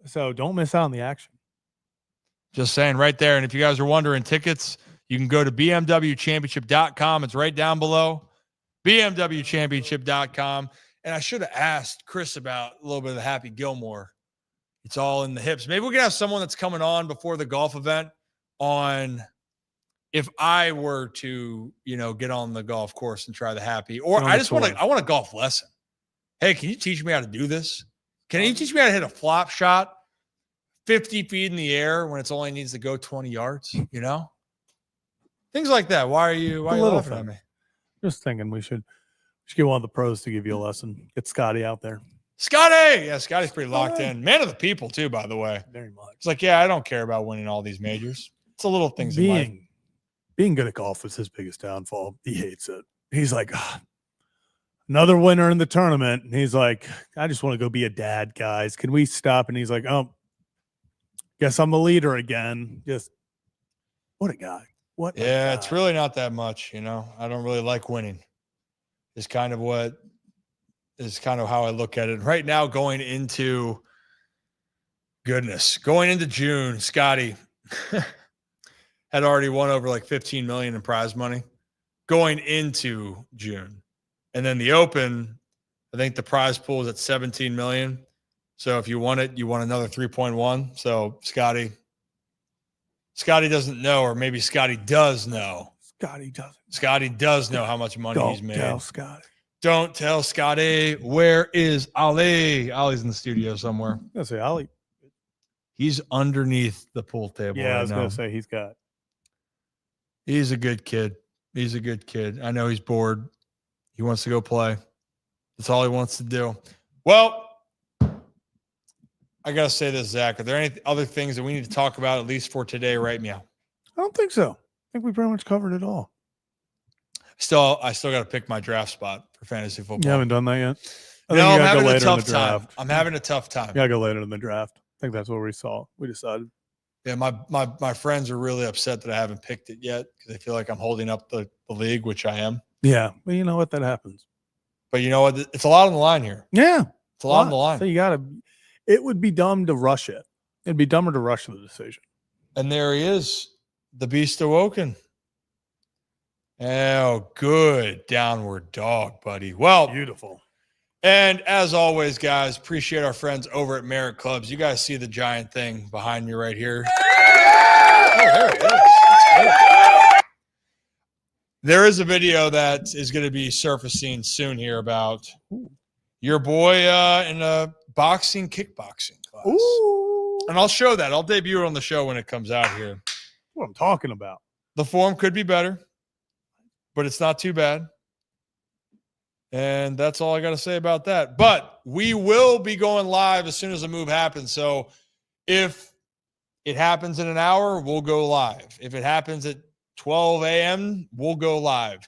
So don't miss out on the action. Just saying right there. And if you guys are wondering tickets, you can go to bmwchampionship.com. It's right down below. bmwchampionship.com. And I should have asked Chris about a little bit of the Happy Gilmore. It's all in the hips. Maybe we can have someone that's coming on before the golf event on if I were to, get on the golf course and try the Happy, or I want a golf lesson. Hey, can you teach me how to do this? Can you teach me how to hit a flop shot 50 feet in the air when it's only needs to go 20 yards, Things like that. Why are you laughing at me? Just thinking we should Just get one of the pros to give you a lesson. Get Scotty out there. Scotty! Yeah, Scotty's pretty locked in. Man of the people, too, by the way. Very much. It's like, yeah, I don't care about winning all these majors. It's the little things in life. Being good at golf was his biggest downfall. He hates it. He's like, another winner in the tournament. And he's like, I just want to go be a dad, guys. Can we stop? And he's like, oh, guess I'm the leader again. Just what a guy. What a guy. It's really not that much, I don't really like winning. Is kind of how I look at it. Right now, going into June, Scotty had already won over like $15 million in prize money going into June. And then the Open, I think the prize pool is at $17 million. So if you won it, you won another 3.1. So Scotty doesn't know, or maybe Scotty does know. Scotty does know how much money he's made. Don't tell Scotty. Where is Ali? Ali's in the studio somewhere. I say Ali. He's underneath the pool table. Yeah, I was going to say he's a good kid. He's a good kid. I know he's bored. He wants to go play. That's all he wants to do. Well, I got to say this, Zach. Are there any other things that we need to talk about, at least for today, right, Meow? I don't think so. I think we pretty much covered it all. I still got to pick my draft spot for fantasy football. You haven't done that yet? No, I'm having a tough time. I'm having a tough time. You got to go later in the draft. I think that's what we decided. Yeah, my friends are really upset that I haven't picked it yet because they feel like I'm holding up the league, which I am. Yeah, well, you know what? That happens. But you know what? It's a lot on the line here. Yeah. It's a lot on the line. So it would be dumb to rush it. It'd be dumber to rush the decision. And there he is, the beast awoken. Oh, good downward dog, buddy. Well, beautiful. And as always, guys, appreciate our friends over at Merit Clubs. You guys see the giant thing behind me right here. Oh, there it is. That's good. There is a video that is going to be surfacing soon here about your boy in a kickboxing class. Ooh. And I'll show that. I'll debut it on the show when it comes out here. That's what I'm talking about. The form could be better, but it's not too bad. And that's all I got to say about that. But we will be going live as soon as the move happens. So if it happens in an hour, we'll go live. If it happens at 12 a.m., we'll go live.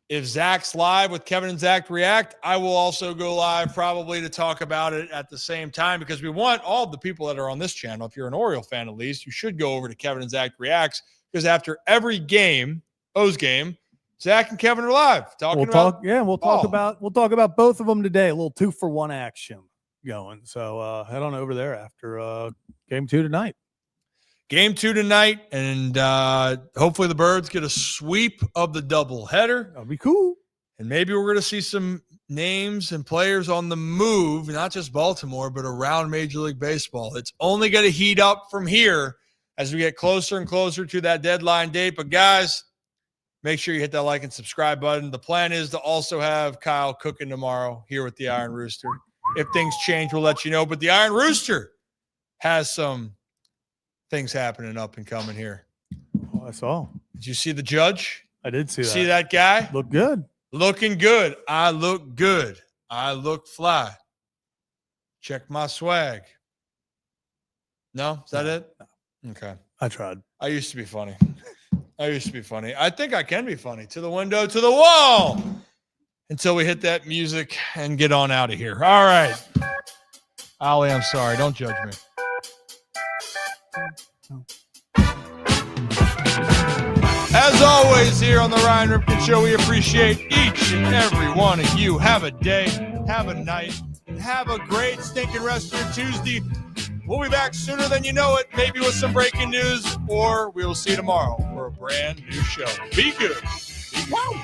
If Zach's live with Kevin and Zach React, I will also go live probably to talk about it at the same time because we want all of the people that are on this channel, if you're an Oriole fan at least, you should go over to Kevin and Zach Reacts because after every game, O's game, Zach and Kevin are live talking about. We'll talk about both of them today. A little 2-for-1 action going. So head on over there after game 2 tonight. Game 2 tonight, and hopefully the Birds get a sweep of the doubleheader. That'll be cool. And maybe we're going to see some names and players on the move, not just Baltimore, but around Major League Baseball. It's only going to heat up from here as we get closer and closer to that deadline date. But guys, make sure you hit that like and subscribe button. The plan is to also have Kyle cooking tomorrow here with the Iron Rooster. If things change, we'll let you know. But the Iron Rooster has some things happening up and coming here. Oh, I saw. Did you see the judge? I did see that. See that guy? Look good. Looking good. I look good. I look fly. Check my swag. No? Is that it? No. Okay. I tried. I used to be funny. I think I can be funny. To the window, to the wall. Until we hit that music and get on out of here. All right. Ollie, I'm sorry. Don't judge me. As always, here on the Ryan Ripken Show, we appreciate each and every one of you. Have a day, have a night, and have a great stinking rest of your Tuesday. We'll be back sooner than you know it, maybe with some breaking news, or we will see you tomorrow for a brand new show. Be good. Wow.